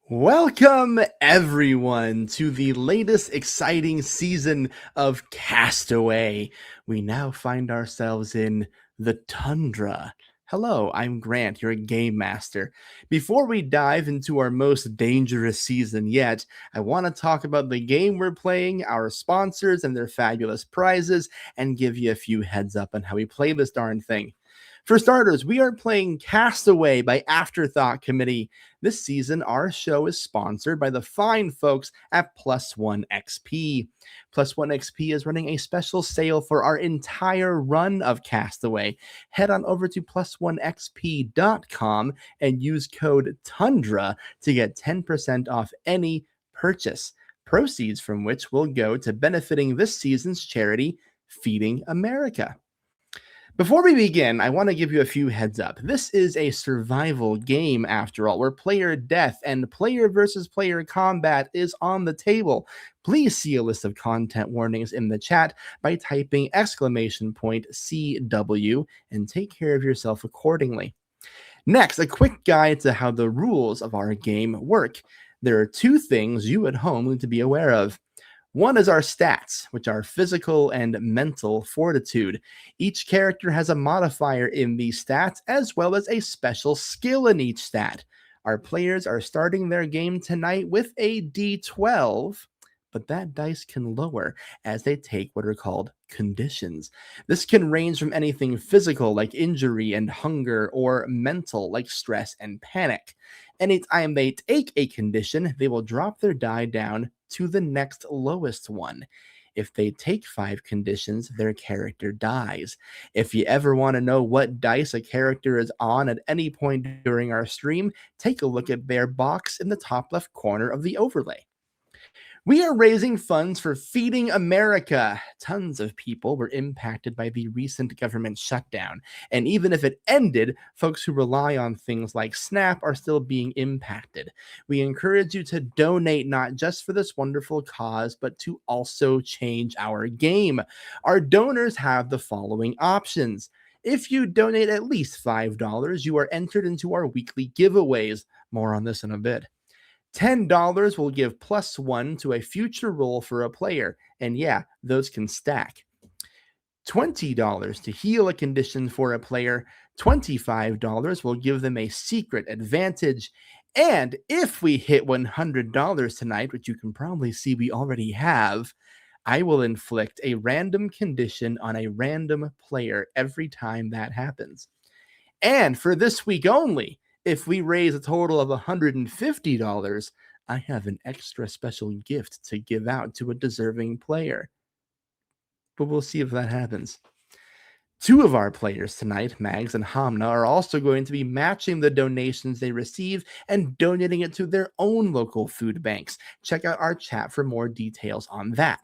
Welcome, everyone, to the latest exciting season of Castaway. We now find ourselves in the Tundra. Hello, I'm Grant, your game master. Before we dive into our most dangerous season yet, I want to talk about the game we're playing, our sponsors, and their fabulous prizes, and give you a few heads up on how we play this darn thing. For starters, we are playing Castaway by Afterthought Committee. This season, our show is sponsored by the fine folks at Plus One XP. Plus One XP is running a special sale for our entire run of Castaway. Head on over to plus1xp.com and use code Tundra to get 10% off any purchase, proceeds from which will go to benefiting this season's charity, Feeding America. Before we begin, I want to give you a few heads up. This is a survival game, after all, where player death and player versus player combat is on the table. Please see a list of content warnings in the chat by typing !CW and take care of yourself accordingly. Next, a quick guide to how the rules of our game work. There are two things you at home need to be aware of. One is our stats, which are physical and mental fortitude. Each character has a modifier in these stats, as well as a special skill in each stat. Our players are starting their game tonight with a D12, but that dice can lower as they take what are called conditions. This can range from anything physical, like injury and hunger, or mental, like stress and panic. Anytime they take a condition, they will drop their die down to the next lowest one. If they take 5 conditions, their character dies. If you ever want to know what dice a character is on at any point during our stream, take a look at their box in the top left corner of the overlay. We are raising funds for Feeding America. Tons of people were impacted by the recent government shutdown. And even if it ended, folks who rely on things like SNAP are still being impacted. We encourage you to donate not just for this wonderful cause, but to also change our game. Our donors have the following options. If you donate at least $5, you are entered into our weekly giveaways. More on this in a bit. $10 will give +1 to a future roll for a player, and yeah, those can stack. $20 to heal a condition for a player. $25 will give them a secret advantage. And if we hit $100 tonight, which you can probably see we already have, I will inflict a random condition on a random player every time that happens. And for this week only, if we raise a total of $150, I have an extra special gift to give out to a deserving player. But we'll see if that happens. Two of our players tonight, Mags and Hamna, are also going to be matching the donations they receive and donating it to their own local food banks. Check out our chat for more details on that.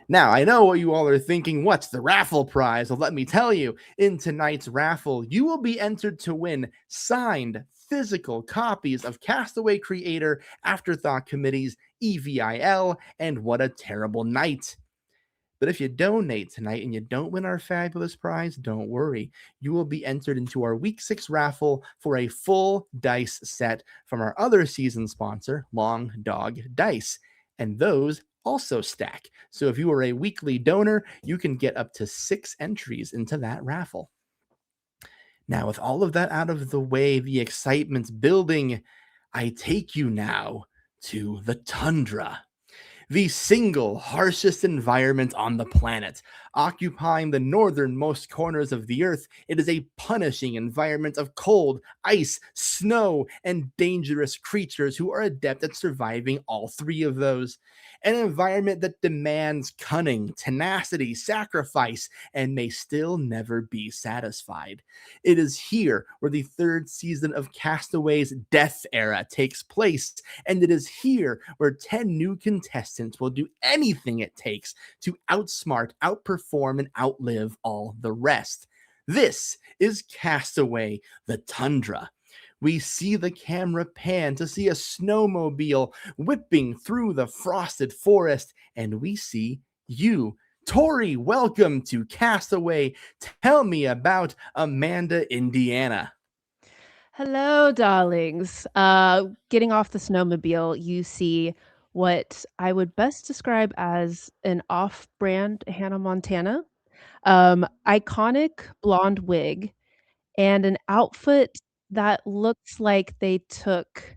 Now, I know what you all are thinking. What's the raffle prize? Well, let me tell you, in tonight's raffle, you will be entered to win signed physical copies of Castaway Creator Afterthought Committee's EVIL and What a Terrible Night. But if you donate tonight and you don't win our fabulous prize, don't worry. You will be entered into our Week 6 raffle for a full dice set from our other season sponsor, Long Dog Dice. And those also stack. So if you are a weekly donor, you can get up to 6 entries into that raffle. Now, with all of that out of the way, the excitement's building, I take you now to the Tundra, the single harshest environment on the planet. Occupying the northernmost corners of the earth, it is a punishing environment of cold, ice, snow, and dangerous creatures who are adept at surviving all 3 of those. An environment that demands cunning, tenacity, sacrifice, and may still never be satisfied. It is here where the 3rd season of Castaway's Death Era takes place, and it is here where 10 new contestants will do anything it takes to outsmart, outperform, and outlive all the rest. This is Castaway, the Tundra. We see the camera pan to see a snowmobile whipping through the frosted forest, and we see you. Tori, welcome to Castaway. Tell me about Amanda, Indiana. Hello, darlings. Getting off the snowmobile, you see what I would best describe as an off-brand Hannah Montana. Iconic blonde wig and an outfit that looks like they took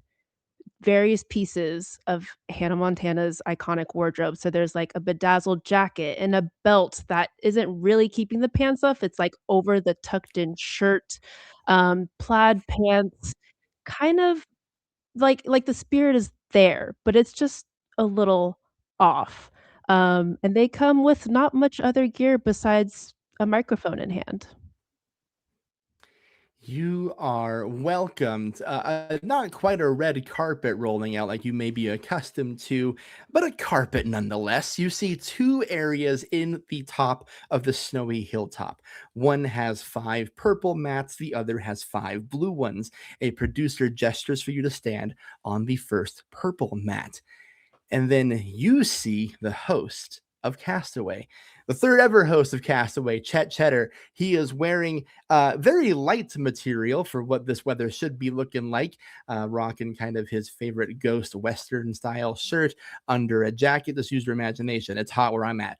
various pieces of Hannah Montana's iconic wardrobe. So there's like a bedazzled jacket and a belt that isn't really keeping the pants off. It's like over the tucked in shirt, plaid pants, kind of like the spirit is there, but it's just a little off. And they come with not much other gear besides a microphone in hand. You are welcomed. Not quite a red carpet rolling out like you may be accustomed to, but a carpet nonetheless. You see two areas in the top of the snowy hilltop. One has five purple mats, the other has five blue ones. A producer gestures for you to stand on the first purple mat. And then you see the host of Castaway, the third ever host of Castaway, Chet Cheddar. He is wearing very light material for what this weather should be looking like, rocking kind of his favorite ghost Western style shirt under a jacket. Just use your imagination. It's hot where I'm at.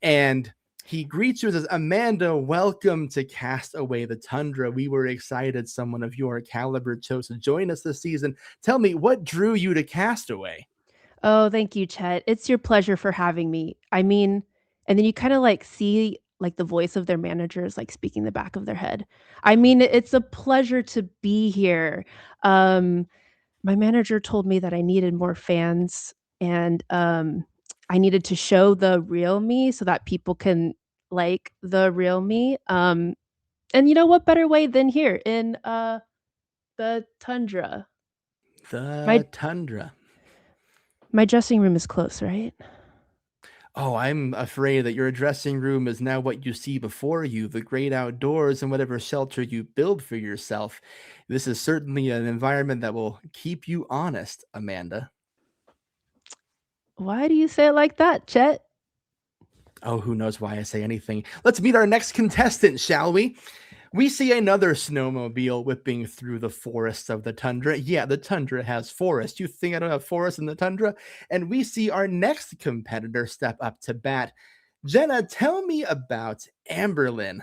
And he greets you and says, Amanda, welcome to Castaway the Tundra. We were excited someone of your caliber chose to join us this season. Tell me, what drew you to Castaway? Oh, thank you, Chet. It's your pleasure for having me. I mean, and then you kind of like see like the voice of their managers like speaking the back of their head. I mean, it's a pleasure to be here. Um, my manager told me that I needed more fans and I needed to show the real me so that people can like the real me. And you know what better way than here in the tundra. My The Tundra. my dressing room is close, right? Oh, I'm afraid that your dressing room is now what you see before you, the great outdoors and whatever shelter you build for yourself. This is certainly an environment that will keep you honest, Amanda. Why do you say it like that, Chet? Oh, who knows why I say anything. Let's meet our next contestant, shall we? We see another snowmobile whipping through the forests of the tundra. Yeah, the tundra has forests. You think I don't have forests in the tundra? And we see our next competitor step up to bat. Jenna, tell me about Amberlyn.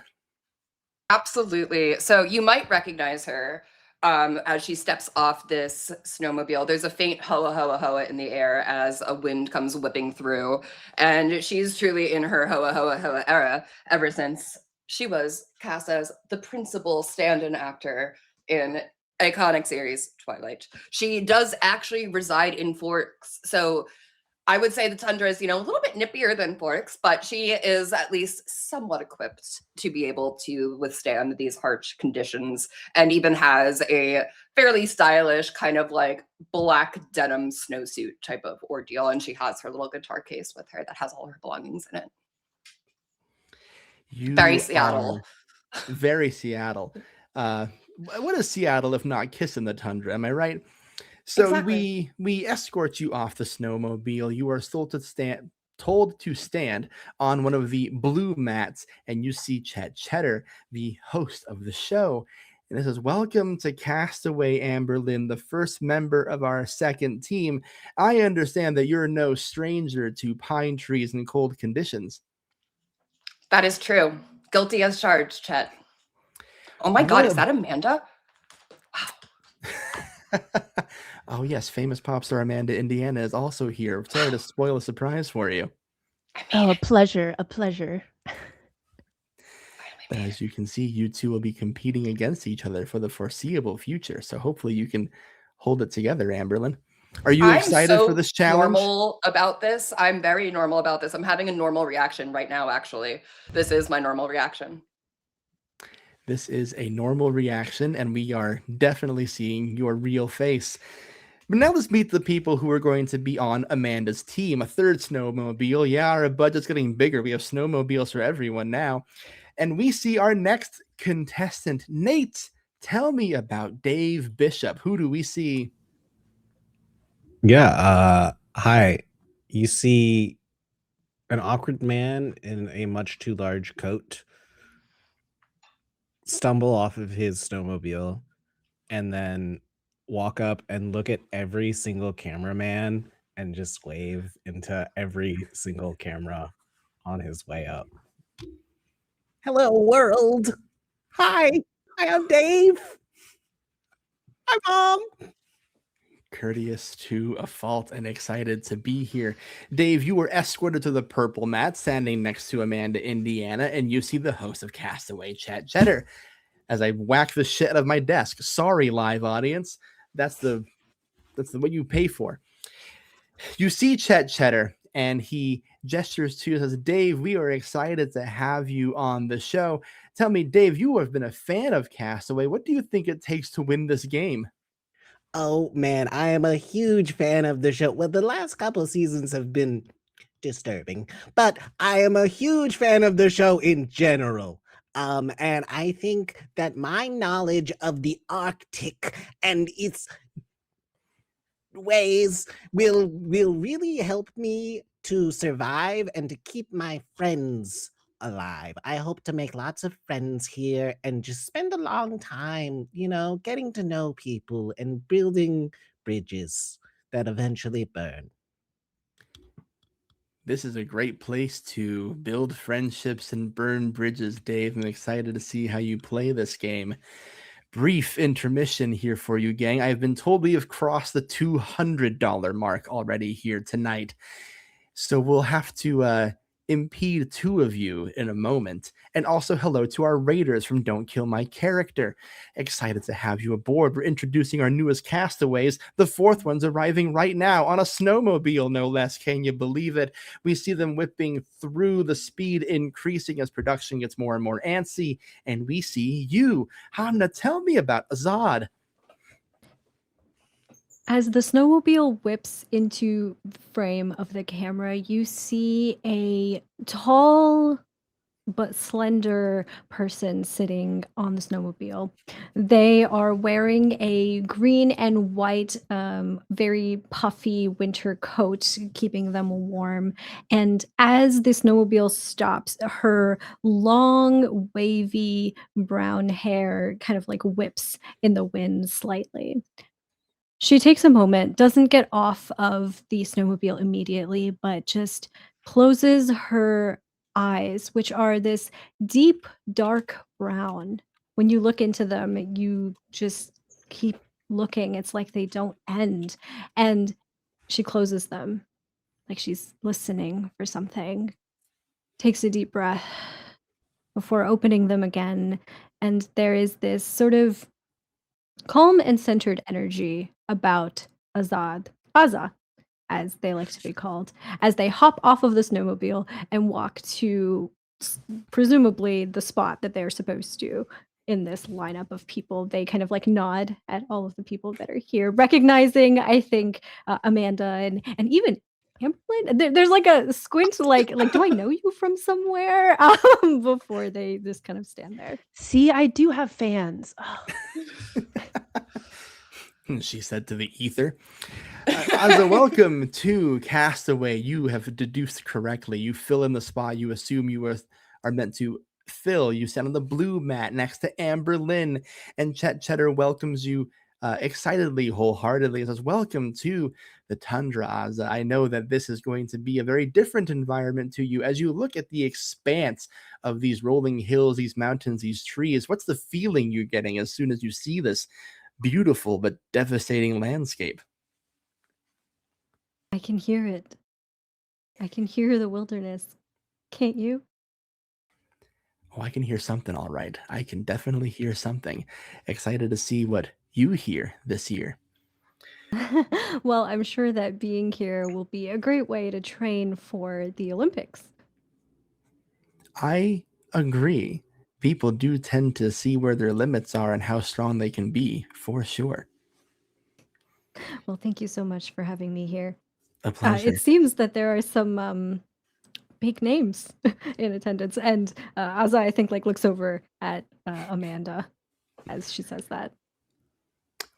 Absolutely. So you might recognize her as she steps off this snowmobile. There's a faint hoa hoa hoa in the air as a wind comes whipping through. And she's truly in her hoa hoa hoa era ever since she was cast as the principal stand-in actor in iconic series Twilight. She does actually reside in Forks. So I would say the Tundra is, a little bit nippier than Forks, but she is at least somewhat equipped to be able to withstand these harsh conditions and even has a fairly stylish kind of like black denim snowsuit type of ordeal. And she has her little guitar case with her that has all her belongings in it. Very You Seattle. are very Seattle. Uh, what is Seattle if not kissing the tundra? Am I right? So Exactly. we escort you off the snowmobile. You are told to stand on one of the blue mats, and you see Chet Cheddar, the host of the show. And it says, Welcome to Castaway Amberlyn, the first member of our second team. I understand that you're no stranger to pine trees and cold conditions. That is true. Guilty as charged, Chet. Oh my What God, is a that Amanda? Oh yes, famous pop star Amanda Indiana is also here. Sorry to spoil a surprise for you. I Oh, made a it. pleasure, a pleasure. Finally But made as it. you can see, you two will be competing against each other for the foreseeable future. So hopefully you can hold it together, Amberlyn. Are you I'm excited for so this challenge? normal about this. I'm very normal about this. I'm having a normal reaction right now, actually. This is my normal reaction. This is a normal reaction, and we are definitely seeing your real face. But now let's meet the people who are going to be on Amanda's team. A third snowmobile. Yeah, our budget's getting bigger. We have snowmobiles for everyone now. And we see our next contestant, Nate. Tell me about Dave Bishop. Who do we see? Yeah, hi. You see an awkward man in a much too large coat stumble off of his snowmobile and then walk up and look at every single cameraman and just wave into every single camera on his way up. Hello, world. Hi, I'm Dave. Hi, Mom. Courteous to a fault and excited to be here. Dave, you were escorted to the purple mat, standing next to Amanda, Indiana, and you see the host of Castaway, Chet Cheddar. As I whack the shit out of my desk. Sorry, live audience. That's what you pay for. You see Chet Cheddar, and he gestures to you and says, Dave, we are excited to have you on the show. Tell me, Dave, you have been a fan of Castaway. What do you think it takes to win this game? Oh man, I am a huge fan of the show. Well, the last couple of seasons have been disturbing, but I am a huge fan of the show in general. And I think that my knowledge of the Arctic and its ways will really help me to survive and to keep my friends alive. I hope to make lots of friends here and just spend a long time, getting to know people and building bridges that eventually burn. This is a great place to build friendships and burn bridges, Dave. I'm excited to see how you play this game. Brief intermission here for you, gang. I've been told we have crossed the $200 mark already here tonight. So we'll have to impede two of you in a moment. And also hello to our raiders from Don't Kill My Character. Excited to have you aboard. We're introducing our newest castaways. The fourth one's arriving right now on a snowmobile, no less. Can you believe it? We see them whipping through, the speed increasing as production gets more and more antsy. And we see you. Hamna, tell me about Azad. As the snowmobile whips into the frame of the camera, you see a tall but slender person sitting on the snowmobile. They are wearing a green and white, very puffy winter coat, keeping them warm. And as the snowmobile stops, her long, wavy brown hair kind of like whips in the wind slightly. She takes a moment, doesn't get off of the snowmobile immediately, but just closes her eyes, which are this deep, dark brown. When you look into them, you just keep looking. It's like they don't end. And she closes them, like she's listening for something. Takes a deep breath before opening them again. And there is this sort of calm and centered energy about Aza, as they like to be called, as they hop off of the snowmobile and walk to presumably the spot that they're supposed to in this lineup of people. They kind of like nod at all of the people that are here, recognizing, I think, Amanda and even Amberlyn. There's like a squint, like do I know you from somewhere? Before they just kind of stand there. See, I do have fans. Oh. She said to the ether. As a welcome to Castaway, you have deduced correctly. You fill in the spot you assume you are meant to fill. You stand on the blue mat next to Amber Lynn, and Chet Cheddar welcomes you excitedly, wholeheartedly, and says, welcome to the Tundra, Azza. I know that this is going to be a very different environment to you as you look at the expanse of these rolling hills, these mountains, these trees. What's the feeling you're getting as soon as you see this beautiful but devastating landscape? I can hear it. I can hear the wilderness. Can't you? Oh, I can hear something, all right. I can definitely hear something. Excited to see what you hear this year. Well, I'm sure that being here will be a great way to train for the Olympics. I agree. People do tend to see where their limits are and how strong they can be, for sure. Well, thank you so much for having me here. A pleasure. It seems that there are some big names in attendance, and Azza, I think, like looks over at Amanda as she says that.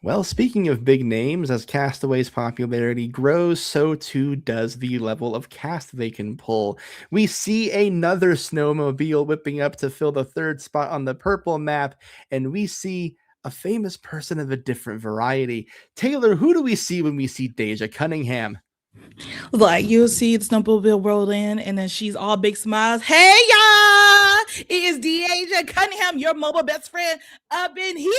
Well, speaking of big names, as Castaway's popularity grows, so too does the level of cast they can pull. We see another snowmobile whipping up to fill the third spot on the purple map, and we see a famous person of a different variety. Taylor, who do we see when we see Deja Cunningham? Like you'll see the snowmobile roll in, and then she's all big smiles. Hey y'all! It is Deja Cunningham, your mobile best friend, up in here.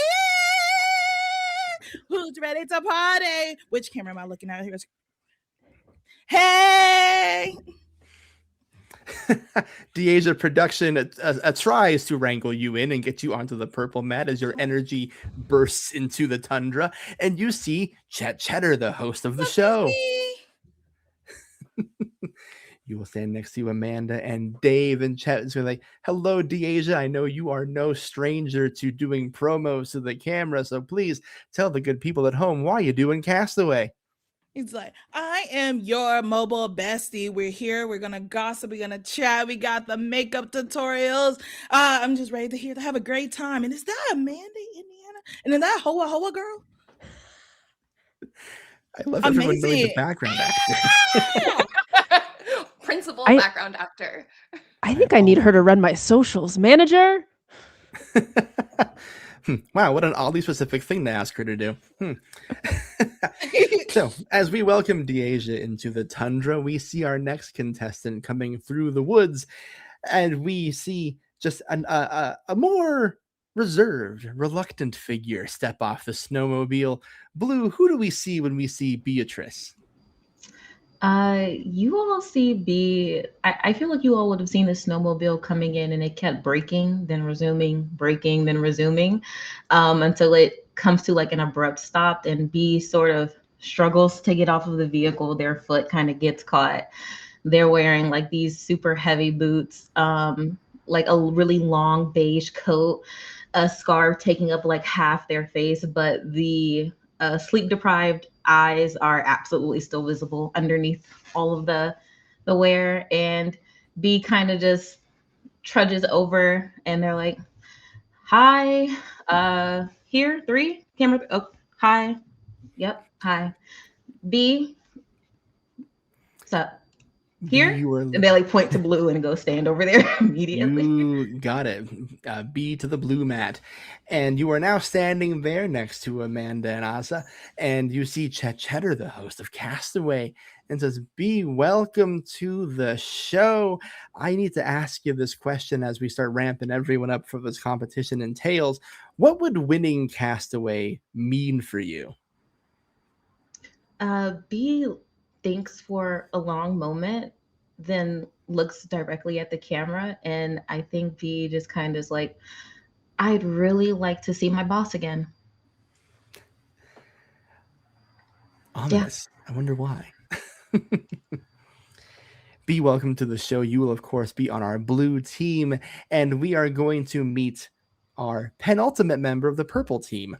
Who's ready to party? Which camera am I looking at here? Hey! Deja production tries to wrangle you in and get you onto the purple mat as your energy bursts into the tundra, and you see Chet Cheddar, the host of the show. You will stand next to Amanda and Dave, and Chet is like, "Hello, Deja. I know you are no stranger to doing promos to the camera, so please tell the good people at home why you doing Castaway." He's like, I am your mobile bestie. We're here. We're going to gossip. We're going to chat. We got the makeup tutorials. I'm just ready to have a great time. And is that Amanda, Indiana? And is that Hoa Hoa girl? I love everyone knowing the background actor. Principal background actor. I think I need her to run my socials. Manager? Wow, what an oddly specific thing to ask her to do. So, as we welcome Deja into the tundra, we see our next contestant coming through the woods, and we see just a more reserved, reluctant figure step off the snowmobile. Blue, who do we see when we see Beatrice? You all see I feel like you all would have seen the snowmobile coming in and it kept breaking, then resuming, breaking, then resuming, until it comes to like an abrupt stop, and B sort of struggles to get off of the vehicle. Their foot kind of gets caught. They're wearing like these super heavy boots, like a really long beige coat, a scarf taking up like half their face, but the sleep deprived eyes are absolutely still visible underneath all of the wear. And B kind of just trudges over, and they're like, hi, here, 3 camera, oh, hi, yep, hi. B, what's up? Here? And they like point to Blue and go stand over there immediately. You got it. B to the blue mat. And you are now standing there next to Amanda and Asa, and you see Chet Cheddar, the host of Castaway, and says, "B, welcome to the show. I need to ask you this question as we start ramping everyone up for this competition entails. What would winning Castaway mean for you?" B thinks for a long moment, then looks directly at the camera, and I think B just kind of is like, I'd really like to see my boss again. Ominous. Yeah. I wonder why. B, welcome to the show. You will, of course, be on our blue team, and we are going to meet our penultimate member of the purple team.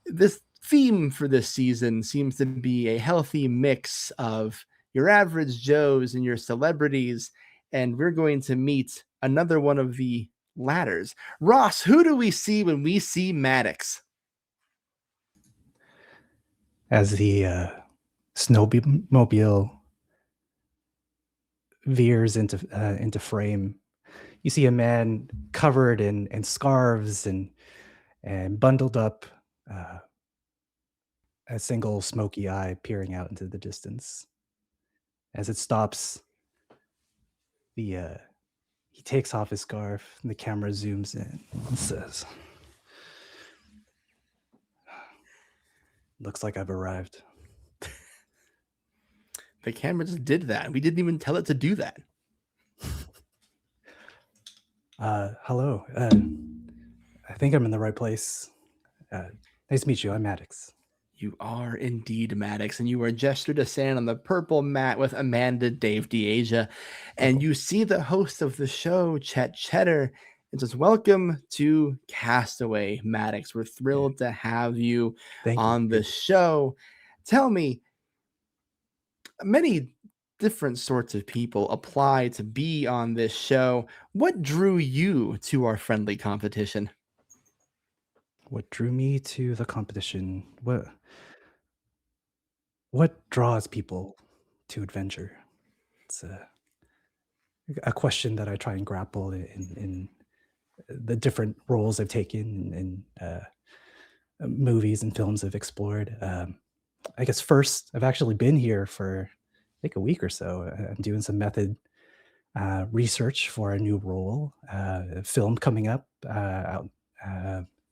This theme for this season seems to be a healthy mix of your average Joes and your celebrities, and we're going to meet another one of the ladders. Ross, who do we see when we see Maddox? As the snowmobile veers into frame, you see a man covered in scarves and bundled up, a single smoky eye peering out into the distance. As it stops, he takes off his scarf, and the camera zooms in and says, "Looks like I've arrived." The camera just did that. We didn't even tell it to do that. Hello. I think I'm in the right place. Nice to meet you. I'm Maddox. You are indeed Maddox, and you are gestured to stand on the purple mat with Amanda, Dave, Deja, and you see the host of the show, Chet Cheddar. It says, "Welcome to Castaway, Maddox. We're thrilled to have you on the show. Tell me, many different sorts of people apply to be on this show. What drew you to our friendly competition?" What drew me to the competition? What draws people to adventure? It's a question that I try and grapple in the different roles I've taken in movies and films have explored. I guess first, I've actually been here for I think a week or so. I'm doing some method research for a new role, a film coming up out,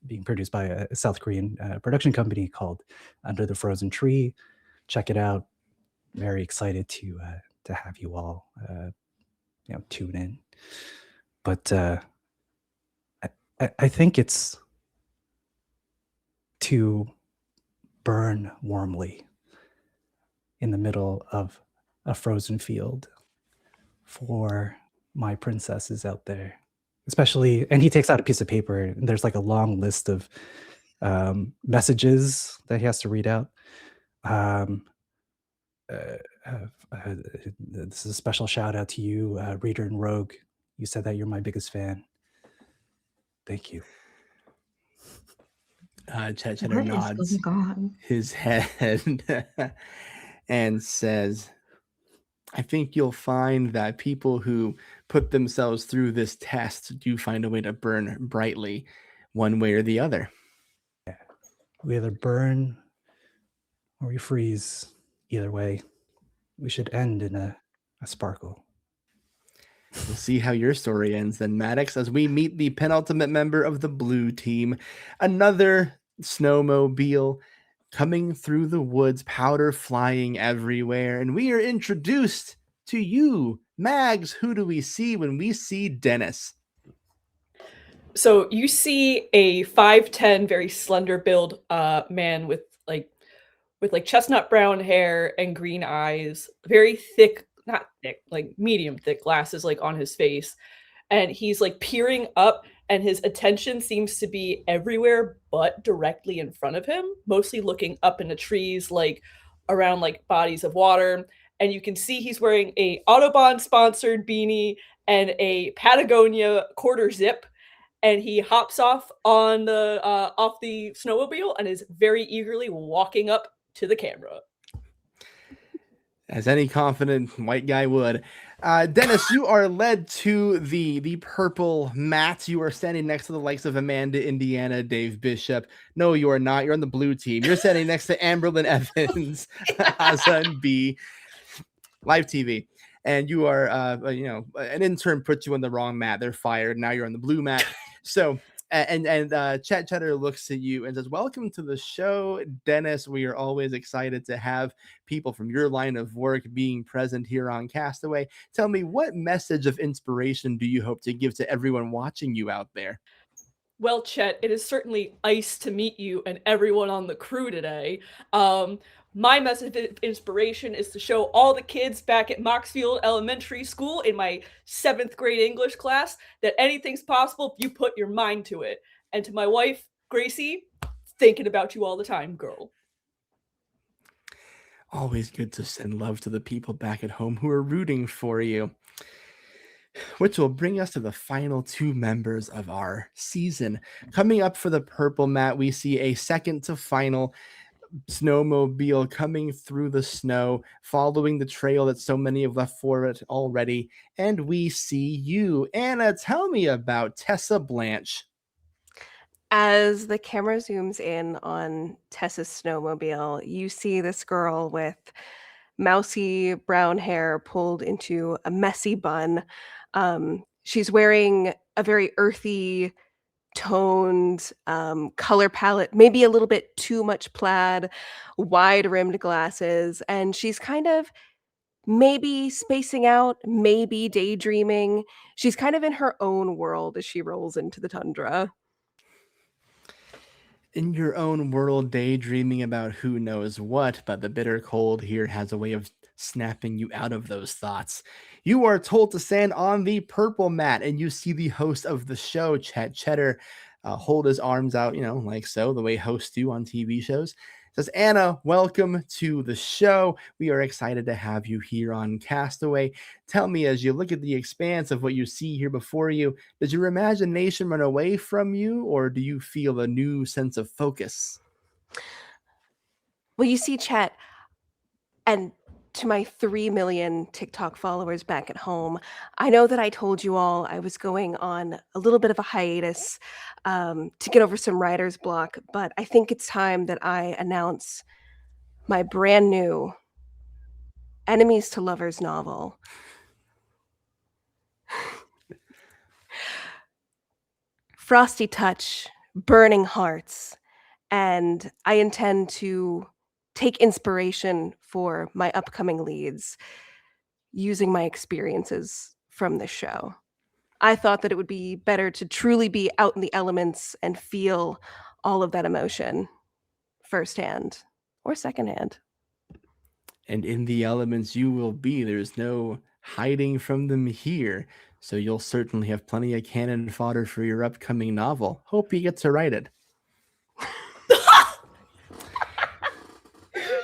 being produced by a South Korean production company called Under the Frozen Tree. Check it out. Very excited to have you all tune in. But I think it's to burn warmly in the middle of a frozen field for my princesses out there, especially. And he takes out a piece of paper, and there's like a long list of messages that he has to read out. This is a special shout out to you, Reader and Rogue. You said that you're my biggest fan. Thank you. Cheddar nods his head and says, I think you'll find that people who put themselves through this test do find a way to burn brightly one way or the other. We either burn or we freeze. Either way, we should end in a sparkle. We'll see how your story ends then, Maddox, as we meet the penultimate member of the blue team, another snowmobile coming through the woods, powder flying everywhere, and we are introduced to you, Mags. Who do we see when we see Dennis? So you see a 5'10", very slender build man with chestnut brown hair and green eyes, very thick, not thick, like medium thick glasses like on his face. And he's like peering up, and his attention seems to be everywhere but directly in front of him, mostly looking up into trees, like around like bodies of water. And you can see he's wearing a Autobahn sponsored beanie and a Patagonia quarter zip. And he hops off on the snowmobile and is very eagerly walking up to the camera. As any confident white guy would. Dennis, you are led to the purple mat. You are standing next to the likes of Amanda Indiana, Dave Bishop. No, you are not. You're on the blue team. You're standing next to Amberlyn Evans, Hassan B, live TV. And you are, an intern put you on the wrong mat. They're fired. Now you're on the blue mat. So, Chet Cheddar looks at you and says, welcome to the show, Dennis. We are always excited to have people from your line of work being present here on Castaway. Tell me, what message of inspiration do you hope to give to everyone watching you out there? Well, Chet, it is certainly ice to meet you and everyone on the crew today. My message of inspiration is to show all the kids back at Moxfield Elementary School in my 7th grade English class that anything's possible if you put your mind to it. And to my wife, Gracie, thinking about you all the time, girl. Always good to send love to the people back at home who are rooting for you. Which will bring us to the final 2 members of our season. Coming up for the purple mat, we see a second to final snowmobile coming through the snow, following the trail that so many have left for it already. And we see you. Anna, tell me about Tessa Blanche. As the camera zooms in on Tessa's snowmobile, you see this girl with mousy brown hair pulled into a messy bun. She's wearing a very earthy toned color palette, maybe a little bit too much plaid, wide rimmed glasses, and she's kind of maybe spacing out, maybe daydreaming. She's kind of in her own world as she rolls into the tundra. In your own world, daydreaming about who knows what, but the bitter cold here has a way of snapping you out of those thoughts. You are told to stand on the purple mat, and you see the host of the show, Chet Cheddar, hold his arms out, like so, the way hosts do on TV shows. Says, Anna, welcome to the show. We are excited to have you here on Castaway. Tell me, as you look at the expanse of what you see here before you, does your imagination run away from you, or do you feel a new sense of focus? Well, you see Chet, and to my 3 million TikTok followers back at home, I know that I told you all I was going on a little bit of a hiatus to get over some writer's block, but I think it's time that I announce my brand new Enemies to Lovers novel. Frosty Touch, Burning Hearts, and I intend to take inspiration for my upcoming leads using my experiences from this show. I thought that it would be better to truly be out in the elements and feel all of that emotion firsthand or secondhand. And in the elements you will be. There's no hiding from them here. So you'll certainly have plenty of cannon fodder for your upcoming novel. Hope you get to write it.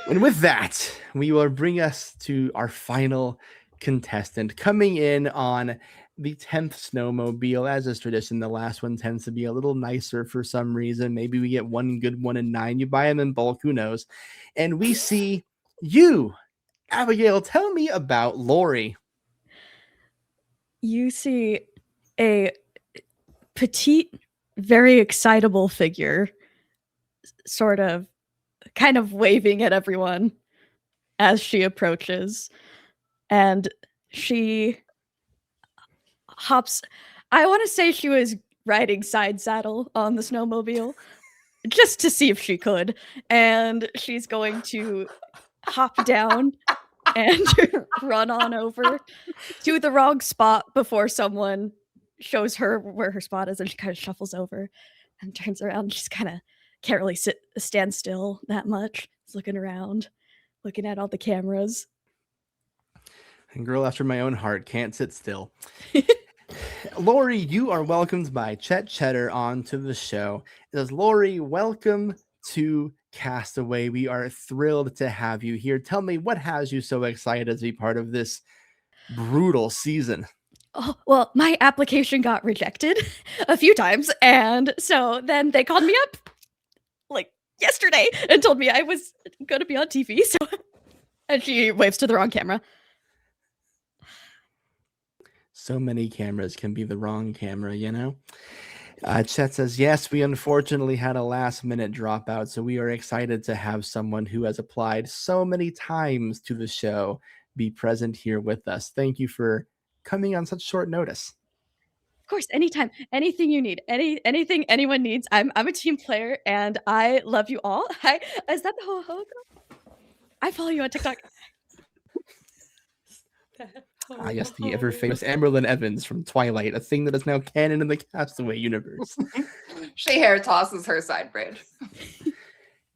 And with that, we will bring us to our final contestant coming in on the 10th snowmobile. As is tradition, the last one tends to be a little nicer for some reason. Maybe we get one good one in 9. You buy them in bulk, who knows? And we see you, Abigail. Tell me about Lori. You see a petite, very excitable figure, sort of, kind of waving at everyone as she approaches. And she hops. I want to say she was riding side saddle on the snowmobile just to see if she could. And she's going to hop down and run on over to the wrong spot before someone shows her where her spot is, and she kind of shuffles over and turns around and just kind of can't really stand still that much. Just looking around, looking at all the cameras. And girl after my own heart can't sit still. Lori, you are welcomed by Chet Cheddar onto the show. It says, Lori, welcome to Castaway. We are thrilled to have you here. Tell me, what has you so excited to be part of this brutal season? Oh, well, my application got rejected a few times, and so then they called me up like yesterday and told me I was going to be on TV. So, and she waves to the wrong camera. So many cameras can be the wrong camera, you know? Chet says, yes, we unfortunately had a last-minute dropout, so we are excited to have someone who has applied so many times to the show be present here with us. Thank you for coming on such short notice. Of course, anytime, anything you need, anything anyone needs. I'm a team player, and I love you all. Hi, is that the ho ho girl? I follow you on TikTok. Yes, the ever famous Amberlynn Evans from Twilight, a thing that is now canon in the Castaway universe. She hair tosses her side braid.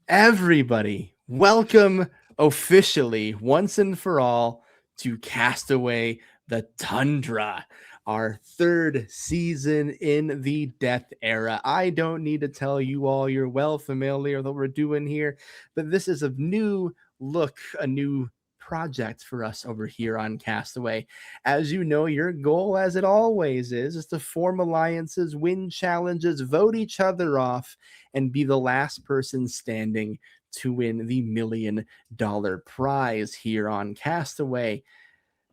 Everybody, welcome officially, once and for all, to Castaway the Tundra, our 3rd season in the Death Era. I don't need to tell you all, you're well familiar with what we're doing here, but this is a new look, a new project for us over here on Castaway. As you know, your goal, as it always is to form alliances, win challenges, vote each other off, and be the last person standing to win the $1 million prize here on Castaway.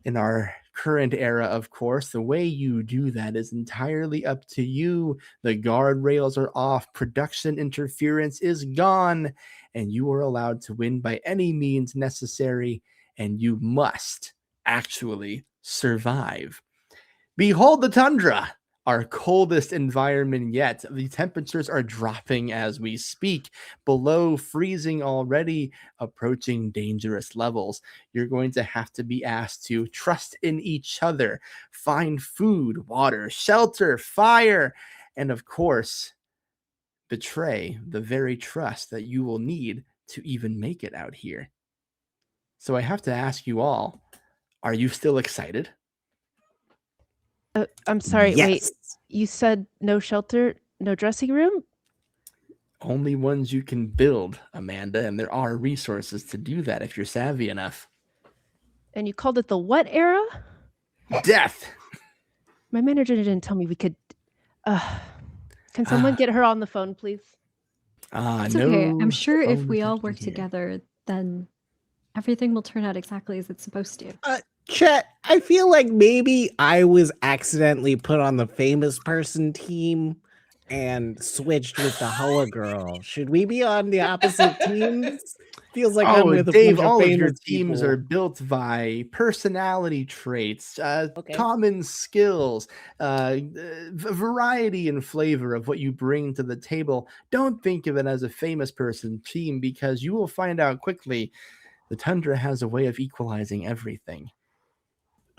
In our current era, of course, the way you do that is entirely up to you. The guardrails are off, production interference is gone, and you are allowed to win by any means necessary, and you must actually survive. Behold the Tundra, our coldest environment yet. The temperatures are dropping as we speak, below freezing already, approaching dangerous levels. You're going to have to be asked to trust in each other, find food, water, shelter, fire, and of course, betray the very trust that you will need to even make it out here. So I have to ask you all, are you still excited? I'm sorry, Yes. wait. You said no shelter, no dressing room? Only ones you can build, Amanda, and there are resources to do that if you're savvy enough. And you called it the what era? Death! My manager didn't tell me we could. Can someone get her on the phone, please? It's No okay. I'm sure if we phones all after work here. together, then Everything will turn out exactly as it's supposed to. Chet, I feel like maybe I was accidentally put on the famous person team and switched with the Hoa girl. Should we be on the opposite teams? Feels like I'm Oh, with a Dave, bunch of all of your famous teams people. are built by personality traits, Okay. common skills, variety and flavor of what you bring to the table. Don't think of it as a famous person team, because you will find out quickly the Tundra has a way of equalizing everything.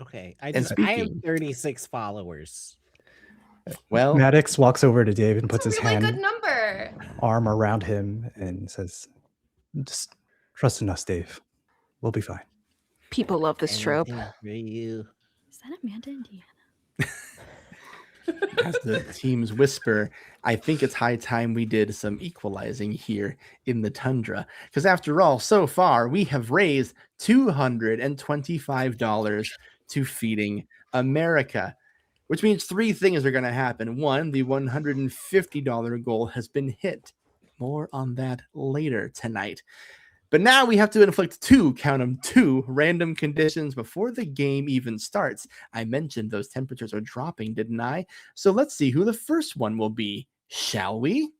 Okay, And I have speaking, 36 followers. well, Maddox walks over to Dave and puts That's his a really good hand number. arm around him and says, "Just trust in us, Dave. We'll be fine." People love this trope. Anything for you. Is that Amanda Indiana? as the teams whisper, I think it's high time we did some equalizing here in the Tundra. Because after all, so far, we have raised $225 to Feeding America, which means three things are going to happen. One, the $150 goal has been hit. More on that later tonight. But now we have to inflict two random conditions before the game even starts. I mentioned those temperatures are dropping, didn't I? So let's see who the first one will be, shall we?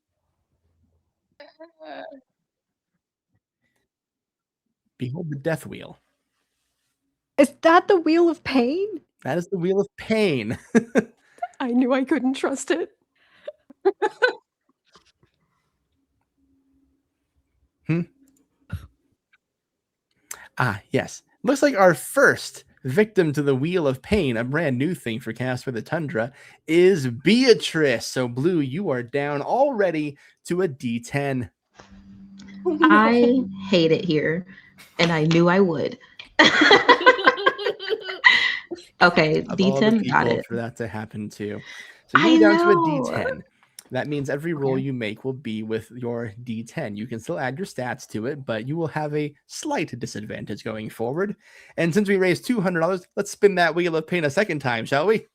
Behold the death wheel. Is that the Wheel of Pain? That is the wheel of pain. I knew I couldn't trust it. Ah, yes. Looks like our first victim to the Wheel of Pain, a brand new thing for Casper the Tundra, is Beatrice. So, Blue, you are down already to a D10. I hate it here, and I knew I would. Okay, Of all the D10, got people it. for that to happen to. So I you're down to a know. D10. That means every roll Okay. you make will be with your D10. You can still add your stats to it, but you will have a slight disadvantage going forward. And since we raised $200, let's spin that Wheel of Pain a second time, shall we?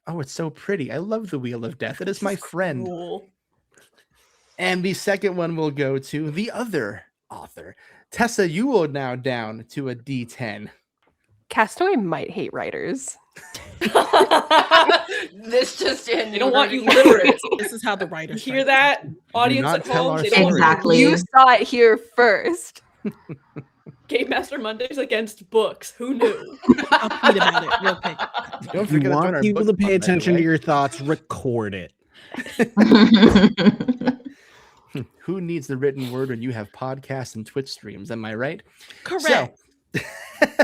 Oh, it's so pretty. I love the Wheel of Death. It is my friend. Cool. And the second one will go to the other author. Tessa, you are now down to a D10. Castaway might hate writers. This just in. They don't want you literate. This is how the You writers hear write. that, audience not at tell home? our They don't want you Exactly. You saw it here first. Game Master Mondays against books. Who knew? I'll tweet about it real quick. Don't If you forget to join want our people book to pay club, by the attention to way. your thoughts, record it. Who needs the written word when you have podcasts and Twitch streams? Am I right? Correct. So,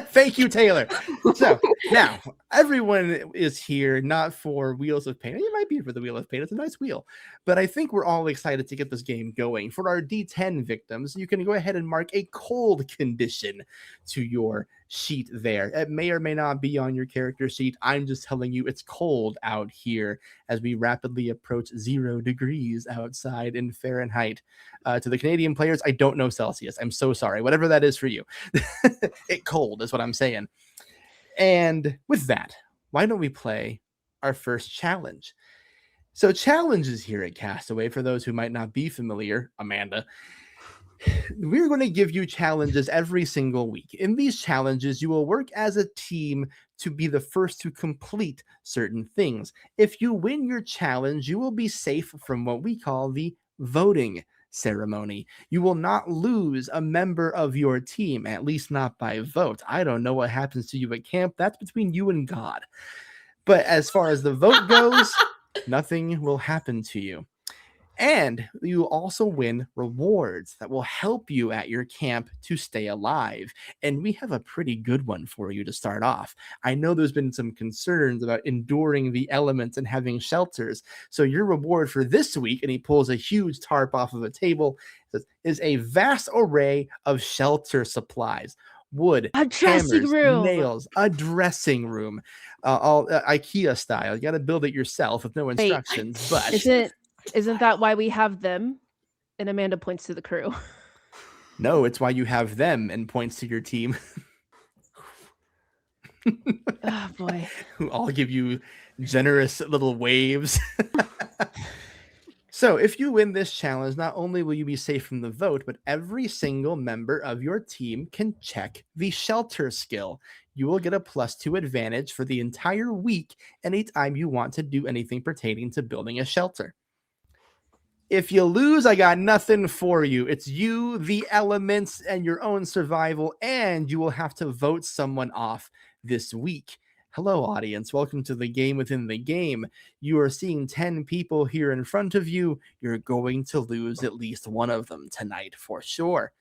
thank you, Taylor. So now everyone is here not for Wheels of Pain. You might be here for the Wheel of Pain. It's a nice wheel, but I think we're all excited to get this game going. For our D10 victims, you can go ahead and mark a cold condition to your sheet there. It may or may not be on your character sheet. I'm just telling you it's cold out here as we rapidly approach 0 degrees outside in Fahrenheit. To the Canadian players, I don't know Celsius. I'm so sorry. Whatever that is for you. It cold is what I'm saying. And with that, why don't we play our first challenge? So challenges here at Castaway, for those who might not be familiar, Amanda, we're going to give you challenges every single week. In these challenges, you will work as a team to be the first to complete certain things. If you win your challenge, you will be safe from what we call the voting ceremony. You will not lose a member of your team, at least not by vote. I don't know what happens to you at camp. That's between you and God. But as far as the vote goes, nothing will happen to you. And you also win rewards that will help you at your camp to stay alive. And we have a pretty good one for you to start off. I know there's been some concerns about enduring the elements and having shelters. So your reward for this week, and he pulls a huge tarp off of a table, is a vast array of shelter supplies. Wood, A dressing hammers, room. nails, a dressing room, all IKEA style. You got to build it yourself with no instructions. But Isn't that why we have them? And Amanda points to the crew. no, it's why you have them and points to your team. Oh boy. Who all give you generous little waves. So, if you win this challenge, not only will you be safe from the vote, but every single member of your team can check the shelter skill. You will get a +2 advantage for the entire week anytime you want to do anything pertaining to building a shelter. If you lose, I got nothing for you. It's you, the elements, and your own survival, and you will have to vote someone off this week. Hello, audience. Welcome to the game within the game. You are seeing 10 people here in front of you. You're going to lose at least one of them tonight for sure.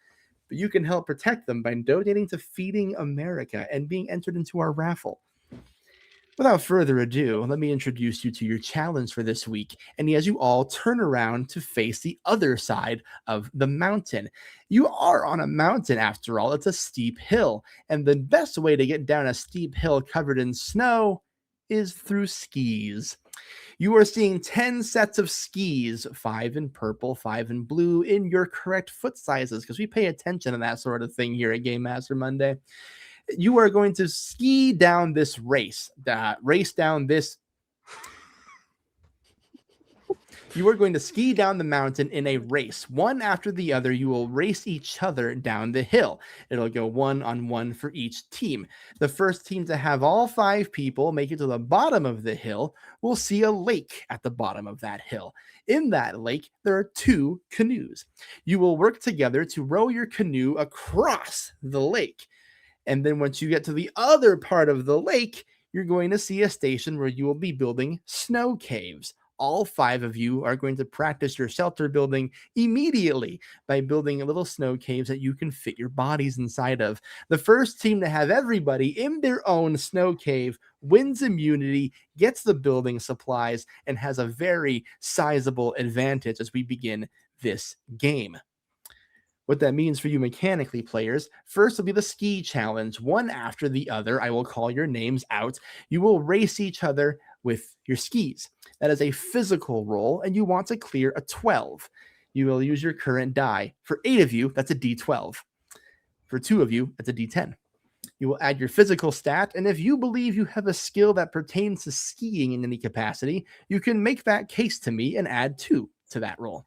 But you can help protect them by donating to Feeding America and being entered into our raffle. Without further ado, let me introduce you to your challenge for this week. And as you all turn around to face the other side of the mountain, you are on a mountain after all. It's a steep hill. And the best way to get down a steep hill covered in snow is through skis. You are seeing 10 sets of skis, 5 in purple, 5 in blue, in your correct foot sizes, because we pay attention to that sort of thing here at Game Master Monday. You are going to ski down this race. You are going to ski down the mountain in a race. One after the other, you will race each other down the hill. It'll go 1-on-1 for each team. The first team to have all 5 people make it to the bottom of the hill will see a lake at the bottom of that hill. In that lake, there are 2 canoes. You will work together to row your canoe across the lake. And then once you get to the other part of the lake, you're going to see a station where you will be building snow caves. All 5 of you are going to practice your shelter building immediately by building little snow caves that you can fit your bodies inside of. The first team to have everybody in their own snow cave wins immunity, gets the building supplies, and has a very sizable advantage as we begin this game. What that means for you mechanically, players, first will be the ski challenge. One after the other, I will call your names out. You will race each other with your skis. That is a physical roll, and you want to clear a 12. You will use your current die. For 8 of you, that's a D12. For 2 of you, that's a D10. You will add your physical stat, and if you believe you have a skill that pertains to skiing in any capacity, you can make that case to me and add 2 to that roll.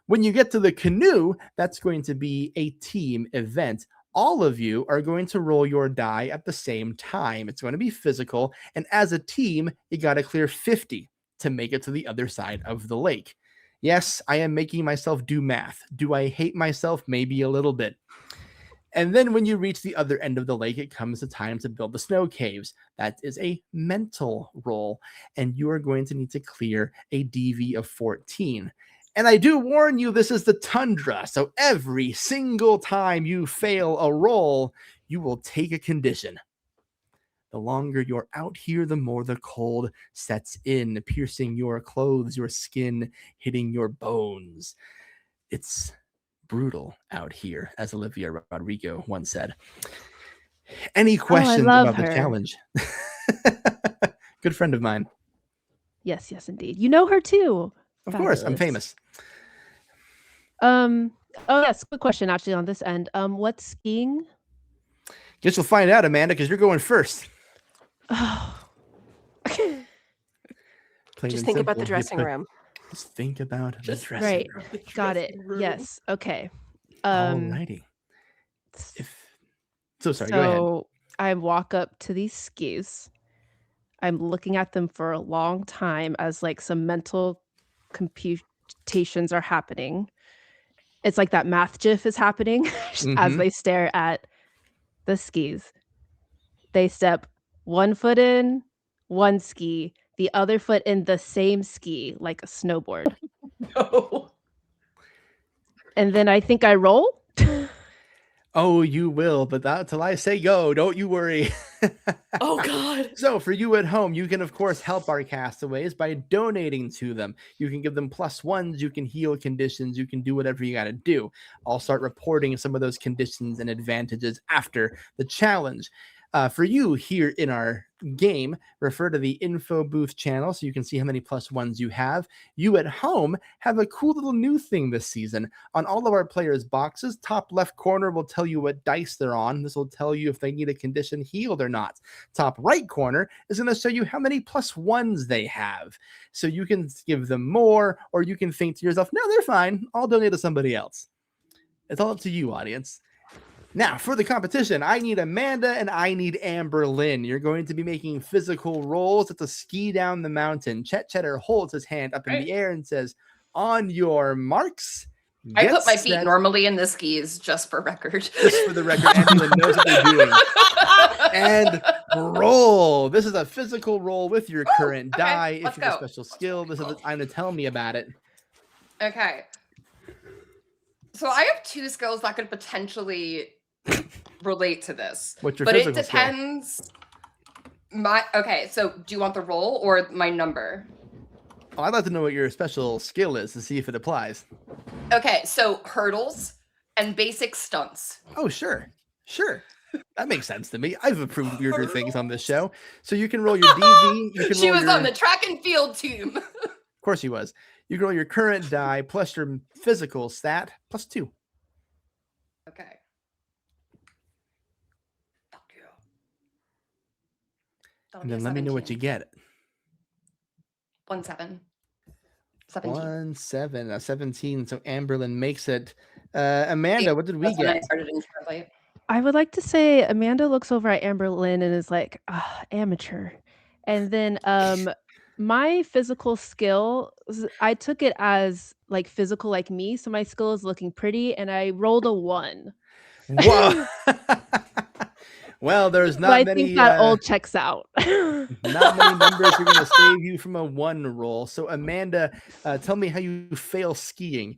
When you get to the canoe, that's going to be a team event. All of you are going to roll your die at the same time. It's going to be physical, and as a team, you got to clear 50 to make it to the other side of the lake. Yes, I am making myself do math. Do I hate myself? Maybe a little bit. And then when you reach the other end of the lake, it comes the time to build the snow caves. That is a mental roll, and you are going to need to clear a DV of 14. And I do warn you, this is the Tundra, so every single time you fail a roll, you will take a condition. The longer you're out here, the more the cold sets in, piercing your clothes, your skin, hitting your bones. It's brutal out here, as Olivia Rodrigo once said. Any questions about the challenge? Good friend of mine. Yes, indeed. You know her too. Of course, I'm famous. Oh yes, quick question actually on this end. What's skiing? Guess you'll find out, Amanda, because you're going first. Oh. Just think about the dressing room. Just think about the dressing room. Right. Got it. Yes. Okay. Alrighty. Go ahead. So I walk up to these skis. I'm looking at them for a long time as like some mental computations are happening. It's like that math gif is happening as they stare at the skis. They step 1 foot in, 1 ski, the other foot in the same ski, like a snowboard. No. And then I think I roll. Oh, you will, but that till I say go, don't you worry. Oh, God. So for you at home, you can, of course, help our castaways by donating to them. You can give them +1s, you can heal conditions, you can do whatever you got to do. I'll start reporting some of those conditions and advantages after the challenge. For you here in our game, refer to the info booth channel so you can see how many +1s you have. You at home have a cool little new thing this season. On all of our players' boxes, top left corner will tell you what dice they're on. This will tell you if they need a condition healed or not. Top right corner is going to show you how many +1s they have. So you can give them more, or you can think to yourself, no, they're fine. I'll donate to somebody else. It's all up to you, audience. Now, for the competition, I need Amanda and I need Amber Lynn. You're going to be making physical rolls to ski down the mountain. Chet Cheddar holds his hand up in the air and says, on your marks. I put my feet normally in the skis, just for record. Just for the record, Amber Lynn knows what they're doing. And roll. This is a physical roll with your current die. If you have a special skill, this is the time to tell me about it. Okay. So I have 2 skills that could potentially relate to this. What's your but physical it depends. Okay, so do you want the roll or my number? Oh, I'd like to know what your special skill is to see if it applies. Okay, so hurdles and basic stunts. Oh, sure. That makes sense to me. I've approved weirder things on this show. So you can roll your DV. You can She roll was on the track and field team. Of course he was. You can roll your current die plus your physical stat +2. Okay. Fuck you. And then let me know what you get. 17. 17. So Amberlyn makes it. Amanda, what did we That's when get? I started in Starlight. I would like to say Amanda looks over at Amber Lynn and is like, amateur. And then my physical skill, I took it as like physical like me. So my skill is looking pretty and I rolled a 1. Whoa. Well, there's not so I many. think that all checks out. Not many numbers are going to save you from a 1 roll. So Amanda, tell me how you fail skiing.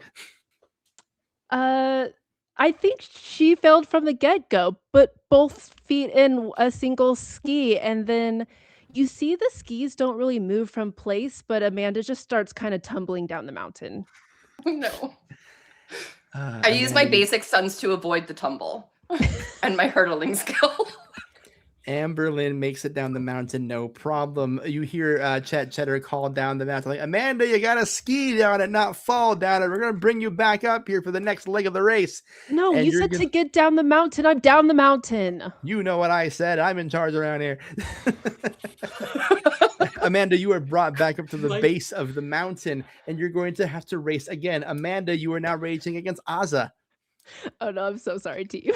I think she failed from the get-go, but both feet in a single ski, and then you see the skis don't really move from place, but Amanda just starts kind of tumbling down the mountain. No. I use my basic stunts to avoid the tumble and my hurdling skill. Amberlyn makes it down the mountain, no problem. You hear Chet Cheddar call down the mountain, like, Amanda, you gotta ski down it, not fall down it. We're gonna bring you back up here for the next leg of the race. No, And you you're said gonna- to get down the mountain. I'm down the mountain. You know what I said. I'm in charge around here. Amanda, you are brought back up to the base of the mountain, and you're going to have to race again. Amanda, you are now racing against Azza. Oh no, I'm so sorry, team.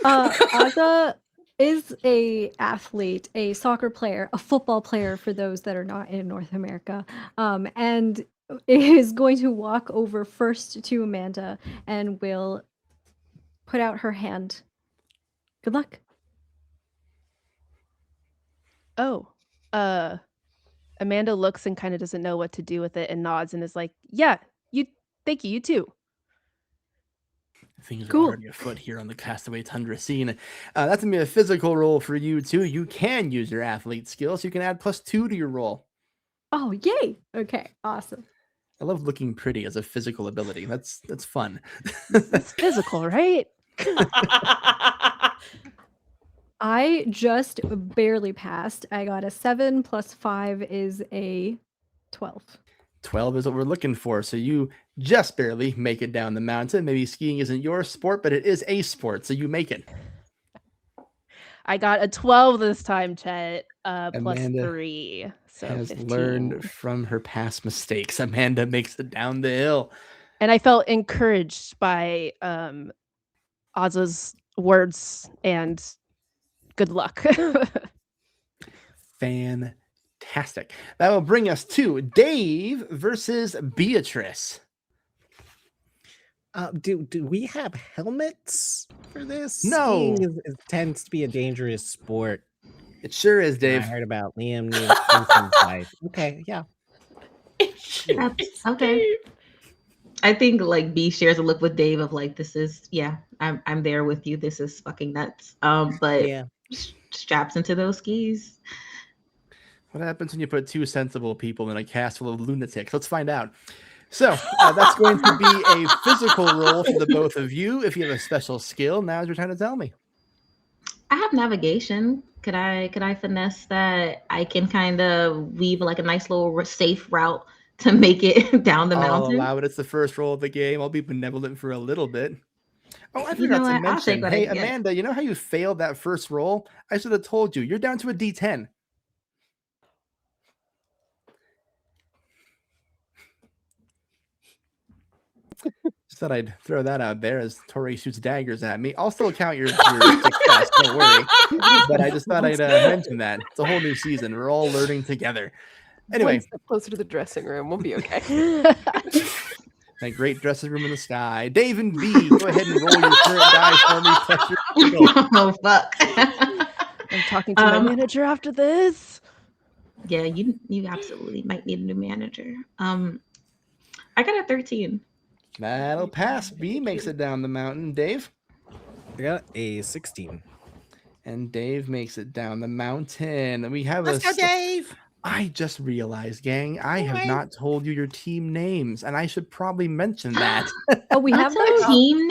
Aza is a athlete, a soccer player, a football player for those that are not in North America, and is going to walk over first to Amanda and will put out her hand. Good luck. Oh, Amanda looks and kind of doesn't know what to do with it and nods and is like, yeah, thank you, you too. Things Cool. are already afoot here on the Castaway Tundra scene. That's going to be a physical roll for you, too. You can use your athlete skill, so you can add +2 to your roll. Oh, yay. Okay, awesome. I love looking pretty as a physical ability. That's fun. It's physical, right? I just barely passed. I got a 7 plus 5 is a 12. 12 is what we're looking for. So you just barely make it down the mountain. Maybe skiing isn't your sport, but it is a sport. So you make it. I got a 12 this time, Chet. Plus Amanda 3. So has 15. learned from her past mistakes. Amanda makes it down the hill. And I felt encouraged by Oz's words and good luck. Fantastic. That will bring us to Dave versus Beatrice. Do we have helmets for this? No. Skiing tends to be a dangerous sport. It sure is, Dave. I heard about Liam Neeson's life. Okay, yeah. Okay. I think like B shares a look with Dave of like, this is, yeah, I'm there with you. This is fucking nuts. But Yeah. straps into those skis. What happens when you put 2 sensible people in a cast full of lunatics? Let's find out. So that's going to be a physical roll for the both of you. If you have a special skill, now's your time to tell me. I have navigation. Could I finesse that? I can kind of weave like a nice little safe route to make it down the I'll mountain. allow it. It's the first roll of the game. I'll be benevolent for a little bit. Oh, I You know forgot to what? I'll take mention. what I Hey, can get. Amanda, you know how you failed that first roll? I should have told you. You're down to a D10. Just thought I'd throw that out there as Tori shoots daggers at me. I'll still count your success. Don't worry. But I just thought I'd mention that. It's a whole new season. We're all learning together. Anyway, One step closer to the dressing room. We'll be okay. that great dressing room in the sky. Dave and B, go ahead and roll your current die for me. Plus your skill. Oh fuck. I'm talking to my manager after this. Yeah, you absolutely might need a new manager. I got a 13. That'll pass. B makes it down the mountain. Dave? I got a 16. And Dave makes it down the mountain. We have Let's go, Dave. I just realized, gang, I have not told you your team names, and I should probably mention that. Oh, we have What's those? our team You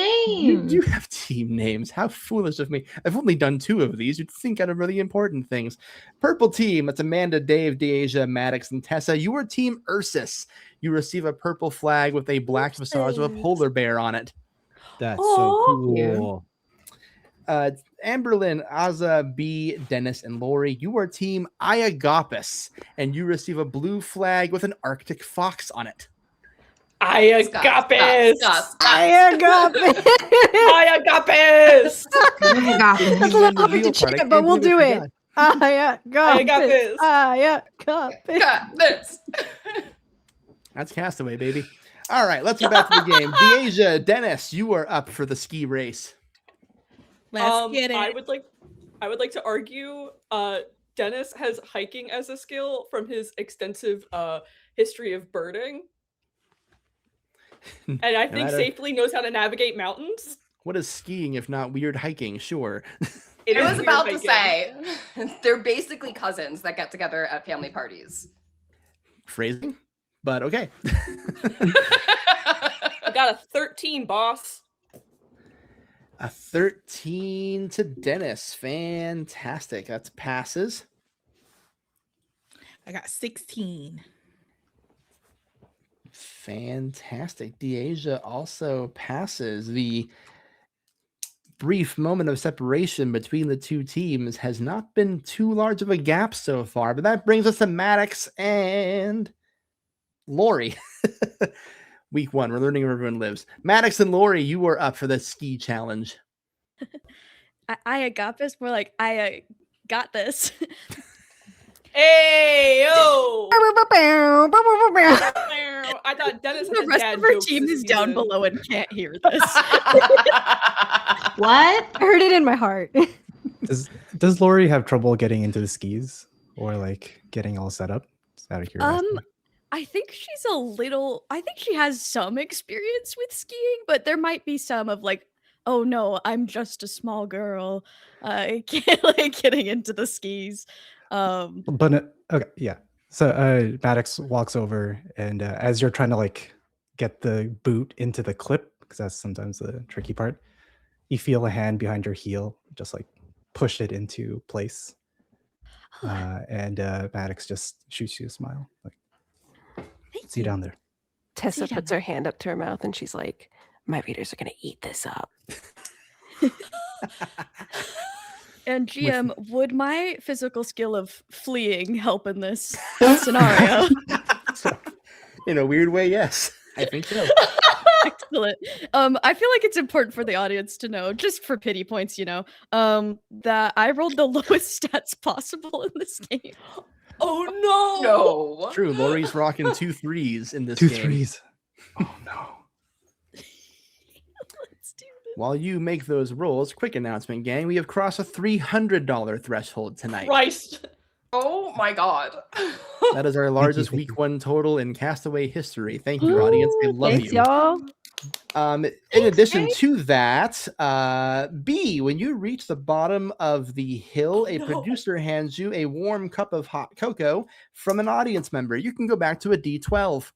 name? do have team names. How foolish of me. I've only done 2 of these. You'd think out of really important things. Purple team, that's Amanda, Dave, Deasia, Maddox, and Tessa. You are team Ursus. You receive a purple flag with a black visage of a polar bear on it. That's so cool. Amberlyn, Aza, B, Dennis, and Lori, you are team Iagopus, and you receive a blue flag with an Arctic fox on it. Iagopus! Iagopus! Iagopus! That's a little hard to chant, but we'll do it. Iagopus! Iagopus! Got this. That's Castaway, baby. All right, let's get back to the game. Deasia, Dennis, you are up for the ski race. Let's get it. I would like to argue Dennis has hiking as a skill from his extensive history of birding. And I think safely knows how to navigate mountains. What is skiing if not weird hiking? Sure. I was about to say, they're basically cousins that get together at family parties. Phrasing, but okay. I got a 13, boss. A 13 to Dennis. Fantastic. That's passes. I got 16. Fantastic. Deasia also passes. The brief moment of separation between the two teams has not been too large of a gap so far, but that brings us to Maddox and Lori. Week 1, we're learning where everyone lives. Maddox and Lori, you are up for the ski challenge. Iagopus, more like I got this. Hey, yo! I thought Dennis had The rest dad of our jokes team this is down season. below and can't hear this. What? I heard it in my heart. Does Lori have trouble getting into the skis or like getting all set up? Just out of curiosity. I think she has some experience with skiing, but there might be some of like, oh no, I'm just a small girl. I can't like getting into the skis. But okay, yeah. So Maddox walks over, and as you're trying to like get the boot into the clip, because that's sometimes the tricky part, you feel a hand behind your heel just like push it into place, and Maddox just shoots you a smile, like, see you down there. Tessa puts her hand up to her mouth and she's like, my readers are going to eat this up. And GM, would my physical skill of fleeing help in this scenario? In a weird way, yes. I think so. Excellent. I feel like it's important for the audience to know, just for pity points, that I rolled the lowest stats possible in this game. Oh no! No. True, Lori's rocking 2 3s in this Two game. 3s. Oh no. Let's do this. While you make those rolls, quick announcement, gang. We have crossed a $300 threshold tonight. Christ. Oh my god. That is our largest thank week you. 1 total in Castaway history. Thank you, audience. I love Thanks, you. y'all. In addition to that, B, when you reach the bottom of the hill, a producer hands you a warm cup of hot cocoa from an audience member. You can go back to a D12.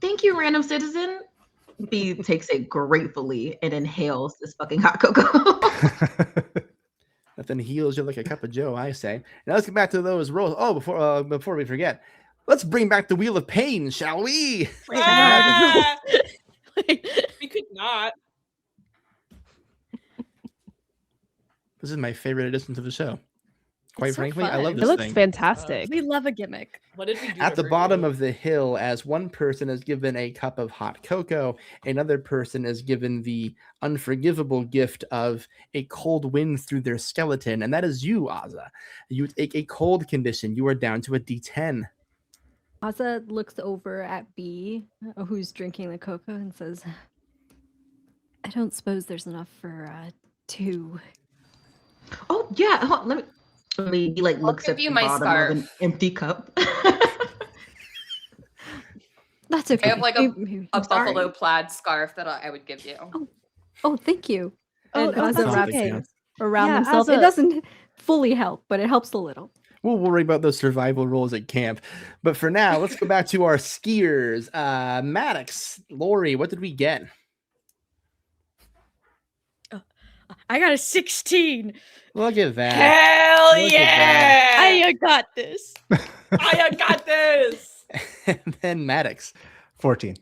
Thank you, random citizen. B takes it gratefully and inhales this fucking hot cocoa. Nothing heals you like a cup of Joe, I say. Now let's get back to those rolls. Oh, before we forget, let's bring back the Wheel of Pain, shall we? Ah! We could not. This is my favorite addition to the show. Quite so frankly, I love fun. this It looks thing. fantastic. We love a gimmick. What did we do At to the hurt bottom you? of the hill, as one person is given a cup of hot cocoa, another person is given the unforgivable gift of a cold wind through their skeleton, and that is you, Azza. You take a cold condition. You are down to a D10. Asa looks over at B, who's drinking the cocoa, and says, I don't suppose there's enough for 2. Oh yeah, let me he like looks give at you the my bottom scarf. of an empty cup. That's I okay. have like Maybe- a I'm sorry. buffalo plaid scarf that I would give you. Oh, thank you. Oh, And no, Asa that's wraps okay. it around Yeah, himself. It Asa- doesn't fully help, but it helps a little. We'll worry about those survival rolls at camp. But for now, let's go back to our skiers. Maddox, Lori, what did we get? I got a 16. Look at that. Hell Look at that. yeah! I got this. I got this. And then Maddox. 14.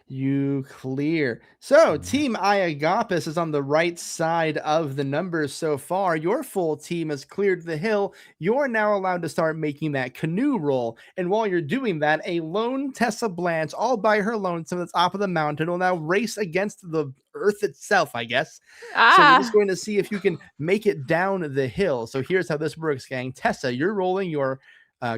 You clear. So Team Iagopis is on the right side of the numbers so far. Your full team has cleared the hill. You're now allowed to start making that canoe roll. And while you're doing that, a lone Tessa Blanche, all by her lonesome at the top of the mountain, will now race against the earth itself, I guess. So we're just going to see if you can make it down the hill. So here's how this works, gang. Tessa, you're rolling your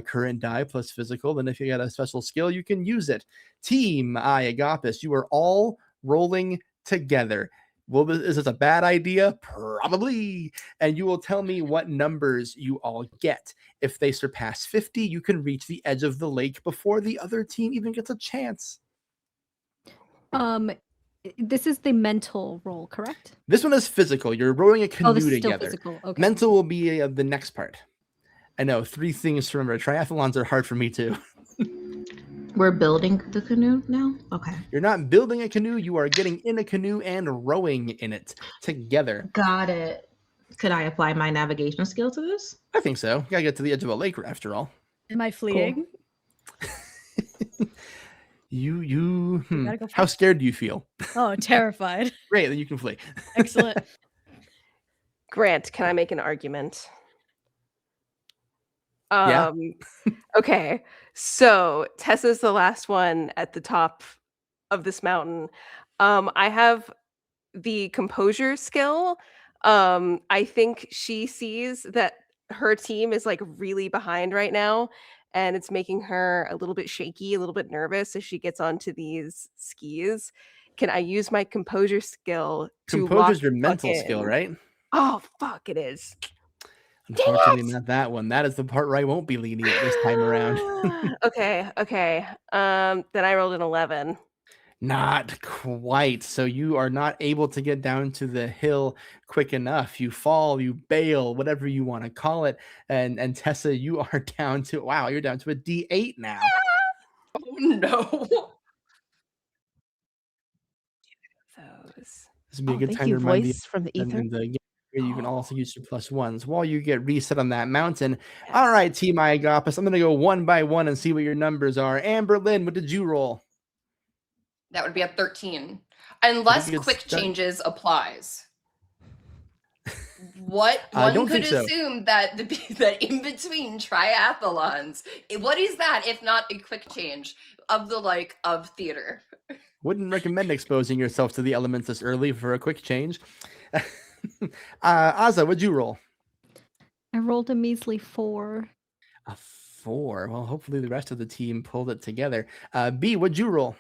current die plus physical. Then if you got a special skill, you can use it. Team Iagopis, you are all rolling together. Well, is this a bad idea? Probably. And you will tell me what numbers you all get. If they surpass 50, you can reach the edge of the lake before the other team even gets a chance. This is the mental roll, correct? This one is physical. You're rowing a canoe Oh, this is still together. physical. Okay. Mental will be the next part. I know, 3 things to remember. Triathlons are hard for me too. We're building the canoe now? Okay. You're not building a canoe. You are getting in a canoe and rowing in it together. Got it. Could I apply my navigation skill to this? I think so. You gotta get to the edge of a lake after all. Am I fleeing? How Gotta go scared do you feel? Oh, terrified. Great, then you can flee. Excellent. Grant, can I make an argument? Yeah. Okay, so Tessa's the last one at the top of this mountain. I have the composure skill. I think she sees that her team is like really behind right now, and it's making her a little bit shaky, a little bit nervous as she gets onto these skis. Can I use my composure skill to lock Composure's your the mental fuck skill, in? right? Oh fuck, it is. Unfortunately, not that one. That is the part where I won't be lenient this time around. Okay. Then I rolled an 11. Not quite. So you are not able to get down to the hill quick enough. You fall, you bail, whatever you want to call it. And Tessa, you are down to you're down to a D8 now. Oh no. Those. This would be a good thank time you, to remind voice from the ether. and the you can also use your +1s while you get reset on that mountain. All right, Team Iagopis, I'm going to go one by one and see what your numbers are. Amber Lynn, what did you roll? That would be a 13. Unless good quick start. changes applies. What I one don't could think so. assume that that in between triathlons, what is that if not a quick change of the of theater? Wouldn't recommend exposing yourself to the elements this early for a quick change. Azza, what'd you roll? I rolled a measly 4. A 4. Well, hopefully the rest of the team pulled it together. B, what'd you roll?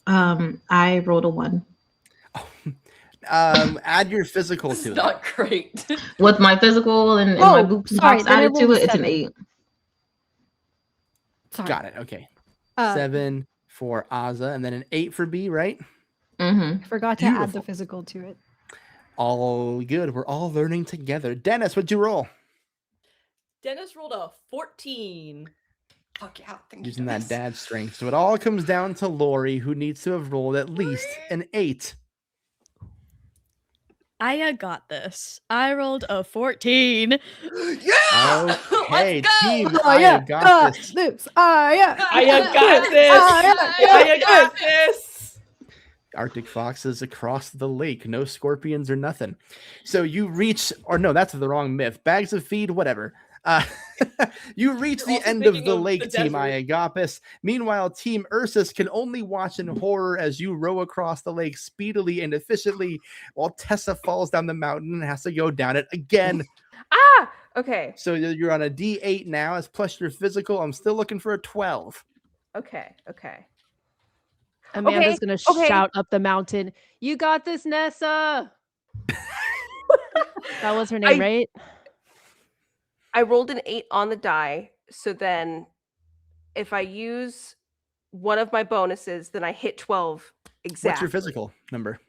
I rolled a 1. Add your physical It's to it. not great. With my physical and my Oh, boop sorry, box then I added to rolled it, it's an 7. 8. Sorry. Got it. Okay. Uh, 7 for Azza, and then an 8 for B, right? Mm-hmm. I forgot to add Beautiful. the physical to it. All good. We're all learning together. Dennis, what'd you roll? Dennis rolled a 14. Fuck yeah. Thank you, Using that Dennis. dad strength. So it all comes down to Lori, who needs to have rolled at least an 8. I got this. I rolled a 14. Yeah! Okay, Let's go! team, I got this. I got this. I got this. Arctic foxes across the lake, no scorpions or nothing. So you reach, or no, that's the wrong myth. Bags of feed, whatever. You reach You're the also end of thinking the of lake, the Team desert. Iagopis. Meanwhile, Team Ursus can only watch in horror as you row across the lake speedily and efficiently while Tessa falls down the mountain and has to go down it again. Ah! Okay. So you're on a D8 now, as plus your physical. I'm still looking for a 12. Okay. Amanda's gonna okay. shout up the mountain, "You got this, Nessa!" That was her name, right? I rolled an 8 on the die, so then if I use one of my bonuses, then I hit 12 exactly. What's your physical number?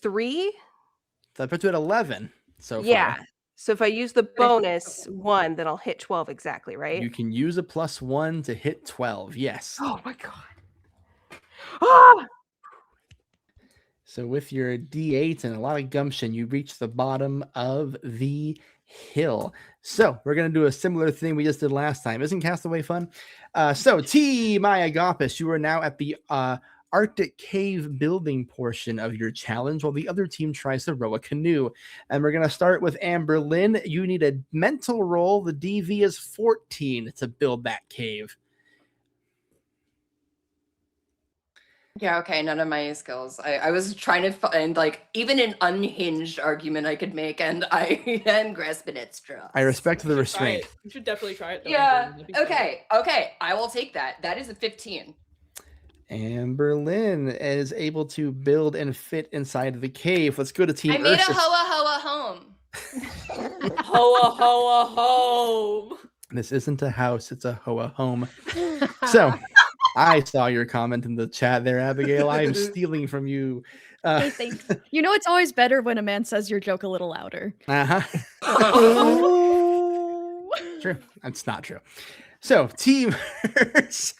3? So that puts you at 11 so Yeah. far. So if I use the bonus 1, then I'll hit 12 exactly, right? You can use a +1 to hit 12. Yes. Oh my god. Ah! So with your D8 and a lot of gumption, you reach the bottom of the hill. So we're going to do a similar thing we just did last time. Isn't Castaway fun? So Team Iagopis, you are now at the Arctic cave building portion of your challenge while the other team tries to row a canoe. And we're going to start with Amber Lynn. You need a mental roll. The DV is 14 to build that cave. Yeah, okay, none of my skills. I was trying to find like even an unhinged argument I could make, and I am grasping at straws. I respect the Try restraint. it. You should definitely try it. Though, Yeah. Amber. That'd be fun. Okay. I will take that. That is a 15. Amber Lynn is able to build and fit inside the cave. Let's go to Team I made Ursus. a hoa home. Hoa hoa home. This isn't a house, it's a hoa home. So I saw your comment in the chat there, Abigail. I am stealing from you. Hey, thanks. You know, it's always better when a man says your joke a little louder. True. That's not true. So, Team Ursus,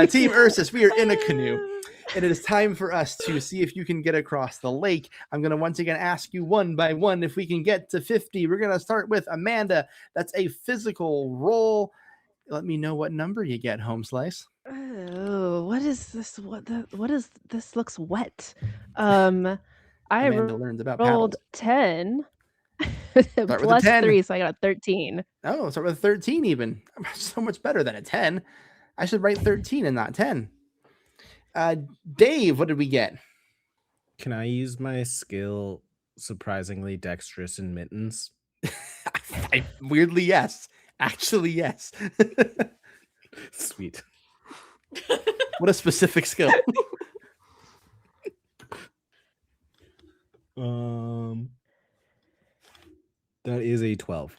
Team Ursus, we are in a canoe, and it is time for us to see if you can get across the lake. I'm going to once again ask you one by one if we can get to 50. We're going to start with Amanda. That's a physical roll. Let me know what number you get, Home Slice. Oh, what is this? What is this? Looks wet. I Amanda learns about rolled paddles. 10 with a plus 10. 3, so I got a 13. Oh, start with 13 even. So much better than a 10. I should write 13 and not 10. Dave, what did we get? Can I use my skill surprisingly dexterous in mittens? Weirdly, yes. Actually, yes. Sweet. What a specific skill. That is a 12.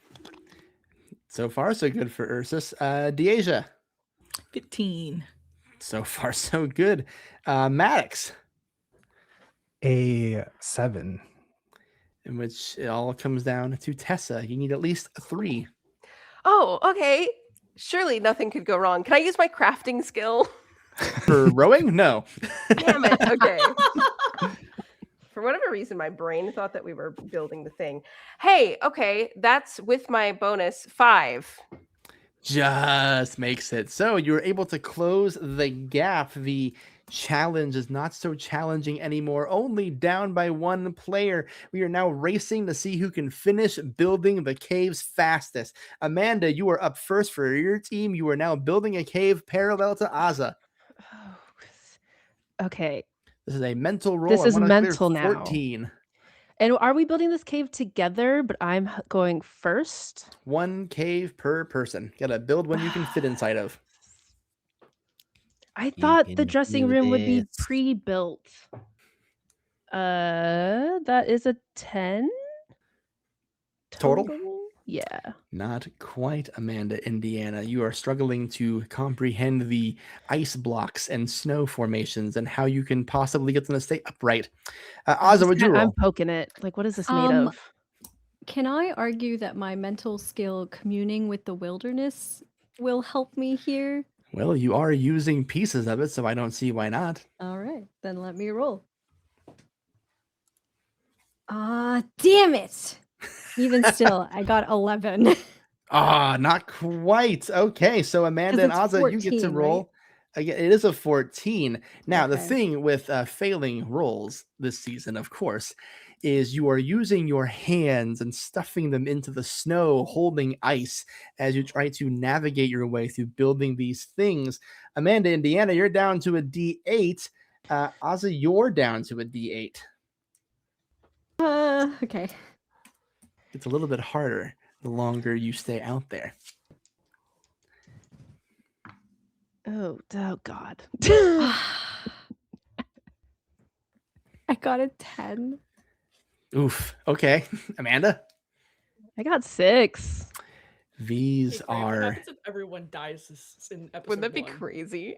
So far, so good for Ursus. Deasia. 15. So far, so good. Maddox. A 7. In which it all comes down to Tessa. You need at least a 3. Oh, okay. Surely nothing could go wrong. Can I use my crafting skill? For rowing? No. Damn it. Okay. For whatever reason, my brain thought that we were building the thing. Hey, okay. That's with my bonus 5. Just makes it. So you're able to close the gap. The challenge is not so challenging anymore. Only down by 1 player. We are now racing to see who can finish building the caves fastest. Amanda, you are up first for your team. You are now building a cave parallel to Aza. Okay. This is a mental roll. This I is wanna clear mental now. 14. And are we building this cave together? But I'm going first. 1 cave per person. Gotta build one you can fit inside of. I thought the can dressing do room would be this. pre-built. That is a 10 Total? Yeah. Not quite, Amanda, Indiana. You are struggling to comprehend the ice blocks and snow formations and how you can possibly get them to stay upright. Aza, what'd you I'm roll? poking it. Like, what is this made of? Can I argue that my mental skill communing with the wilderness will help me here? Well, you are using pieces of it, so I don't see why not. All right, then let me roll. Damn it. Even still, I got 11. Not quite. Okay, so Amanda and it's Azza, you get to 14, right? roll. Again, it is a 14. Now, the Okay. thing with failing rolls this season, of course, is you are using your hands and stuffing them into the snow, holding ice as you try to navigate your way through building these things. Amanda, Indiana, you're down to a D8. Azza, you're down to a D8. Okay. It's a little bit harder the longer you stay out there. Oh God. I got a 10. Oof. Okay. Amanda? I got 6. These Hey, Frank, what are. happens if everyone dies in episode Wouldn't that be 1? crazy?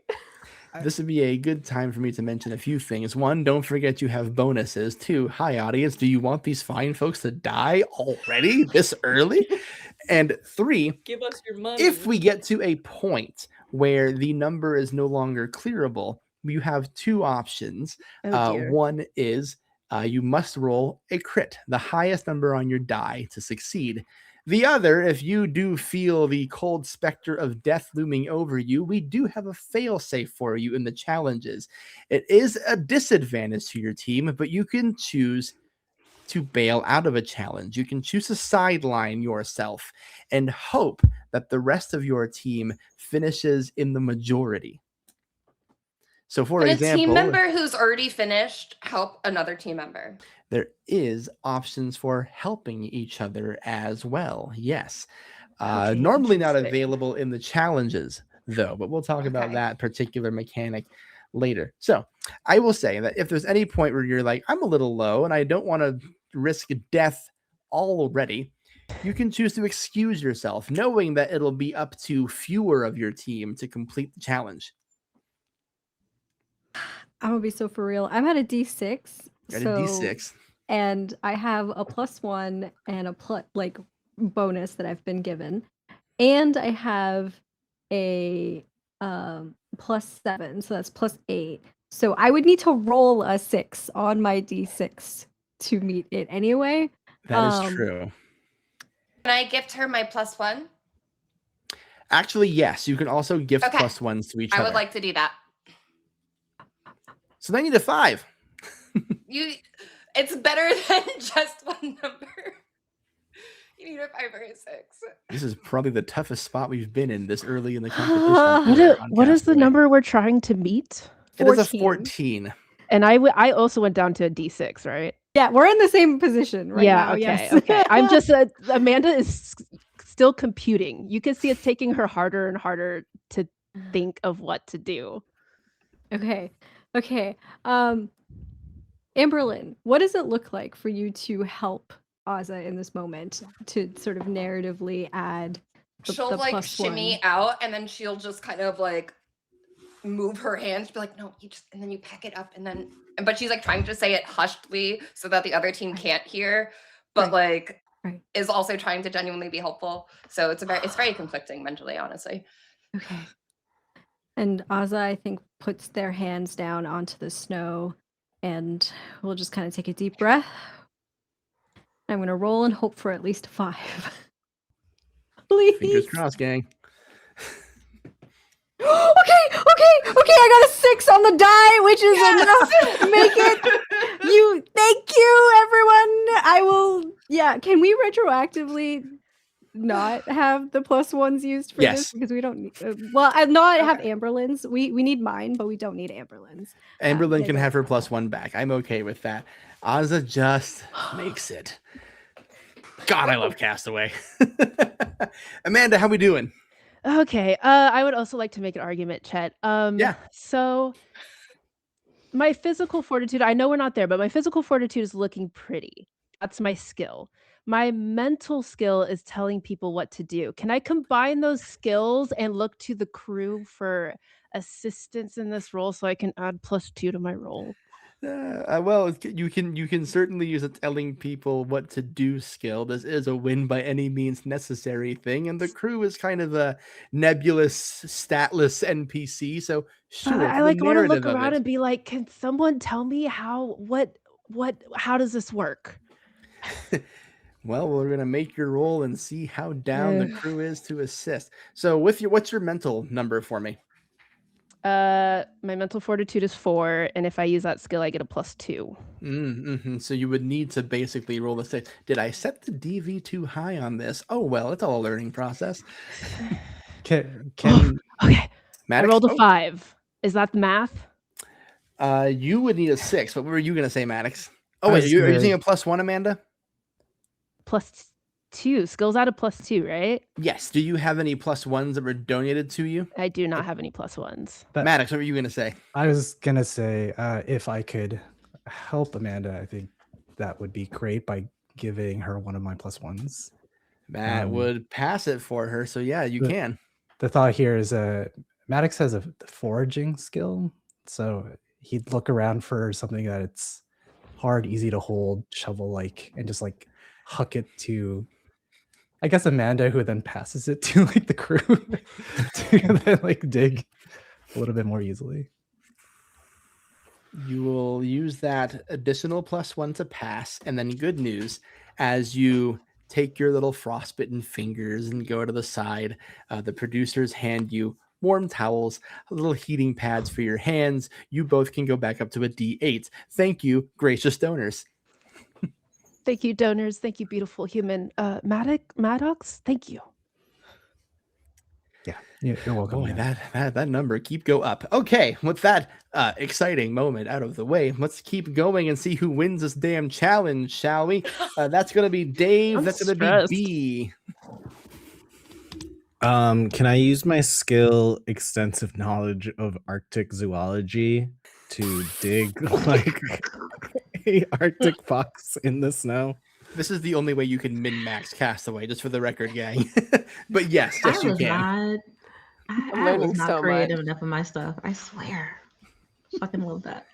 This would be a good time for me to mention a few things. One, don't forget you have bonuses. Two, hi audience, do you want these fine folks to die already this early? And three, Give us your money. if we get to a point where the number is no longer clearable, you have two options. Oh dear. One is you must roll a crit, the highest number on your die to succeed. The other, if you do feel the cold specter of death looming over you, we do have a fail-safe for you in the challenges. It is a disadvantage to your team, but you can choose to bail out of a challenge. You can choose to sideline yourself and hope that the rest of your team finishes in the majority. So, for Can example, a team member who's already finished help another team member? there is options for helping each other as well. Yes. Okay, normally not interesting. available in the challenges, though, but we'll talk about Okay. that particular mechanic later. So I will say that if there's any point where you're like, I'm a little low and I don't want to risk death already, you can choose to excuse yourself, knowing that it'll be up to fewer of your team to complete the challenge. I'm gonna be so for real. I'm at a D6. Got a so, D6. And I have a +1 and a bonus that I've been given. And I have a +7, so that's +8. So I would need to roll a 6 on my D6 to meet it anyway. That is true. Can I gift her my +1? Actually, yes. You can also gift Okay. +1s to each other. I would like to do that. So they need a 5. It's better than just one number. You need a 5 or a 6. This is probably the toughest spot we've been in this early in the competition. What is the number we're trying to meet? It is a 14. And I also went down to a D6, right? Yeah, we're in the same position right now. Okay, Yes. okay. I'm just Amanda is still computing. You can see it's taking her harder and harder to think of what to do. Okay. Amberlynn, what does it look like for you to help Azza in this moment to sort of narratively add She'll the like shimmy +1? out, and then she'll just kind of like move her hands, be like, no, and then you pack it up, and then, but she's like trying to say it hushedly so that the other team can't hear, but like is also trying to genuinely be helpful. So it's very conflicting mentally, honestly. Okay. And Azza, I think, puts their hands down onto the snow, and we'll just kind of take a deep breath. I'm going to roll and hope for at least 5. Please. Fingers crossed, gang. Okay. I got a 6 on the die, which is enough to make it. Thank you, everyone. I will. Yeah. Can we retroactively not have the +1s used for this, because we don't need? Have Amberlynn's. We need mine, but we don't need Amberlynn's. Amberlynn can have her +1 back. I'm okay with that. Azza just makes it. God, I love Castaway. Amanda, how we doing? Okay. I would also like to make an argument, Chet. Yeah. So my physical fortitude, I know we're not there, but my physical fortitude is looking pretty. That's my skill. My mental skill is telling people what to do. Can I combine those skills and look to the crew for assistance in this role so I can add +2 to my roll? Well, you can certainly use a telling people what to do skill. This is a win by any means necessary thing, and the crew is kind of a nebulous, statless NPC. So sure, I for the want to look narrative of around it. and be like, can someone tell me how does this work? Well, we're gonna make your roll and see how down the crew is to assist. So, what's your mental number for me? My mental fortitude is 4, and if I use that skill, I get a +2. So you would need to basically roll the 6. Did I set the DV too high on this? Oh well, it's all a learning process. Can Okay. I Maddox? rolled a 5. Is that the math? You would need a 6. But what were you gonna say, Maddox? Oh I wait, was are you gonna- using a +1, Amanda? +2. Skills out of +2, right? Yes. Do you have any +1s that were donated to you? I do not have any +1s. That- Maddox, what were you gonna say? I was gonna say if I could help Amanda, I think that would be great by giving her one of my +1s. That would pass it for her. So yeah, you can. The thought here is Maddox has a foraging skill, so he'd look around for something that it's hard, easy to hold, shovel-like, and just like huck it to, I guess, Amanda, who then passes it to like the crew to then like dig a little bit more easily. You will use that additional +1 to pass, and then good news, as you take your little frostbitten fingers and go to the side, the producers hand you warm towels, little heating pads for your hands. You both can go back up to a D8. Thank you, gracious donors. Thank you, donors. Thank you, beautiful human. Maddox, thank you. Yeah, you're welcome. Boy, man. that number go up. Okay, with that exciting moment out of the way, let's keep going and see who wins this damn challenge, shall we? That's gonna be Dave. I'm That's gonna stressed. be B. Can I use my skill extensive knowledge of Arctic zoology to dig like a Arctic fox in the snow? This is the only way you can min-max Castaway, just for the record, gang. But yes, I you was can. not. I'm I was learning not so creative much. enough of my stuff. I swear. Fucking love that.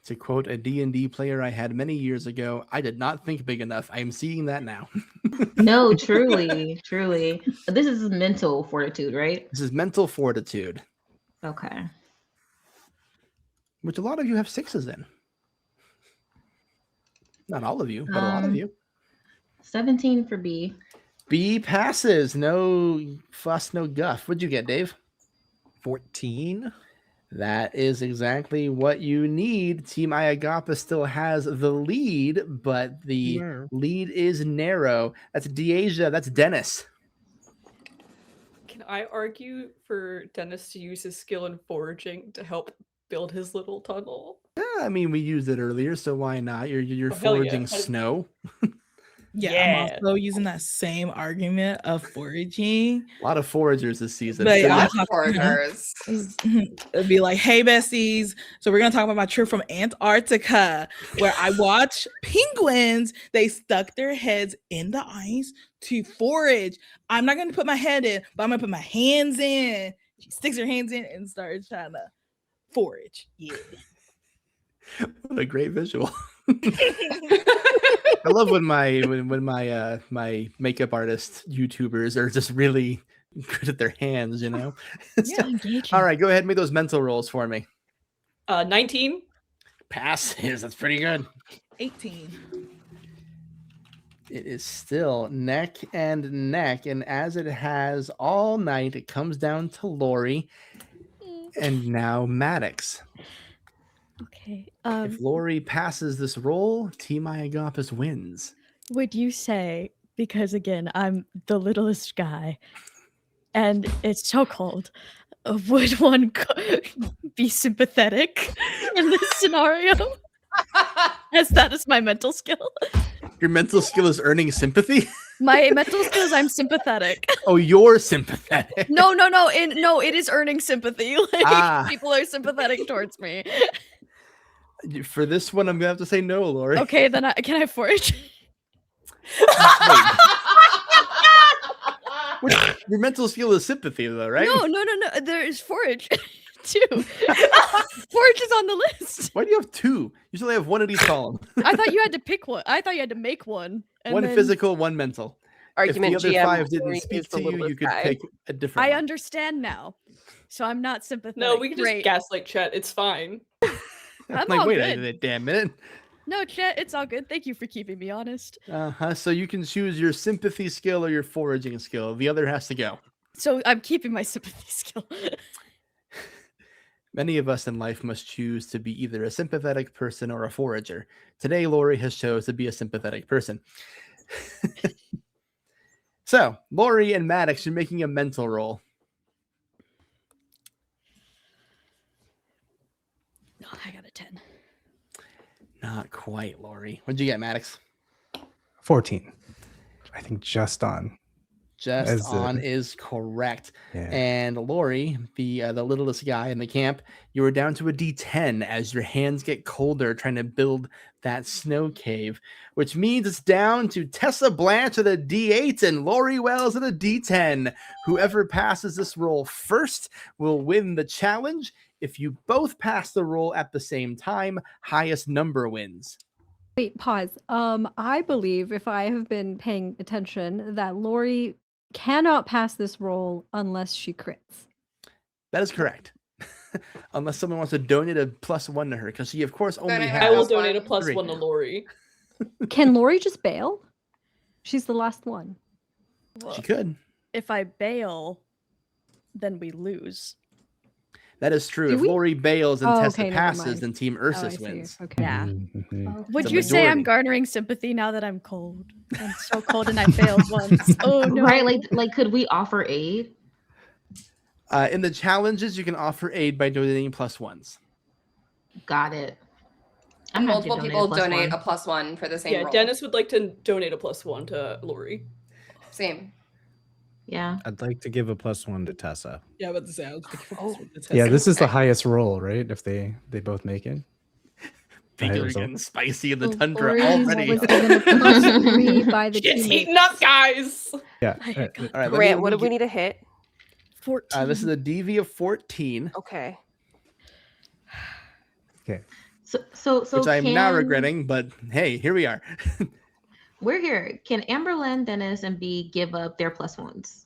To quote a D&D player I had many years ago, I did not think big enough. I am seeing that now. No, truly, truly. But this is mental fortitude, right? This is mental fortitude, Okay. which a lot of you have 6s in. Not all of you, but a lot of you. 17 for B. B passes. No fuss, no guff. What'd you get, Dave? 14. That is exactly what you need. Team Iagapa still has the lead, but the lead is narrow. That's Deasia. That's Dennis. Can I argue for Dennis to use his skill in foraging to help build his little tunnel? Yeah, I mean, we used it earlier, so why not? You're Oh, hell yeah. foraging snow. Yeah, I'm also using that same argument of foraging. A lot of foragers this season. But So I'm yeah, talking- Foragers. It'd be like, hey, besties. So we're going to talk about my trip from Antarctica, where I watched penguins. They stuck their heads in the ice to forage. I'm not going to put my head in, but I'm going to put my hands in. She sticks her hands in and starts trying to forage. Yeah. what a great visual. I love when my my makeup artist YouTubers are just really good at their hands, you know. So engaging. All right, go ahead and make those mental rolls for me. 19. Passes. That's pretty good. 18. It is still neck and neck, and as it has all night, it comes down to Lori, and now Maddox. Okay. If Lori passes this roll, Team Iagapis wins. Would you say, because again, I'm the littlest guy and it's so cold, would one be sympathetic in this scenario? As that is my mental skill. Your mental skill is earning sympathy? My mental skill is I'm sympathetic. Oh, you're sympathetic. No, it is earning sympathy. Like people are sympathetic towards me. For this one, I'm gonna have to say no, Lori. Okay, then can I forage? Your mental skill is sympathy, though, right? No. There is forage too. Forage is on the list. Why do you have 2? You usually have 1 at each column. I thought you had to pick one. I thought you had to make one. And One then- physical, 1 mental. Argument if the other GM 5 didn't Lori speak is the to you, littlest you could guy. pick a different I one. understand now. So I'm not sympathetic. No, we can just Great. gaslight chat. It's fine. I'm like, all wait good. a damn minute. No, Chet, it's all good. Thank you for keeping me honest. So you can choose your sympathy skill or your foraging skill. The other has to go. So I'm keeping my sympathy skill. Many of us in life must choose to be either a sympathetic person or a forager. Today, Lori has chose to be a sympathetic person. So, Lori and Maddox, you're making a mental roll. No, I got a 10. Not quite, Lori. What'd you get, Maddox? 14. I think just on. Just As, on is correct. Yeah. And Lori, the littlest guy in the camp, you were down to a D10 as your hands get colder trying to build that snow cave, which means it's down to Tessa Blanche at a D8 and Lori Wells at a D10. Whoever passes this roll first will win the challenge. If you both pass the roll at the same time, highest number wins. Wait, pause. I believe, if I have been paying attention, that Lori cannot pass this roll unless she crits. That is correct. Unless someone wants to donate a +1 to her, because she, of course, only Donate a has. I will Plus donate a one. +1 to Lori. Can Lori just bail? She's the last one. She could. If I bail, then we lose. That is true. Do If we? Lori bails and Oh, Tessa okay, never passes, mind. then Team Oh, I Ursus see. wins. Okay. Yeah. Mhm. Would It's a you say I'm majority. garnering sympathy now that I'm cold? I'm so cold and I failed once. Oh no. Right? Like, could we offer aid? In the challenges, you can offer aid by donating +1s. Got it. I'm happy to Multiple people donate +1. a +1 for the same Yeah, roll. Dennis would like to donate a +1 to Lori. Same. Yeah. I'd like to give a +1 to Tessa. Yeah, but say I was thinking Oh. Yeah, this is the highest roll, right? If they both make it. Things Right, are so- getting spicy in the So tundra Lori's already. was given a +3 by the Shit's teammates. heating up, guys! Yeah. I got All right, Grant, what do we need to hit? 14. This is a DV of 14, Okay. Okay. So which I am now can- regretting, but hey, here we are. We're here. Can Amberlyn, Dennis, and B give up their +1s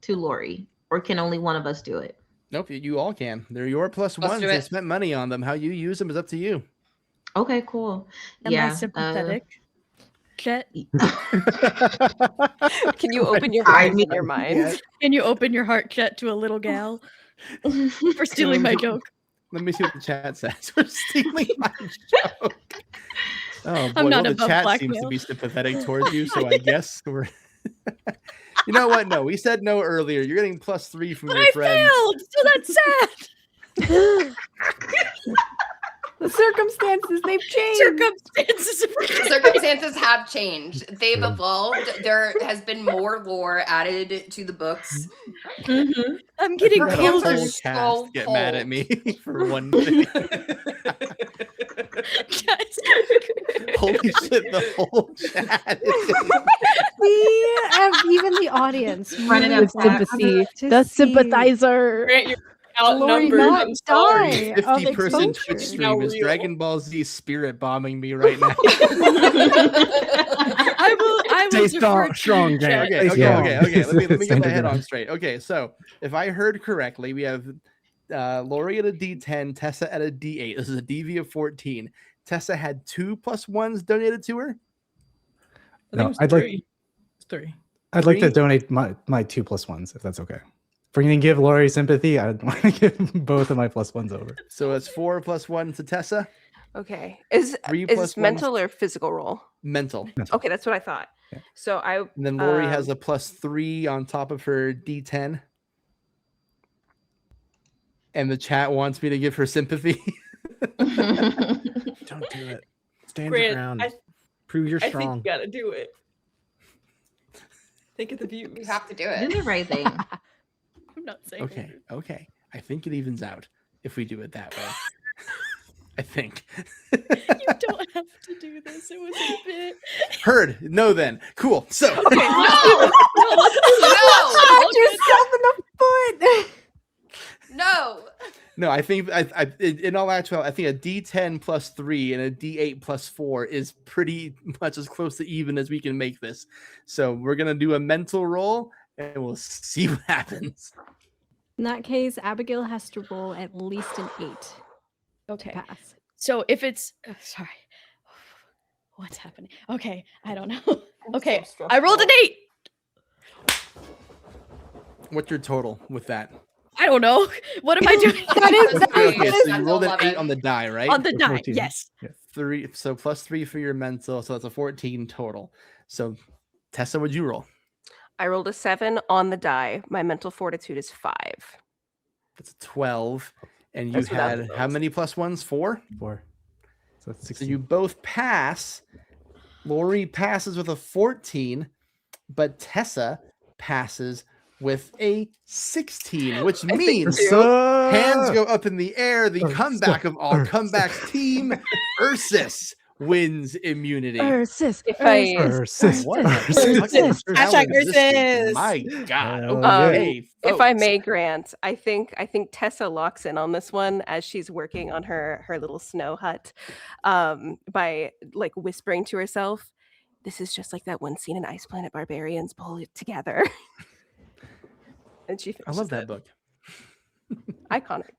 to Lori? Or can only one of us do it? Nope, you all can. They're your +1s. do They it. spent money on them. How you use them is up to you. Okay, cool. Am yeah. I sympathetic? Chet, Can you open your I eyes mean, and your mind? can you open your heart, Chet, to a little gal for stealing my joke? Let me see what the chat says. We're stealing my joke. Oh boy, I'm not well, the above chat seems to blackmail. be sympathetic towards you, so I guess we're. You know what? No, we said no earlier. You're getting +3 from But your I friends. failed, so that's sad. The circumstances, they've changed. Circumstances. Circumstances have changed. They've evolved. There has been more lore added to the books. Mm-hmm. I'm getting Had a Perhaps colder. whole so cast get mad at cold. me for one thing. Guys. Holy shit, the whole chat. We have even the audience Run it really up, wants Sympathy. to The see sympathizer. Grant, you're Lori outnumbered. not I'm sorry. die of 50-person exposure. Twitch Now stream is real. Dragon Ball Z spirit bombing me right now. I will Stay defer to strong, you, Grant. Chet. Okay, Stay okay. strong. Let me get Stand my your head on ground. straight. Okay, so if I heard correctly, we have Lori at a D10, Tessa at a D8. This is a DV of 14. Tessa had 2 +1s donated to her. I think No, it was I'd like- 3. It's 3. I'd like to 3? donate my 2 +1s, if that's okay. If we're gonna give Lori sympathy, I'd want to give both of my +1s over. So it's 4 +1 to Tessa. Okay. Is 3 this +1s mental or physical roll? mental. Okay, that's what I thought. Yeah. So I And then Lori has Um, a +3 on top of her D10. And the chat wants me to give her sympathy. Don't do it. Stand your Grant, ground. I Prove you're think strong. you gotta do it. Think of the views. You have to do Do it. the right thing. I'm not saying Okay, okay. I think it evens out if we do it that way. I think. you don't have to do this. It was a bit. Heard. No, then. Cool. So. Okay, let's do it. No, let's do it. No! Shot yourself in the foot. No. No, I think in all actuality, I think a D10 +3 and a D8 +4 is pretty much as close to even as we can make this. So we're gonna do a mental roll and we'll see what happens. In that case, Abigail has to roll at least an 8 to Okay. pass. So if it's sorry. What's happening? Okay, I don't know. I'm Okay, so I rolled an stressful. 8. What's your total with that? I don't know. What am I doing? Okay, so you That's rolled an 8 11. on the die, right? On the So die, 14. yes. 3, so plus 3 for your mental, so that's a 14 total. So Tessa, what'd you roll? I rolled a 7 on the die. My mental fortitude is 5. That's a 12. And you That's without the had how bonus. many plus ones? 4? 4. So that's So 16. you both pass. Lori passes with a 14, but Tessa passes with a 16, which I think means too. hands go up in the air. The Ursa, comeback of all Ursa. comebacks, Team Ursus wins immunity. Ursus, If I- Ursus, What Ursus, a Ursus. fucking Hashtag challenge this week. Ursus. My God. Hell Okay, If I folks. may, Grant, I think Tessa locks in on this one as she's working on her little snow hut, by like whispering to herself, "This is just like that one scene in Ice Planet Barbarians. Pull it together." And she I love finishes that it. book. Iconic.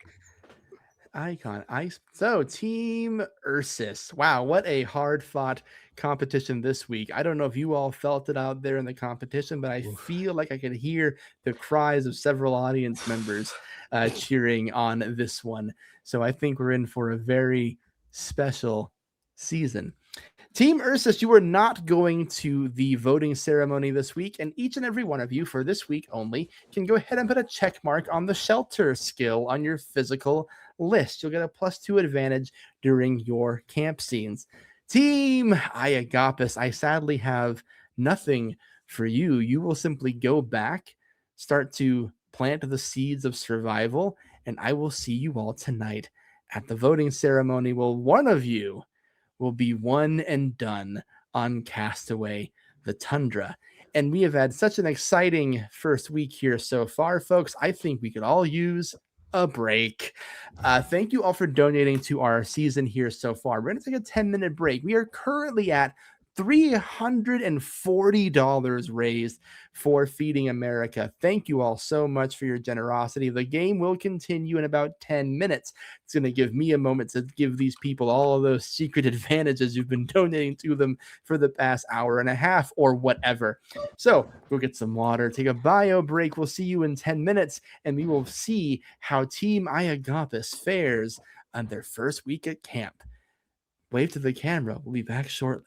Icon ice. So Team Ursus. Wow, what a hard fought competition this week. I don't know if you all felt it out there in the competition, but I feel like I could hear the cries of several audience members cheering on this one. So I think we're in for a very special season. Team Ursus, you are not going to the voting ceremony this week, and each and every one of you, for this week only, can go ahead and put a check mark on the shelter skill on your physical list. You'll get a +2 advantage during your camp scenes. Team Iagapis, I sadly have nothing for you. You will simply go back, start to plant the seeds of survival, and I will see you all tonight at the voting ceremony. Well, one of you will be one and done on Castaway the Tundra. And we have had such an exciting first week here so far, folks. I think we could all use a break. Thank you all for donating to our season here so far. We're going to take a 10-minute break. We are currently at $340 raised for Feeding America. Thank you all so much for your generosity. The game will continue in about 10 minutes. It's going to give me a moment to give these people all of those secret advantages you've been donating to them for the past hour and a half or whatever. So go get some water, take a bio break. We'll see you in 10 minutes, and we will see how Team Iagapis fares on their first week at camp. Wave to the camera. We'll be back shortly.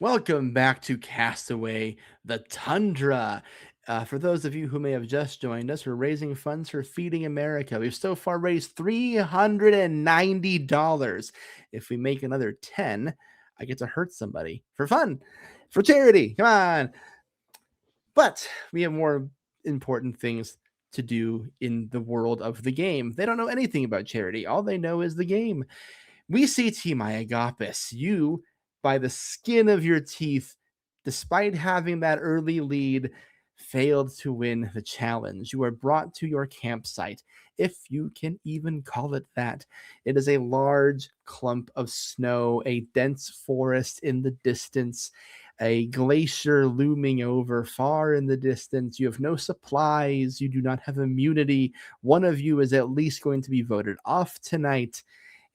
Welcome back to Castaway, the Tundra. For those of you who may have just joined us, we're raising funds for Feeding America. We've so far raised $390. If we make another 10, I get to hurt somebody for fun, for charity. Come on. But we have more important things to do in the world of the game. They don't know anything about charity. All they know is the game. We see Team Iagopis. You, by the skin of your teeth, despite having that early lead, failed to win the challenge. You are brought to your campsite, if you can even call it that. It is a large clump of snow, a dense forest in the distance, a glacier looming over far in the distance. You have no supplies. You do not have immunity. One of you is at least going to be voted off tonight,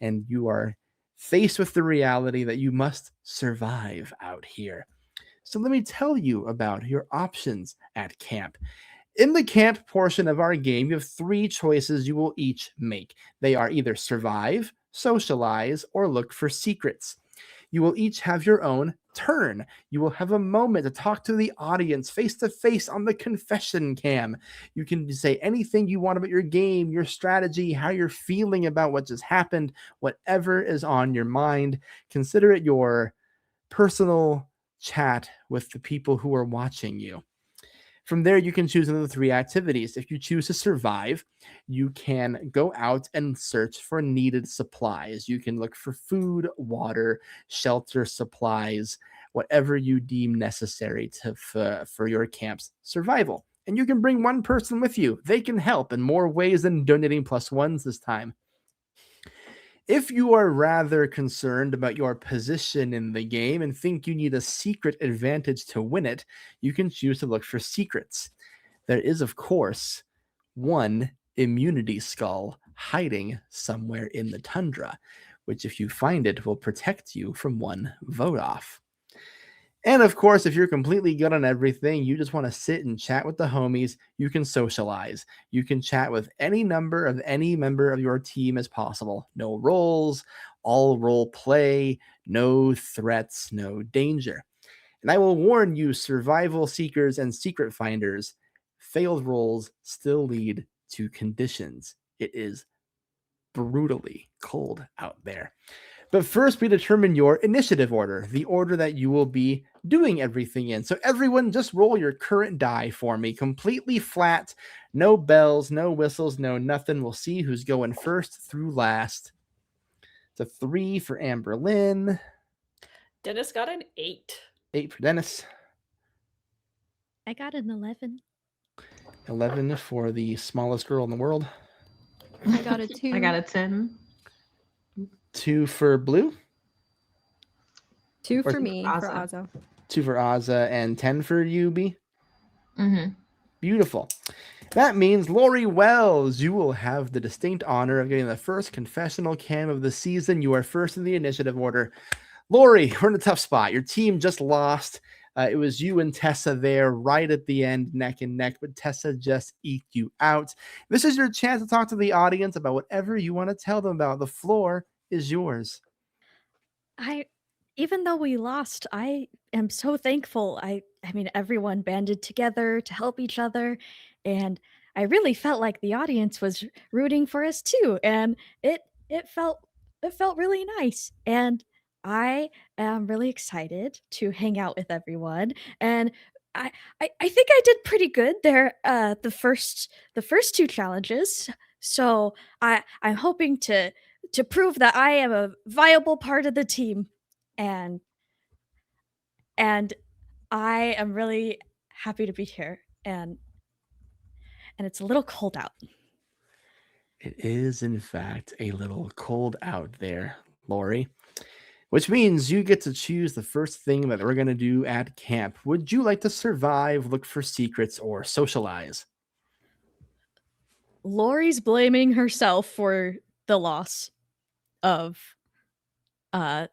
and you are faced with the reality that you must survive out here. So let me tell you about your options at camp. In the camp portion of our game, you have 3 choices you will each make. They are either survive, socialize, or look for secrets. You will each have your own turn. You will have a moment to talk to the audience face to face on the confession cam. You can say anything you want about your game, your strategy, how you're feeling about what just happened, whatever is on your mind. Consider it your personal chat with the people who are watching you. From there, you can choose another 3 activities. If you choose to survive, you can go out and search for needed supplies. You can look for food, water, shelter supplies, whatever you deem necessary for your camp's survival. And you can bring one person with you. They can help in more ways than donating +1s this time. If you are rather concerned about your position in the game and think you need a secret advantage to win it, you can choose to look for secrets. There is, of course, one immunity skull hiding somewhere in the tundra, which, if you find it, will protect you from one vote off. And of course, if you're completely good on everything, you just want to sit and chat with the homies, you can socialize. You can chat with any member of your team as possible. No roles, all role play, no threats, no danger. And I will warn you, survival seekers and secret finders, failed rolls still lead to conditions. It is brutally cold out there. But first, we determine your initiative order, the order that you will be doing everything in. So everyone, just roll your current die for me, completely flat, no bells, no whistles, no nothing. We'll see who's going first through last. It's a 3 for Amber Lynn. Dennis got an 8. 8 for Dennis. I got an 11. 11 for the smallest girl in the world. I got a 2. I got a 10. 2 for Blue. 2 Or for me, for Ozza. Ozza. 2 for Ozza, and 10 for you, B. Mm-hmm. Beautiful. That means, Lori Wells, you will have the distinct honor of getting the first confessional cam of the season. You are first in the initiative order. Lori, we're in a tough spot. Your team just lost. It was you and Tessa there right at the end, neck and neck, but Tessa just eked you out. This is your chance to talk to the audience about whatever you want to tell them about. The floor is yours. Even though we lost, I am so thankful. I mean, everyone banded together to help each other, and I really felt like the audience was rooting for us too, and it felt really nice. And I am really excited to hang out with everyone, and I think I did pretty good there the first 2 challenges. So I'm hoping to prove that I am a viable part of the team, and I am really happy to be here, and it's a little cold out. It is, in fact, a little cold out there, Lori, which means you get to choose the first thing that we're going to do at camp. Would you like to survive, look for secrets, or socialize? Lori's blaming herself for the loss of I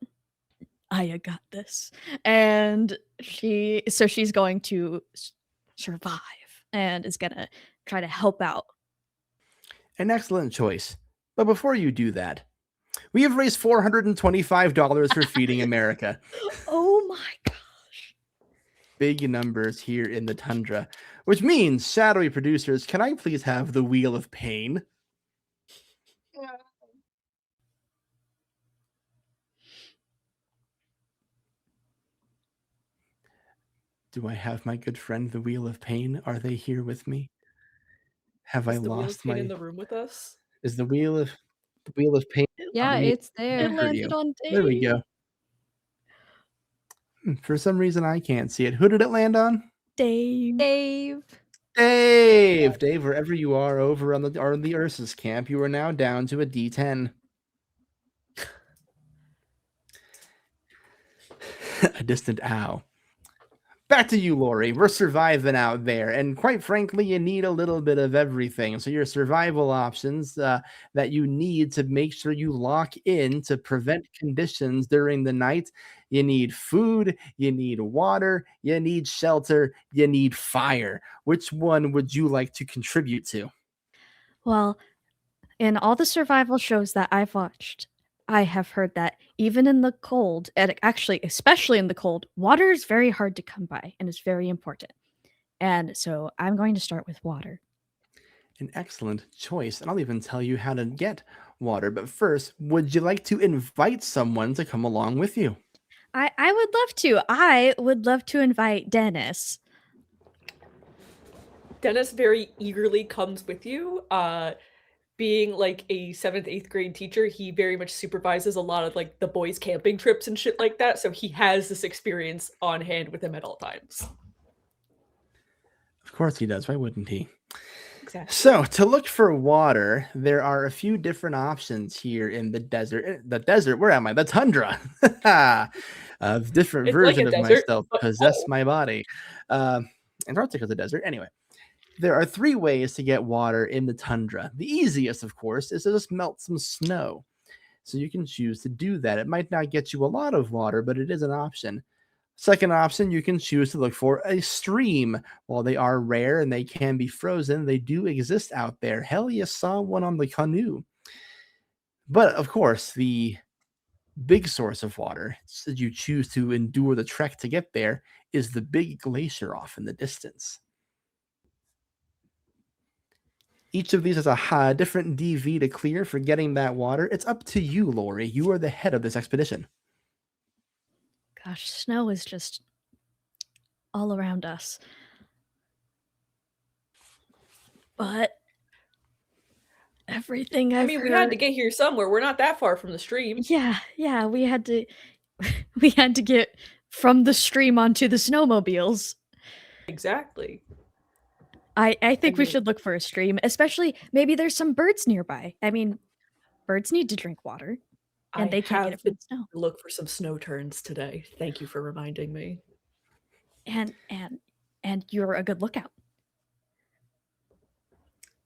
got this, and she's going to survive and is gonna try to help out. An excellent choice. But before you do that, we have raised $425 for Feeding America. Oh my god! big numbers here in the tundra, which means, shadowy producers, can I please have the Wheel of Pain? Do I have my good friend, the Wheel of Pain? Are they here with me? Have I Is the Wheel of lost Pain in my... the room with us? Is the Wheel of Pain Yeah, on me? it's there. It landed on There we Dave. go. For some reason, I can't see it. Who did it land on? Dave. Dave. Dave, wherever you are over on the Ursus camp, you are now down to a D10. A distant ow. Back to you, Lori. We're surviving out there, and quite frankly, you need a little bit of everything. So your survival options that you need to make sure you lock in to prevent conditions during the night. You need food, you need water, you need shelter, you need fire. Which one would you like to contribute to? Well, in all the survival shows that I've watched, I have heard that even in the cold, and actually especially in the cold, water is very hard to come by and is very important. And so I'm going to start with water. An excellent choice, and I'll even tell you how to get water. But first, would you like to invite someone to come along with you? I would love to. I would love to invite Dennis. Dennis very eagerly comes with you. Being like a 7th, 8th grade teacher, he very much supervises a lot of like the boys' camping trips and shit like that. So he has this experience on hand with him at all times. Of course he does. Why wouldn't he? Exactly. So, to look for water, there are a few different options here in the desert. The desert, where am I? The tundra. A different It's like version a of desert, myself but possess cold. my body. Antarctica's a desert. Anyway, there are 3 ways to get water in the tundra. The easiest, of course, is to just melt some snow. So you can choose to do that. It might not get you a lot of water, but it is an option. Second option, you can choose to look for a stream. While they are rare and they can be frozen, they do exist out there. Hell, you saw one on the canoe. But of course, the big source of water, should you choose to endure the trek to get there, is the big glacier off in the distance. Each of these has a different DV to clear for getting that water. It's up to you, Lori. You are the head of this expedition. Gosh, snow is just all around us. But everything I've we had heard- to get here somewhere. We're not that far from the stream. Yeah, we had to we had to get from the stream onto the snowmobiles. Exactly. I think we should look for a stream, especially maybe there's some birds nearby. I mean, birds need to drink water, and they can't get it from the snow. Look for some snow turns today. Thank you for reminding me. And you're a good lookout.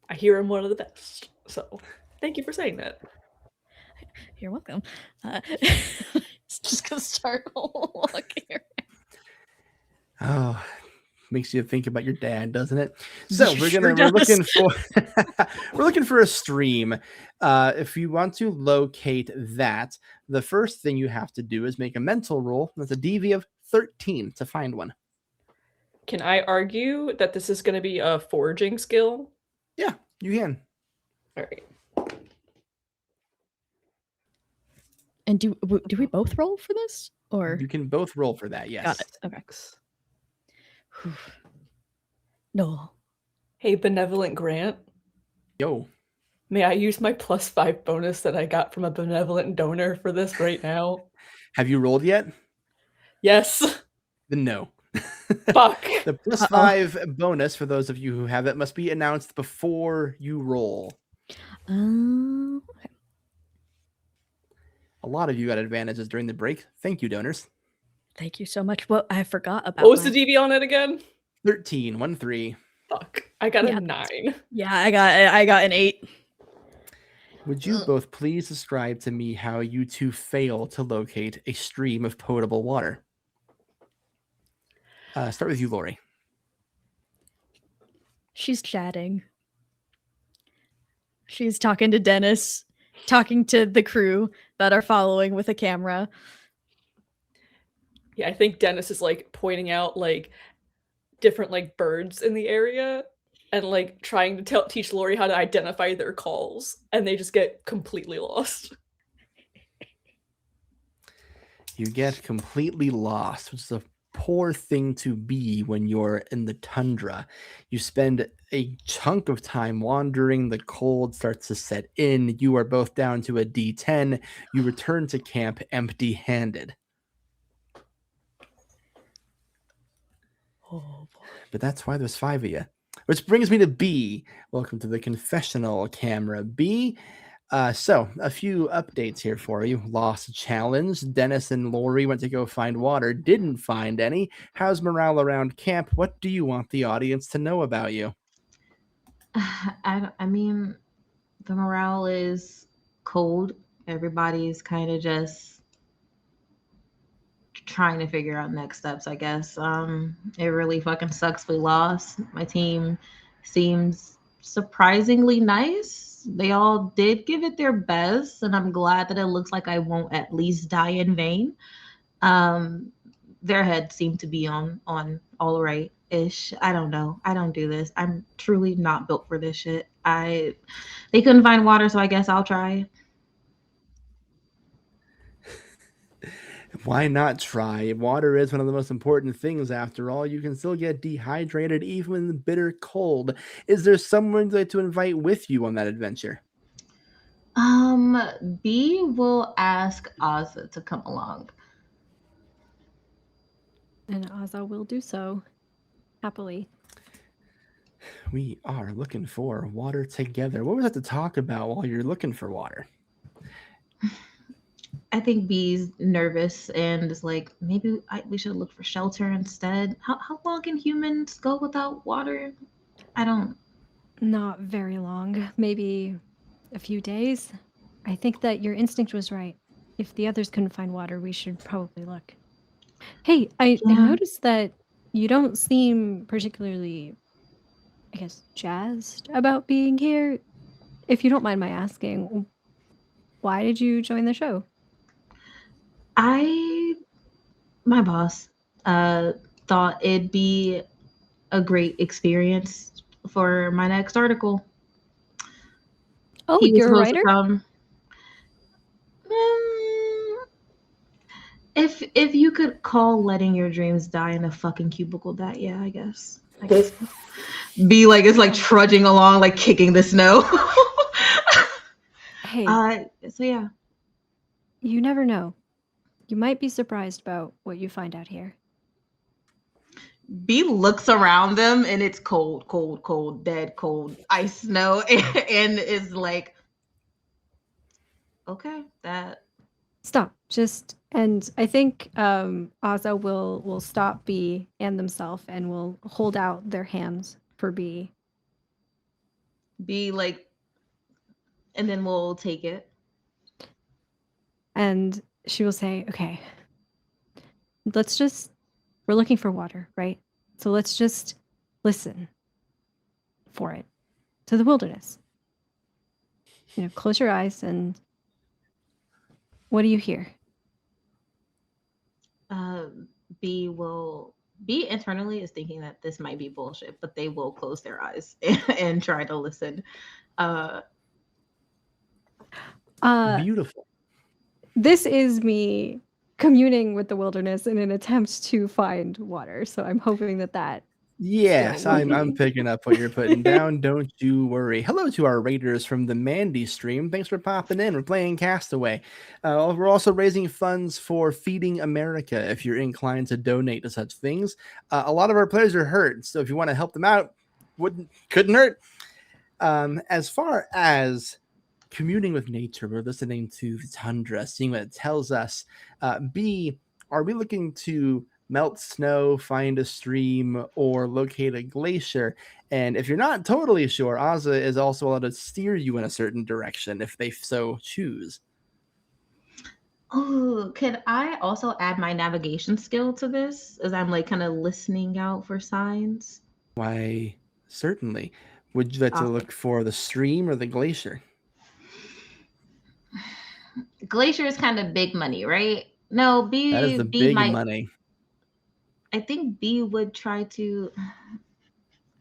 I hear I'm one of the best. So thank you for saying that. You're welcome. It's just gonna start walking around. Oh, makes you think about your dad, doesn't it? So It we're sure looking does. for we're looking for a stream. If you want to locate that, the first thing you have to do is make a mental roll. That's a DV of 13 to find one. Can I argue that this is going to be a foraging skill? Yeah, you can. All right. And do we both roll for this, or You can both roll for that. Yes. got it? Okay. No. Hey, benevolent Grant. Yo. May I use my +5 bonus that I got from a benevolent donor for this right now? Have you rolled yet? Yes. Then no. Fuck. The +5 bonus, for those of you who have it, must be announced before you roll. Okay. A lot of you got advantages during the break. Thank you, donors. Thank you so much. Well, I forgot about. What was the DV on it again? 13, 1-3. Fuck. I got Yeah. a 9. Yeah, I got an 8. Would you both please describe to me how you two fail to locate a stream of potable water? Start with you, Lori. She's chatting. She's talking to Dennis, talking to the crew that are following with a camera. Yeah, I think Dennis is like pointing out like different like birds in the area and like trying to teach Lori how to identify their calls, and they just get completely lost. You get completely lost, which is a poor thing to be when you're in the tundra. You spend a chunk of time wandering, the cold starts to set in, you are both down to a D10, you return to camp empty-handed. Oh boy. But that's why there's 5 of you. Which brings me to B. Welcome to the confessional camera. B, so a few updates here for you. Lost a challenge. Dennis and Lori went to go find water, didn't find any. How's morale around camp? What do you want the audience to know about you? I mean, the morale is cold. Everybody's kind of just trying to figure out next steps, I guess. It really fucking sucks we lost. My team seems surprisingly nice. They all did give it their best, and I'm glad that it looks like I won't at least die in vain. Their heads seem to be on all right ish. I don't know. I don't do this. I'm truly not built for this shit. They couldn't find water, so I guess I'll try. Why not try? Water is one of the most important things after all. You can still get dehydrated even in the bitter cold. Is there someone you'd like to invite with you on that adventure? B will ask Ozza to come along. And Ozza will do so happily. We are looking for water together. What was that to talk about while you're looking for water? I think B's nervous and is like, maybe we should look for shelter instead. How long can humans go without water? I don't. Not very long. Maybe a few days. I think that your instinct was right. If the others couldn't find water, we should probably look. Hey, I noticed that you don't seem particularly, I guess, jazzed about being here. If you don't mind my asking, why did you join the show? My boss thought it'd be a great experience for my next article. Oh, He was you're a supposed to writer? come. If you could call letting your dreams die in a fucking cubicle that, yeah, I guess. Be like, it's like trudging along, like kicking the snow. Hey, so yeah. you never know. You might be surprised about what you find out here. B looks around them and it's cold, cold, cold, dead cold, ice, snow, and is like, okay, that. Stop. And I think Ozza will stop B and themselves and will hold out their hands for B. B like, and then we'll take it. And she will say, okay, we're looking for water, right? So let's just listen for it to the wilderness. Close your eyes and what do you hear? B internally is thinking that this might be bullshit, but they will close their eyes and try to listen. Beautiful. This is me communing with the wilderness in an attempt to find water. So I'm hoping that. Yes, I'm picking up what you're putting down. Don't you worry. Hello to our raiders from the Mandy stream. Thanks for popping in. We're playing Castaway. We're also raising funds for Feeding America if you're inclined to donate to such things. A lot of our players are hurt, so if you want to help them out, couldn't hurt. As far as communing with nature, we're listening to the tundra, seeing what it tells us. B, are we looking to melt snow, find a stream, or locate a glacier? And if you're not totally sure, Ozza is also allowed to steer you in a certain direction if they so choose. Oh, could I also add my navigation skill to this as I'm like kind of listening out for signs? Why, certainly. Would you like to look for the stream or the glacier? Glacier is kind of big money, right? No, that is the big money. I think B would try to.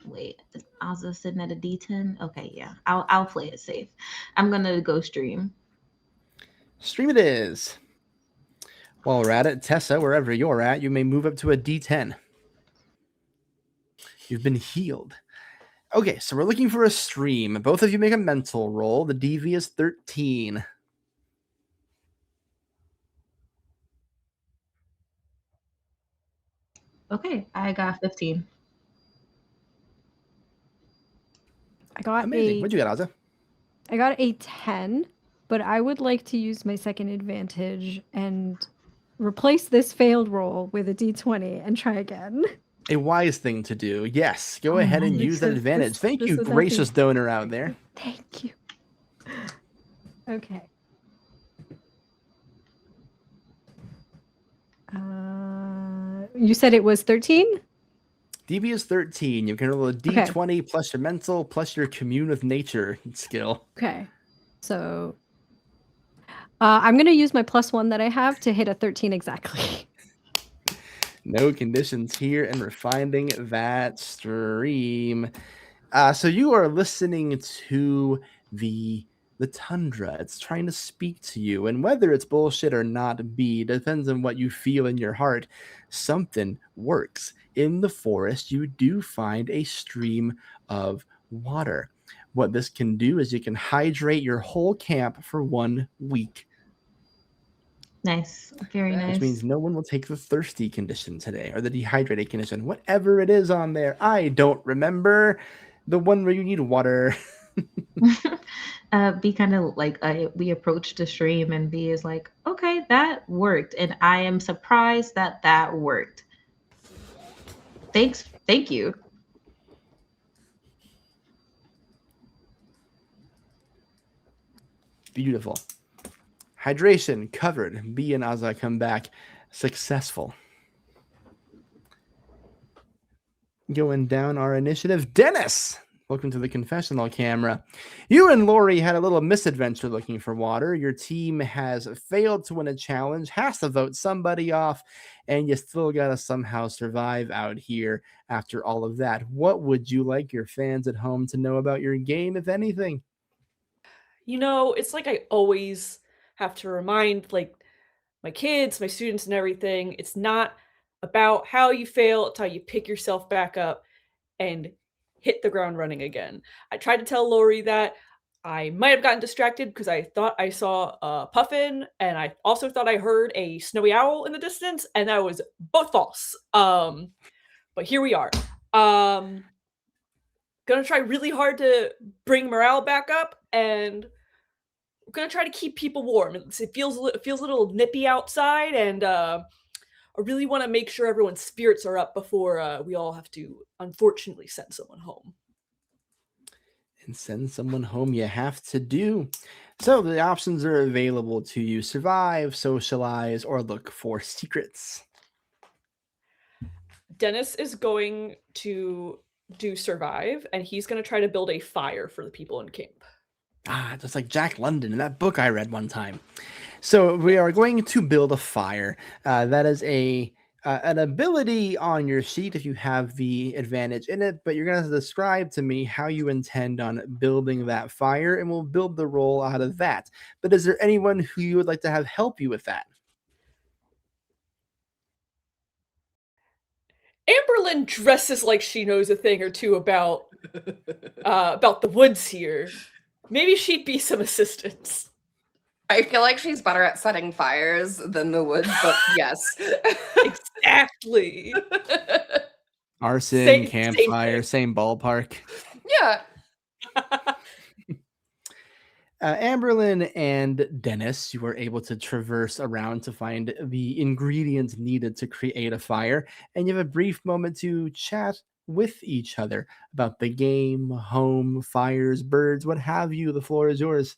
Wait, is Ozzy sitting at a D10? Okay, yeah, I'll play it safe. I'm gonna go stream. Stream it is. While we're at it, Tessa, wherever you're at, you may move up to a D10. You've been healed. Okay, so we're looking for a stream. Both of you make a mental roll. The DV is 13. Okay, I got 15. I got Amazing. What'd you get, Ozzy? I got a 10, but I would like to use my second advantage and replace this failed roll with a d20 and try again. A wise thing to do. Yes, go Oh, ahead and nice. use that advantage. Thank you, would not gracious be- donor out there. Thank you. Okay. You said it was 13? DV is 13. You can roll a D20 plus your mental plus your commune with nature skill. Okay. So I'm going to use my +1 that I have to hit a 13 exactly. No conditions here, and we're finding that stream. So you are listening to the Tundra. It's trying to speak to you, and whether it's bullshit or not, depends on what you feel in your heart. Something works. In the forest, you do find a stream of water. What this can do is you can hydrate your whole camp for 1 week. Nice, very nice. Which means no one will take the thirsty condition today, or the dehydrated condition, whatever it is on there. I don't remember. The one where you need water. B kind of like we approached the stream, and B is like, okay, that worked, and I am surprised that worked. Thank you. Beautiful. Hydration covered. B and Azza come back successful. Going down our initiative, Dennis. Welcome to the confessional camera. You and Lori had a little misadventure looking for water. Your team has failed to win a challenge, has to vote somebody off, and you still got to somehow survive out here after all of that. What would you like your fans at home to know about your game, if anything? You know, it's like I always have to remind like my kids, my students and everything, it's not about how you fail, it's how you pick yourself back up and hit the ground running again. I tried to tell Lori that. I might have gotten distracted because I thought I saw a puffin, and I also thought I heard a snowy owl in the distance, and that was both false. But here we are. Gonna try really hard to bring morale back up, and we're gonna try to keep people warm. It feels a little nippy outside, and I really want to make sure everyone's spirits are up before we all have to, unfortunately, send someone home. And send someone home you have to do. So the options are available to you: survive, socialize, or look for secrets. Dennis is going to do survive, and he's going to try to build a fire for the people in camp. Just like Jack London in that book I read one time. So we are going to build a fire. That is an ability on your sheet if you have the advantage in it, but you're going to describe to me how you intend on building that fire, and we'll build the roll out of that. But is there anyone who you would like to have help you with that? Amberlyn dresses like she knows a thing or two about the woods here. Maybe she'd be some assistance. I feel like she's better at setting fires than the woods, but yes. Exactly. Arson, campfire, same ballpark. Yeah. Amberlyn and Dennis, you were able to traverse around to find the ingredients needed to create a fire, and you have a brief moment to chat with each other about the game, home, fires, birds, what have you. The floor is yours.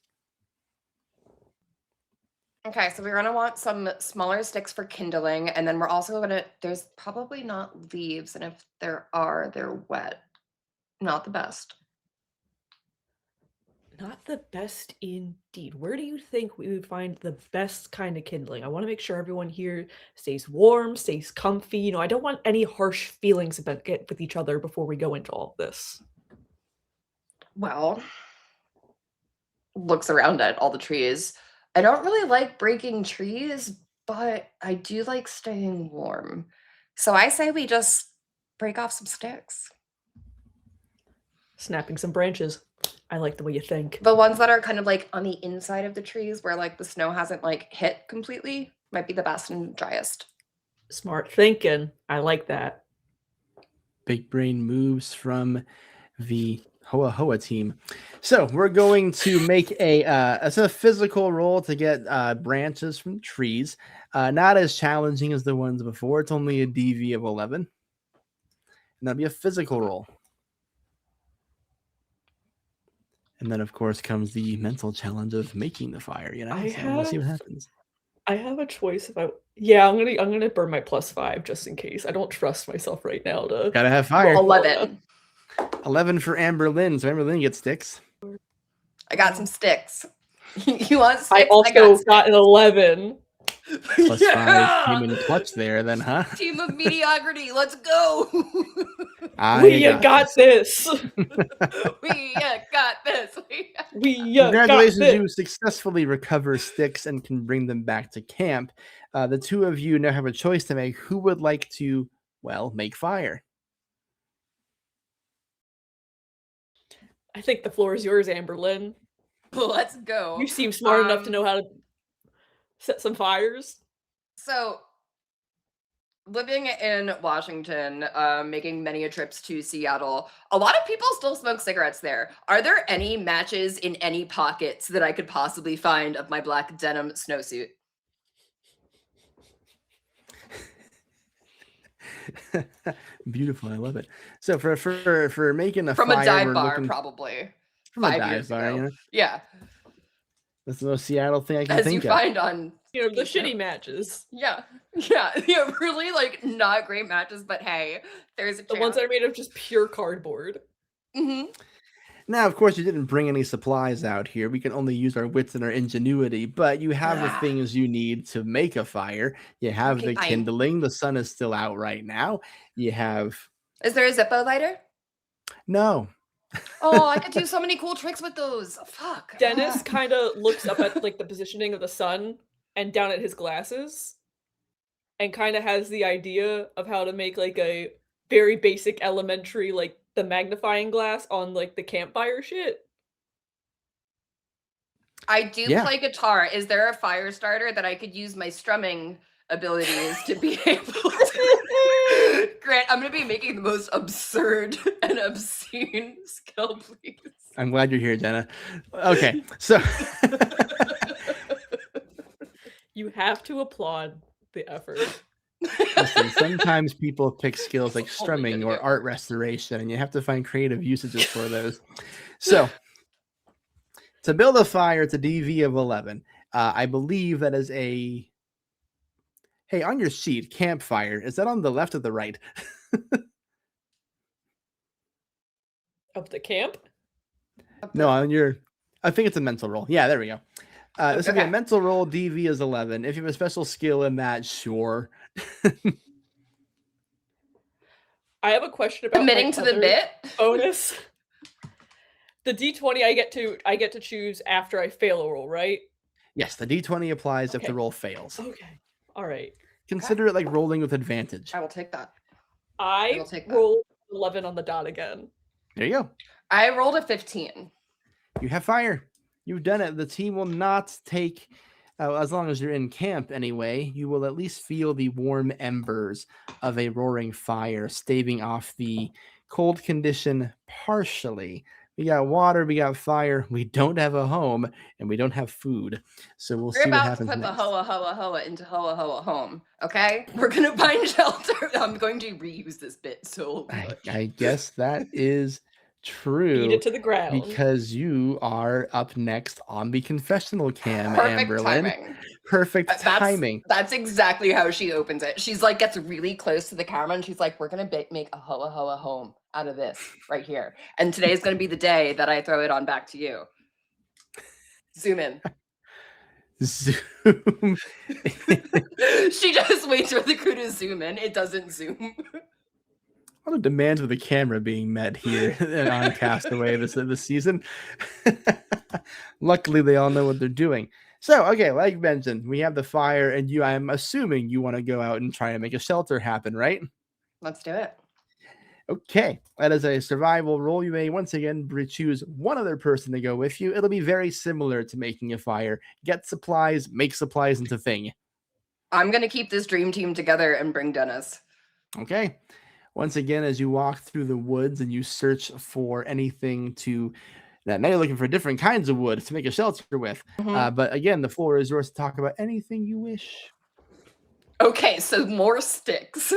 Okay, so we're gonna want some smaller sticks for kindling, and then we're also gonna, there's probably not leaves, and if there are, they're wet. Not the best. Not the best indeed. Where do you think we would find the best kind of kindling? I want to make sure everyone here stays warm, stays comfy. You know, I don't want any harsh feelings about get with each other before we go into all of this. Well, looks around at all the trees. I don't really like breaking trees, but I do like staying warm. So I say we just break off some sticks. Snapping some branches. I like the way you think. The ones that are kind of like on the inside of the trees where like the snow hasn't like hit completely might be the best and driest. Smart thinking. I like that. Big brain moves from the Hoa Hoa team. So we're going to make it's a physical roll to get branches from trees. Not as challenging as the ones before. It's only a DV of 11. And that'll be a physical roll. And then, of course, comes the mental challenge of making the fire. You know, we'll see what happens. I have a choice if I'm gonna burn my +5 just in case. I don't trust myself right now to Gotta have fire. 11. 11 for Amber Lynn. So Amber Lynn gets sticks. I got some sticks. You want sticks? I also got an 11. Plus 5 came in clutch there, then, huh? Team of mediocrity, let's go. We got this. We got this. Congratulations, got this. you successfully recover sticks and can bring them back to camp. The two of you now have a choice to make. Who would like to, well, make fire? I think the floor is yours, Amber Lynn. Let's go. You seem smart enough to know how to set some fires. So, living in Washington, making many trips to Seattle, a lot of people still smoke cigarettes there. Are there any matches in any pockets that I could possibly find of my black denim snowsuit? Beautiful, I love it. So for making a from fire, a dive we're bar, looking probably from 5 a dive years bar. ago. You know? Yeah, That's the most Seattle thing I can as think you of. find on You know, the shitty matches. yeah, really like not great matches, but hey, there's a The ones that are made of just pure cardboard. Mm-hmm. Now, of course, you didn't bring any supplies out here. We can only use our wits and our ingenuity, but you have the things you need to make a fire. You have Okay, the fine. kindling. The sun is still out right now. You have... Is there a Zippo lighter? No. Oh, I could do so many cool tricks with those. Fuck. Dennis kind of looks up at like the positioning of the sun and down at his glasses and kind of has the idea of how to make like a very basic elementary, like the magnifying glass on like the campfire shit. I do play guitar. Is there a fire starter that I could use my strumming abilities to be able to... Grant, I'm going to be making the most absurd and obscene skill, please. I'm glad you're here, Jenna. Okay, so... You have to applaud the effort. Listen, sometimes people pick skills like strumming or art restoration, and you have to find creative usages for those. So, to build a fire, it's a DV of 11. I believe that is a... Hey, on your sheet, campfire, is that on the left or the right? Of the camp? No, on your... I think it's a mental roll. Yeah, there we go. This will be a mental roll. DV is 11. If you have a special skill in that, sure. I have a question about admitting to the bit bonus. The D20 I get to choose after I fail a roll, right? Yes, the D20 applies if the roll fails. Okay. All right. Consider it like rolling with advantage. I will take that. I rolled 11 on the dot again. There you go. I rolled a 15. You have fire. You've done it. The team will not take, as long as you're in camp anyway, you will at least feel the warm embers of a roaring fire staving off the cold condition partially. We got water, we got fire, we don't have a home, and we don't have food. So we'll see what happens We're about to put next. the Hoa Hoa Hoa into Hoa Hoa home, okay? We're going to find shelter. I'm going to reuse this bit so much. I guess that is true. Beat it to the ground. Because you are up next on the confessional cam, Perfect Amberlyn. timing. Perfect timing. That's exactly how she opens it. She's like, gets really close to the camera and she's like, we're going to make a Hoa Hoa home out of this right here. And today is going to be the day that I throw it on back to you. Zoom in. Zoom. She just waits for the crew to zoom in. It doesn't zoom. A lot of demands with the camera being met here on Castaway this season. Luckily, they all know what they're doing. So, okay, like mentioned, we have the fire, and I'm assuming you want to go out and try to make a shelter happen, right? Let's do it. Okay, that is a survival roll. You may once again choose one other person to go with you. It'll be very similar to making a fire. Get supplies, make supplies into thing. I'm going to keep this dream team together and bring Dennis. Okay. Once again, as you walk through the woods and you search for anything now you're looking for different kinds of wood to make a shelter with. But again, the floor is yours to talk about anything you wish. Okay, so more sticks.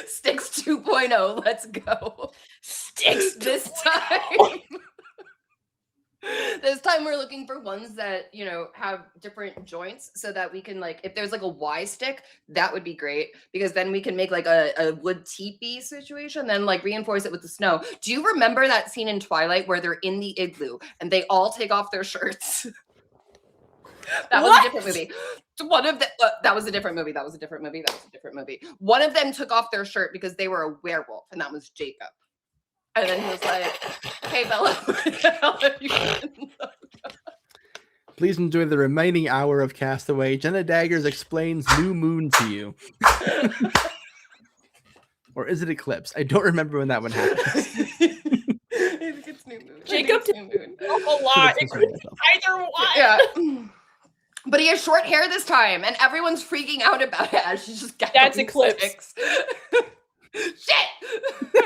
Sticks 2.0. Let's go. Sticks this time. This time we're looking for ones that, have different joints so that we can, if there's a Y stick, that would be great, because then we can make a wood teepee situation, then reinforce it with the snow. Do you remember that scene in Twilight where they're in the igloo and they all take off their shirts? That was a different movie. One of the that was a different movie. One of them took off their shirt because they were a werewolf, and that was Jacob. And then he was like, "Hey, Bella, Please enjoy the remaining hour of Castaway. Jenna Daggers explains New Moon to you. Or is it Eclipse? I don't remember when that one happened. I think it's New Moon. Jacob did a lot. It could be either one. Yeah. But he has short hair this time, and everyone's freaking out about it as she's just That's Eclipse. Shit!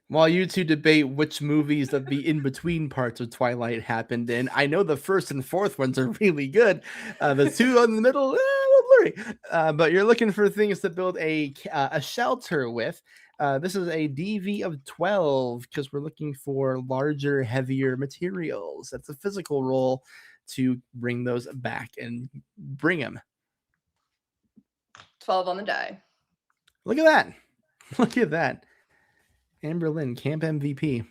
While you two debate which movies of the in-between parts of Twilight happened in, I know the first and fourth ones are really good. The two in the middle, a little blurry. But you're looking for things to build a shelter with. This is a DV of 12 because we're looking for larger, heavier materials. That's a physical roll to bring those back and bring them. 12 on the die. Look at that. Look at that. Amber Lynn, camp MVP.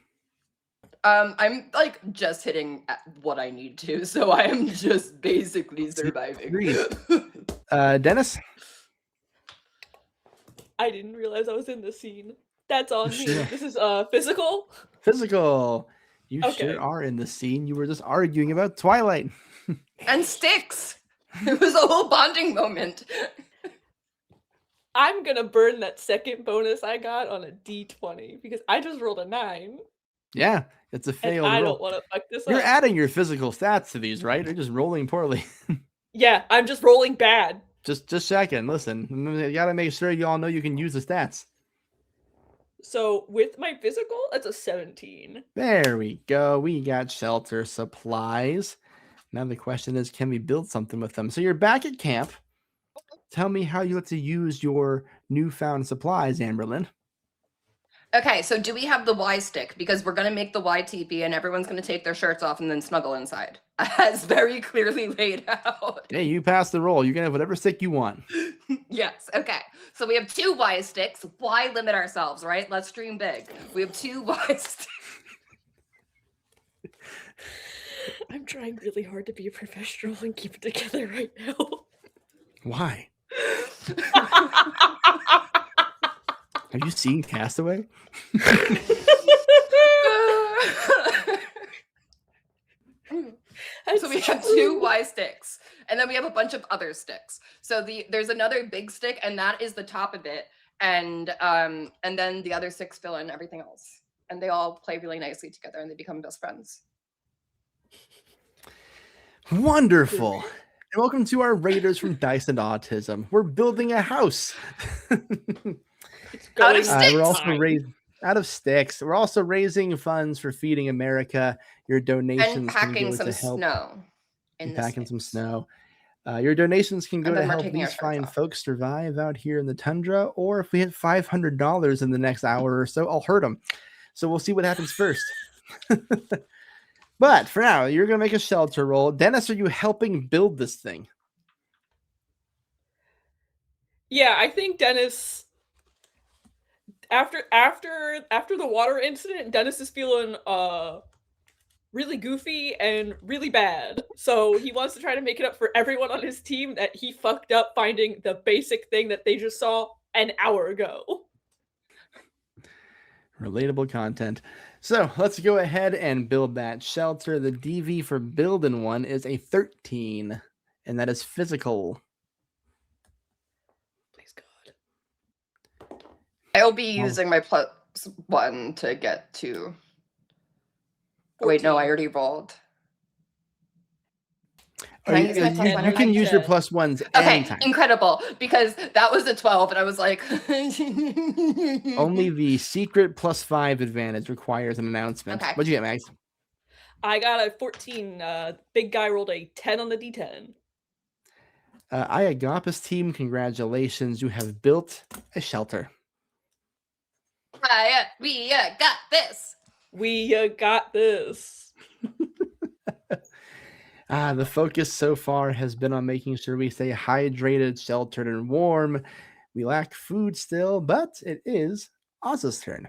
I'm just hitting what I need to, so I am just basically surviving. Dennis? I didn't realize I was in the scene. That's on me. Sure. This is physical? Physical. You Okay. sure are in the scene. You were just arguing about Twilight. And sticks. It was a whole bonding moment. I'm gonna burn that second bonus I got on a D20 because I just rolled a 9. Yeah, it's a failed And I roll. don't want to fuck this You're up. adding your physical stats to these, right? You're just rolling poorly. Yeah, I'm just rolling bad. just checking. Listen, you gotta make sure you all know you can use the stats. So with my physical, that's a 17. There we go. We got shelter supplies. Now the question is, can we build something with them? So you're back at camp. Tell me how you like to use your newfound supplies, Amberlyn. Okay, so do we have the Y stick? Because we're going to make the Y teepee and everyone's going to take their shirts off and then snuggle inside. As very clearly laid out. Hey, you pass the roll. You can have whatever stick you want. Yes, okay. So we have 2 Y sticks. Why limit ourselves, right? Let's dream big. We have 2 Y sticks. I'm trying really hard to be a professional and keep it together right now. Why? Have you seen Castaway? So we have 2 Y sticks, and then we have a bunch of other sticks. So there's another big stick, and that is the top of it, and then the other sticks fill in everything else, and they all play really nicely together, and they become best friends. Wonderful. And welcome to our Raiders from Dice and Autism. We're building a house. Out of sticks. We're also out of sticks. We're also raising funds for Feeding America. Your donations And can packing go some to help. snow. Packing some snow. Your donations can go And to then we're help taking our these shirts fine off. folks survive out here in the tundra. Or if we hit $500 in the next hour or so, I'll hurt them. So we'll see what happens first. But for now, you're going to make a shelter roll. Dennis, are you helping build this thing? Yeah, I think Dennis after the water incident, Dennis is feeling really goofy and really bad. So he wants to try to make it up for everyone on his team that he fucked up finding the basic thing that they just saw an hour ago. Relatable content. So let's go ahead and build that shelter. The DV for building one is a 13, and that is physical. Please God. I'll be using my +1 to get to. Oh, wait, no, 14. I already rolled. Or Can I you, use my you- +1? you can use your 10. +1s Okay, anytime. incredible. Because that was a 12, and I was like, Only the secret +5 advantage requires an announcement. Okay. What'd you get, Max? I got a 14. Big guy rolled a 10 on the D10. Iagapis team, congratulations. You have built a shelter. we got this. We got this. The focus so far has been on making sure we stay hydrated, sheltered, and warm. We lack food still, but it is Oz's turn.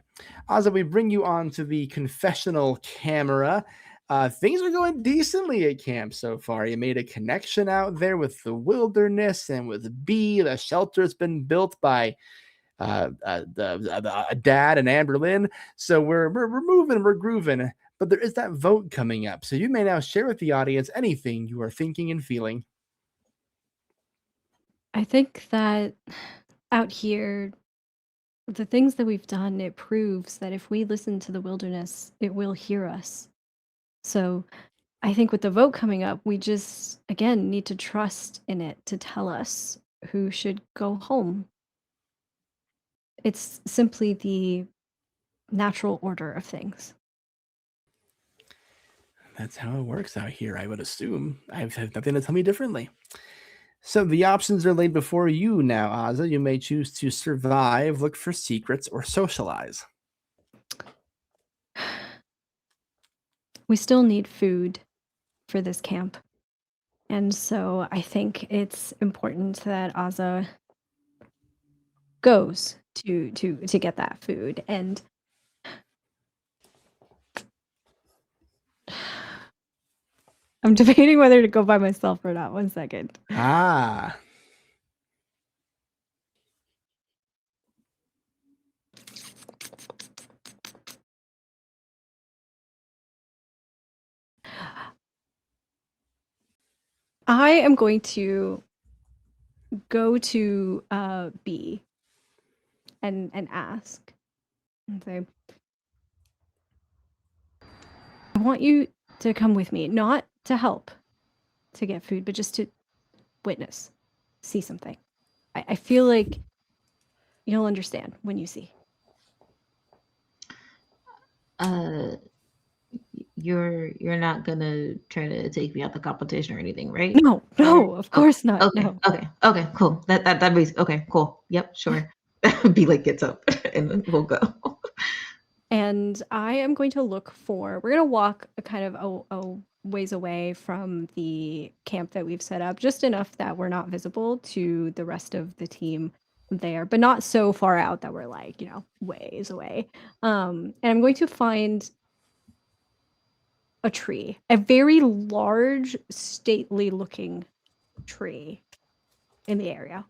Oz, we bring you on to the confessional camera. Things are going decently at camp so far. You made a connection out there with the wilderness and with B. The shelter's been built by the Dad and Amberlyn. So we're moving, we're grooving. But there is that vote coming up. So you may now share with the audience anything you are thinking and feeling. I think that out here, the things that we've done, it proves that if we listen to the wilderness, it will hear us. So I think with the vote coming up, we just, again, need to trust in it to tell us who should go home. It's simply the natural order of things. That's how it works out here, I would assume. I have nothing to tell me differently. So the options are laid before you now, Ozza. You may choose to survive, look for secrets, or socialize. We still need food for this camp. And so I think it's important that Ozza goes to get that food. And I'm debating whether to go by myself or not. 1 second. Ah. I am going to go to B and ask and say, I want you to come with me, not to help to get food, but just to witness, see something. I feel like you'll understand when you see. You're not gonna try to take me out the competition or anything, right? No, of course not. Okay, No. okay, cool. That makes okay, cool. Yep, sure. Be like gets up and then we'll go. And I am going to look for. We're gonna walk a kind of a ways away from the camp that we've set up, just enough that we're not visible to the rest of the team there, but not so far out that we're like, ways away. And I'm going to find a tree, a very large, stately looking tree in the area.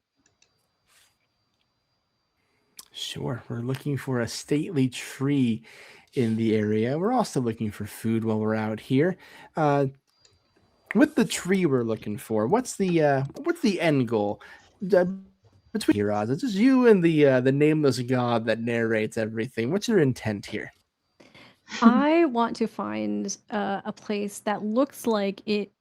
Sure. We're looking for a stately tree in the area. We're also looking for food while we're out here. With the tree we're looking for, what's the end goal? Between here, Oz, it's just you and the nameless god that narrates everything. What's your intent here? I want to find a place that looks like it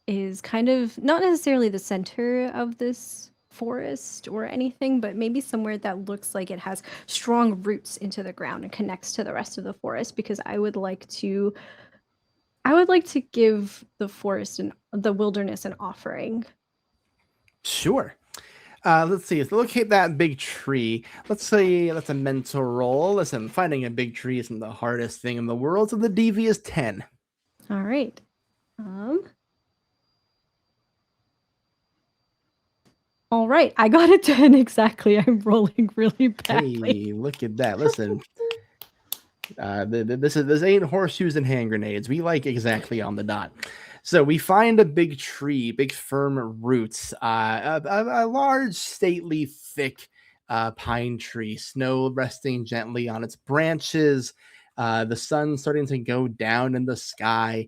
is kind of not necessarily the center of this forest or anything, but maybe somewhere that looks like it has strong roots into the ground and connects to the rest of the forest, because I would like to give the forest and the wilderness an offering. Sure. Let's see. Let's locate that big tree. Let's say that's a mental roll. Listen, finding a big tree isn't the hardest thing in the world, so the DV is 10. All right. All right. I got a 10 exactly. I'm rolling really badly. Hey, look at that. Listen. This ain't horseshoes and hand grenades. We like exactly on the dot. So we find a big tree, big firm roots, a large, stately, thick pine tree, snow resting gently on its branches, the sun starting to go down in the sky.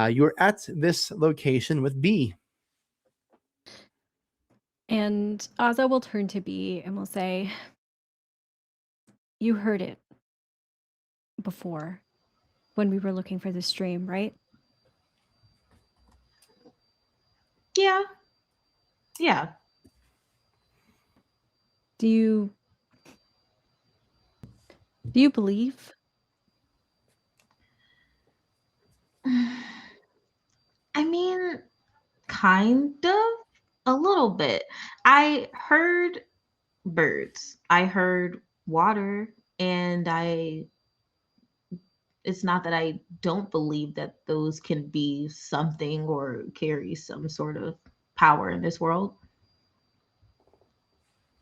You're at this location with B. And Ozza will turn to B and will say, "You heard it before when we were looking for the stream, right?" Yeah. Yeah. Do you believe? I mean, kind of, a little bit. I heard birds. I heard water, and it's not that I don't believe that those can be something or carry some sort of power in this world.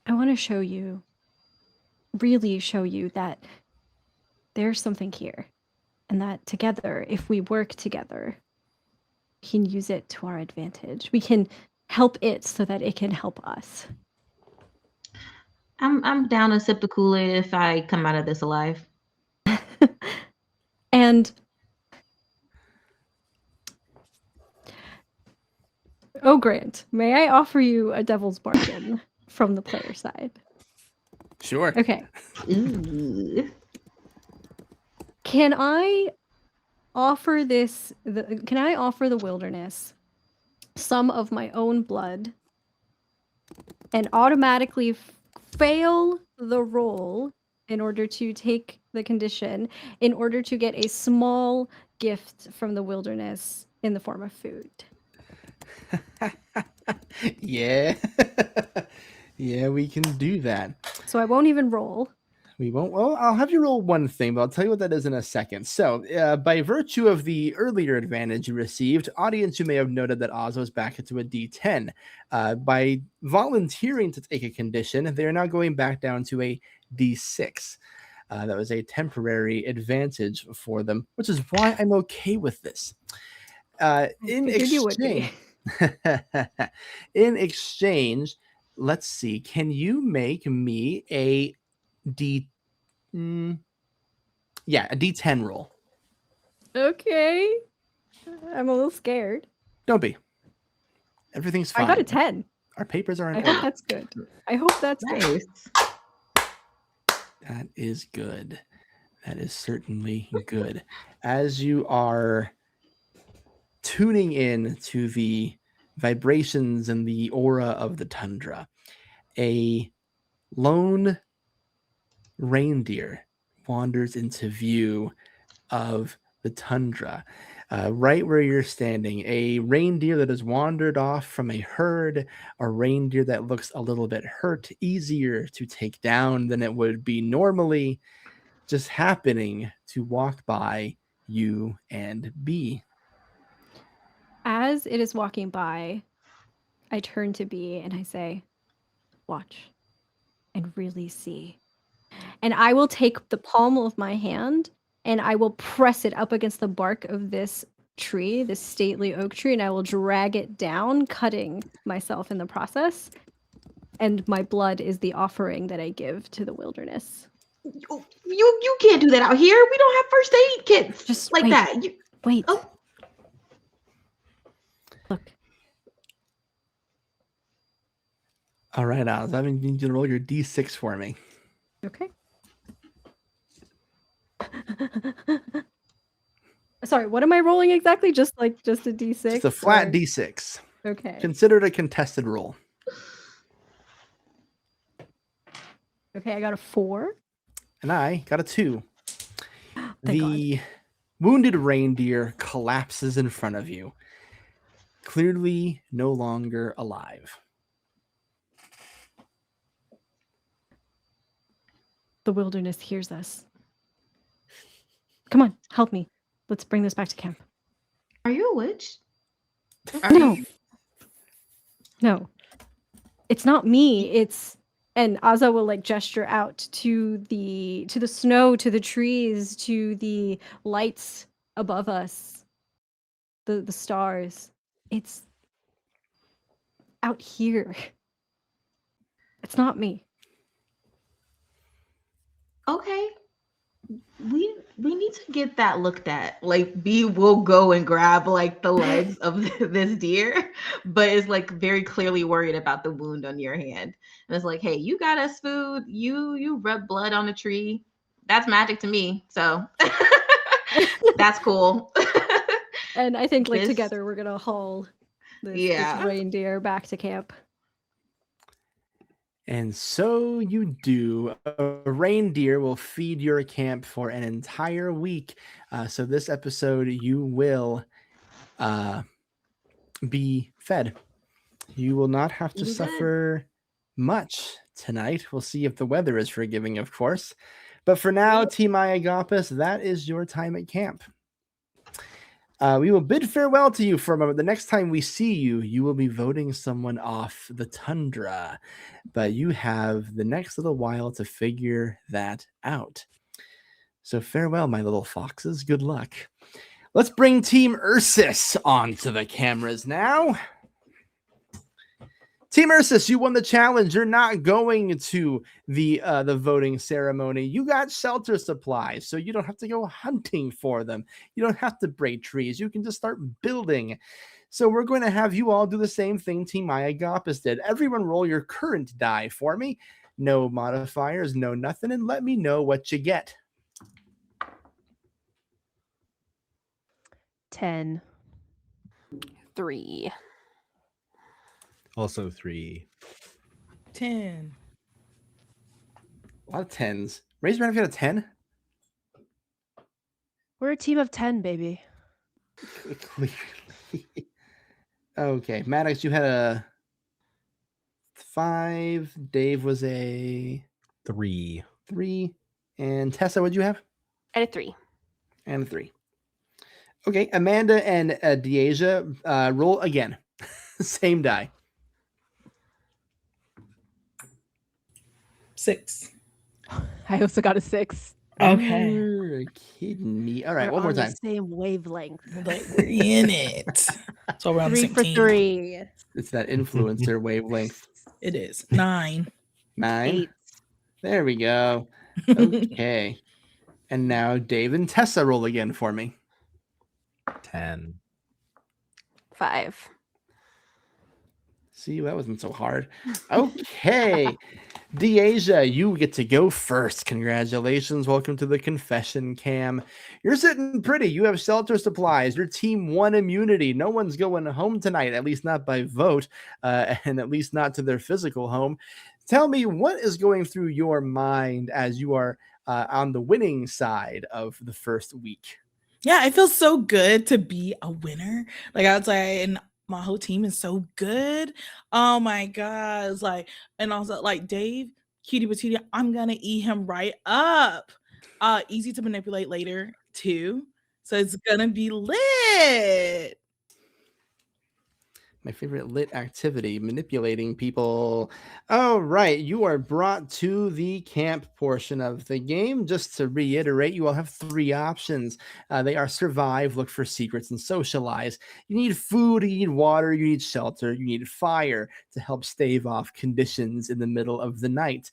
I want to show you, really show you that there's something here, and that together, if we work together, we can use it to our advantage. We can help it so that it can help us. I'm down to sip the Kool-Aid if I come out of this alive. And oh, Grant, may I offer you a devil's bargain from the player side? Sure. Okay. Ooh. Can I offer can I offer the wilderness some of my own blood and automatically fail the roll in order to take the condition, in order to get a small gift from the wilderness in the form of food? Yeah. Yeah, we can do that. So I won't even roll. We won't. Well, I'll have you roll one thing, but I'll tell you what that is in a second. So, by virtue of the earlier advantage you received, audience, you may have noted that Oz was back into a D10. By volunteering to take a condition, they are now going back down to a D6. That was a temporary advantage for them, which is why I'm okay with this. In Figured you would be. in exchange, let's see. Can you make me a D? Yeah, a D10 roll. Okay. I'm a little scared. Don't be. Everything's fine. I got a 10. Our papers are in I order. hope that's good. I hope that's good. Nice. That is good. That is certainly good. As you are tuning in to the vibrations and the aura of the tundra, a lone reindeer wanders into view of the tundra. Right where you're standing, a reindeer that has wandered off from a herd, a reindeer that looks a little bit hurt, easier to take down than it would be normally, just happening to walk by you and B. As it is walking by, I turn to B and I say, "Watch and really see." And I will take the palm of my hand and I will press it up against the bark of this tree, this stately oak tree, and I will drag it down, cutting myself in the process. And my blood is the offering that I give to the wilderness. You can't do that out here. We don't have first aid kits Just like wait. that. Wait. Oh. Look. All right, Oz, I need you to roll your D6 for me. Okay. Sorry, what am I rolling exactly? Just a D6? Just a flat or- D6. Okay. Considered a contested roll. Okay, I got a 4. And I got a 2. Thank The wounded reindeer collapses in front of you, clearly no longer alive. The wilderness hears us. Come on, help me. Let's bring this back to camp. Are you a witch? No. No. It's not me. It's And Aza will like gesture out to the snow, to the trees, to the lights above us, the stars. It's out here. It's not me. Okay. We need to get that looked at. Like B will go and grab like the legs of this deer, but is like very clearly worried about the wound on your hand. And it's like, hey, you got us food. You rub blood on a tree. That's magic to me. So that's cool. And I think like This- together we're gonna haul this Yeah. reindeer back to camp. And so you do. A reindeer will feed your camp for an entire week. So this episode, you will be fed. You will not have to You good. suffer much tonight. We'll see if the weather is forgiving, of course. But for now, Team Iagopis, that is your time at camp. We will bid farewell to you for a moment. The next time we see you, you will be voting someone off the Tundra. But you have the next little while to figure that out. So farewell, my little foxes. Good luck. Let's bring Team Ursus onto the cameras now. Team Ursus, you won the challenge. You're not going to the voting ceremony. You got shelter supplies, so you don't have to go hunting for them. You don't have to break trees. You can just start building. So we're going to have you all do the same thing Team Iagopis did. Everyone roll your current die for me. No modifiers, no nothing, and let me know what you get. 10. 3. Also 3. 10. A lot of 10s. Raise your hand if you got a 10. We're a team of 10, baby. Clearly. Okay, Maddox, you had a 5. Dave was a 3. 3. And Tessa, what'd you have? And a 3. And a 3. Okay, Amanda and Deasia, roll again. Same die. 6. I also got a 6. Okay. You're kidding me. All right, We're one more on time. the same wavelength. Like we're in it. So we're on the 3 same for team. 3. It's that influencer wavelength. It is 9. 9. 8. There we go. Okay. And now Dave and Tessa roll again for me. 10. 5. See, that wasn't so hard. Okay. Deasia, you get to go first. Congratulations. Welcome to the confession cam. You're sitting pretty. You have shelter supplies. Your team won immunity. No one's going home tonight, at least not by vote, and at least not to their physical home. Tell me, what is going through your mind as you are on the winning side of the first week? Yeah, it feels so good to be a winner. Like I was like, and my whole team is so good. Oh my god. It's like, and also like Dave, cutie patootie, I'm gonna eat him right up. Easy to manipulate later too. So it's gonna be lit. My favorite lit activity, manipulating people. All right, you are brought to the camp portion of the game. Just to reiterate, you all have 3 options. They are survive, look for secrets, and socialize. You need food, you need water, you need shelter, you need fire to help stave off conditions in the middle of the night.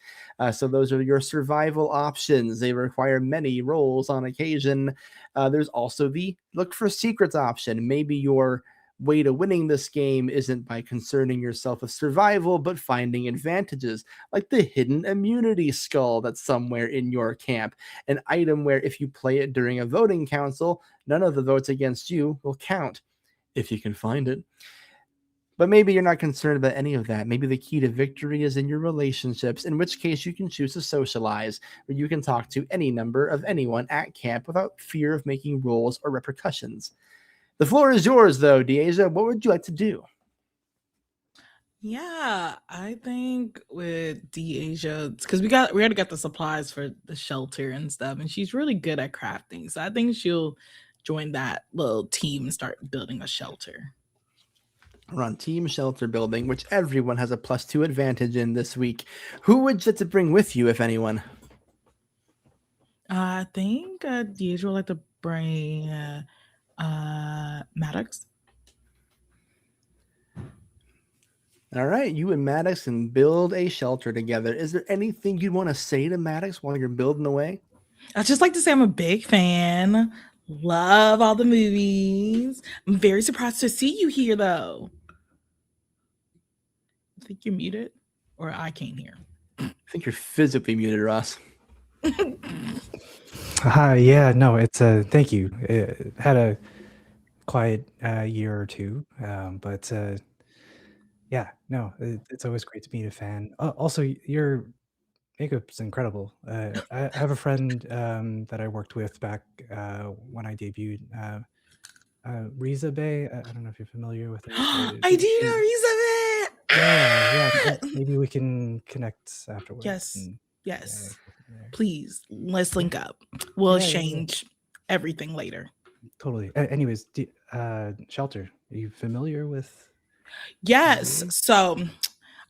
So those are your survival options. They require many rolls on occasion. There's also the look for secrets option. Maybe your way to winning this game isn't by concerning yourself with survival, but finding advantages, like the hidden immunity skull that's somewhere in your camp, an item where if you play it during a voting council, none of the votes against you will count, if you can find it. But maybe you're not concerned about any of that. Maybe the key to victory is in your relationships, in which case you can choose to socialize, where you can talk to any number of anyone at camp without fear of making rules or repercussions. The floor is yours, though, Deasia. What would you like to do? Yeah, I think with Deasia, because we already got the supplies for the shelter and stuff, and she's really good at crafting. So I think she'll join that little team and start building a shelter. We're on team shelter building, which everyone has a +2 advantage in this week. Who would you like to bring with you, if anyone? I think Deidre would like to bring Maddox. All right, you and Maddox can build a shelter together. Is there anything you'd want to say to Maddox while you're building away? I'd just like to say I'm a big fan. Love all the movies. I'm very surprised to see you here, though. I think you're muted, or I can't hear. I think you're physically muted, Ross. Hi, yeah, no, it's thank you. It had a quiet year or two, but yeah, no, it's always great to meet a fan. Also, your makeup's incredible. I have a friend that I worked with back when I debuted, Riza Bay. I don't know if you're familiar with her. I do know Elizabeth. Yeah, maybe we can connect afterwards. Yes, and, yes. go from there. Please, let's link up. We'll Yeah. exchange everything later. Totally. Anyways, shelter. Are you familiar with? Yes. Really? So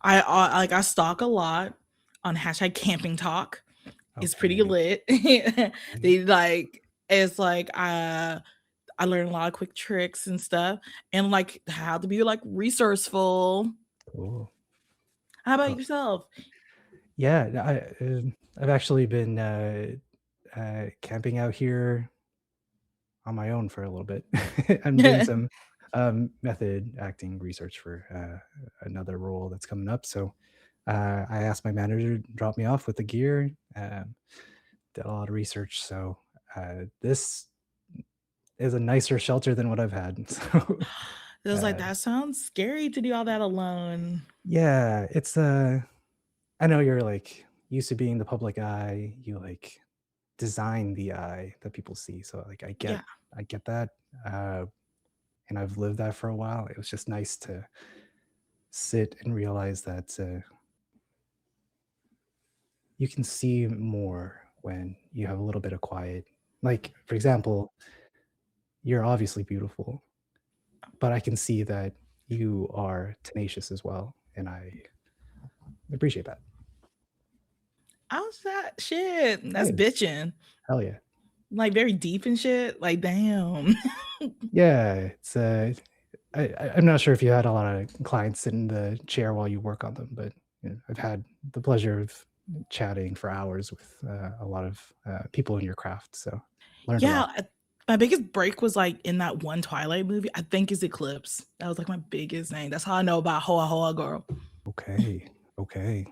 I stalk a lot on hashtag camping talk. It's pretty Okay. lit. They like it's like I learn a lot of quick tricks and stuff, and like how to be like resourceful. Cool. How about Oh. yourself? Yeah, I've actually been camping out here on my own for a little bit. I'm doing some method acting research for another role that's coming up. So I asked my manager to drop me off with the gear. Did a lot of research. So this is a nicer shelter than what I've had. So It was like that sounds scary to do all that alone. yeah, it's I know you're like used to being the public eye. You like design the eye that people see. So like I get that. And I've lived that for a while. It was just nice to sit and realize that you can see more when you have a little bit of quiet. Like, for example, you're obviously beautiful, but I can see that you are tenacious as well. And I appreciate that. How's that shit? That's Yeah. bitching. Hell yeah. Like very deep and shit. Like damn. Yeah, it's I'm not sure if you had a lot of clients sit in the chair while you work on them, but you know, I've had the pleasure of chatting for hours with a lot of people in your craft. So learned a lot. My biggest break was like in that one Twilight movie. I think is Eclipse. That was like my biggest thing. That's how I know about Hoa Hoa Girl. Okay.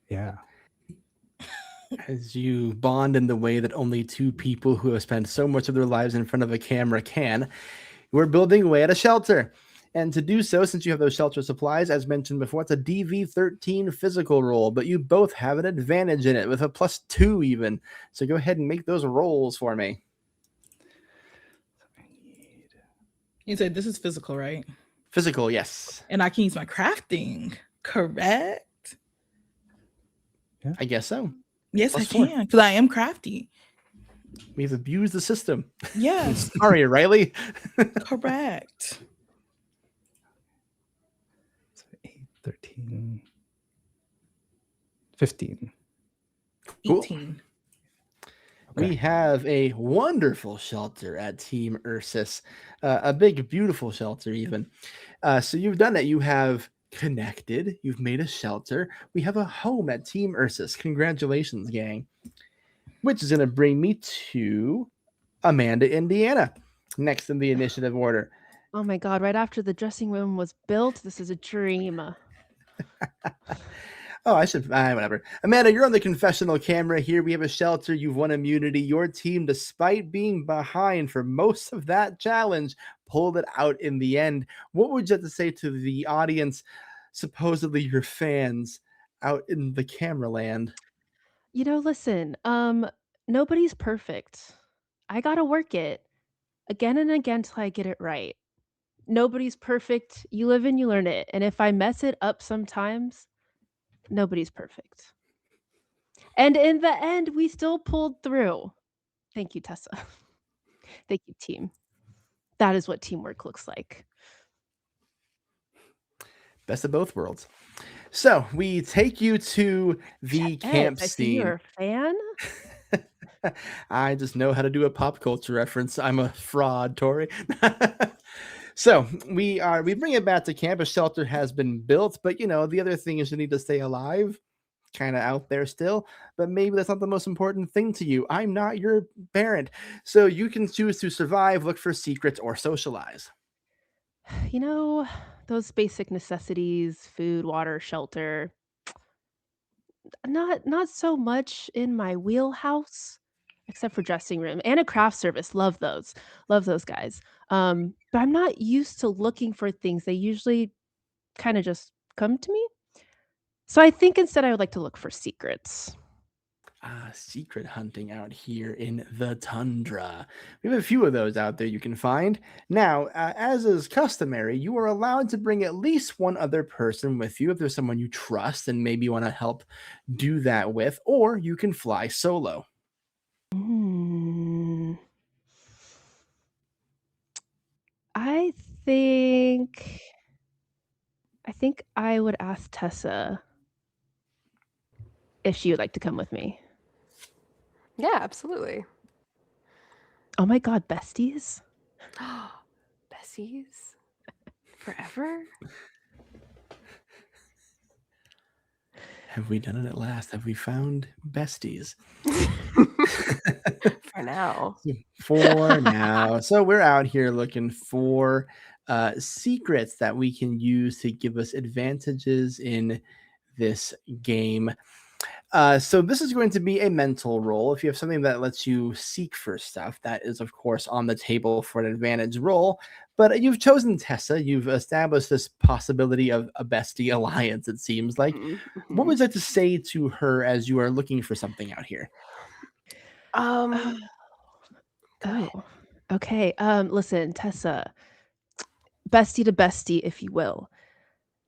Yeah. As you bond in the way that only two people who have spent so much of their lives in front of a camera can, we're building away at a shelter. And to do so, since you have those shelter supplies, as mentioned before, it's a DV13 physical roll, but you both have an advantage in it with a +2 even. So go ahead and make those rolls for me. You said this is physical, right? Physical, yes. And I can use my crafting, correct? Yeah. I guess so. Yes, +4. I can, because I am crafty. We've abused the system. Yes. Sorry, Riley. Correct. 8, 13, 15. Cool. 18. We have a wonderful shelter at Team Ursus, a big, beautiful shelter even. So you've done it. You have connected. You've made a shelter. We have a home at Team Ursus. Congratulations, gang. Which is going to bring me to Amanda, Indiana, next in the initiative order. Oh my God, right after the dressing room was built, this is a dream. Oh, I should, whatever. Amanda, you're on the confessional camera here. We have a shelter. You've won immunity. Your team, despite being behind for most of that challenge, pulled it out in the end. What would you have to say to the audience, supposedly your fans, out in the camera land? You know, listen, nobody's perfect. I gotta work it again and again till I get it right. Nobody's perfect. You live and you learn it. And if I mess it up sometimes, nobody's perfect. And in the end, we still pulled through. Thank you, Tessa. Thank you, team. That is what teamwork looks like. Best of both worlds. So we take you to the camp I see you're scene. a fan. I just know how to do a pop culture reference. I'm a fraud, Tori. So we bring it back to camp. A shelter has been built, but the other thing is you need to stay alive. Kind of out there still, but maybe that's not the most important thing to you. I'm not your parent, so you can choose to survive, look for secrets, or socialize. Those basic necessities, food, water, shelter, not so much in my wheelhouse, except for dressing room and a craft service. Love those. Love those guys. But I'm not used to looking for things. They usually kind of just come to me. So I think instead I would like to look for secrets. Secret hunting out here in the tundra. We have a few of those out there you can find. Now, as is customary, you are allowed to bring at least one other person with you if there's someone you trust and maybe want to help do that with, or you can fly solo. Hmm. I think I would ask Tessa if she would like to come with me. Yeah, absolutely. Oh my god, besties? Bessies? Forever? Have we done it at last? Have we found besties? For now. For now. So we're out here looking for secrets that we can use to give us advantages in this game. So this is going to be a mental roll. If you have something that lets you seek for stuff, that is, of course, on the table for an advantage roll. But you've chosen Tessa. You've established this possibility of a bestie alliance, it seems like. What would you like to say to her as you are looking for something out here? Oh, okay. Listen, Tessa, bestie to bestie, if you will.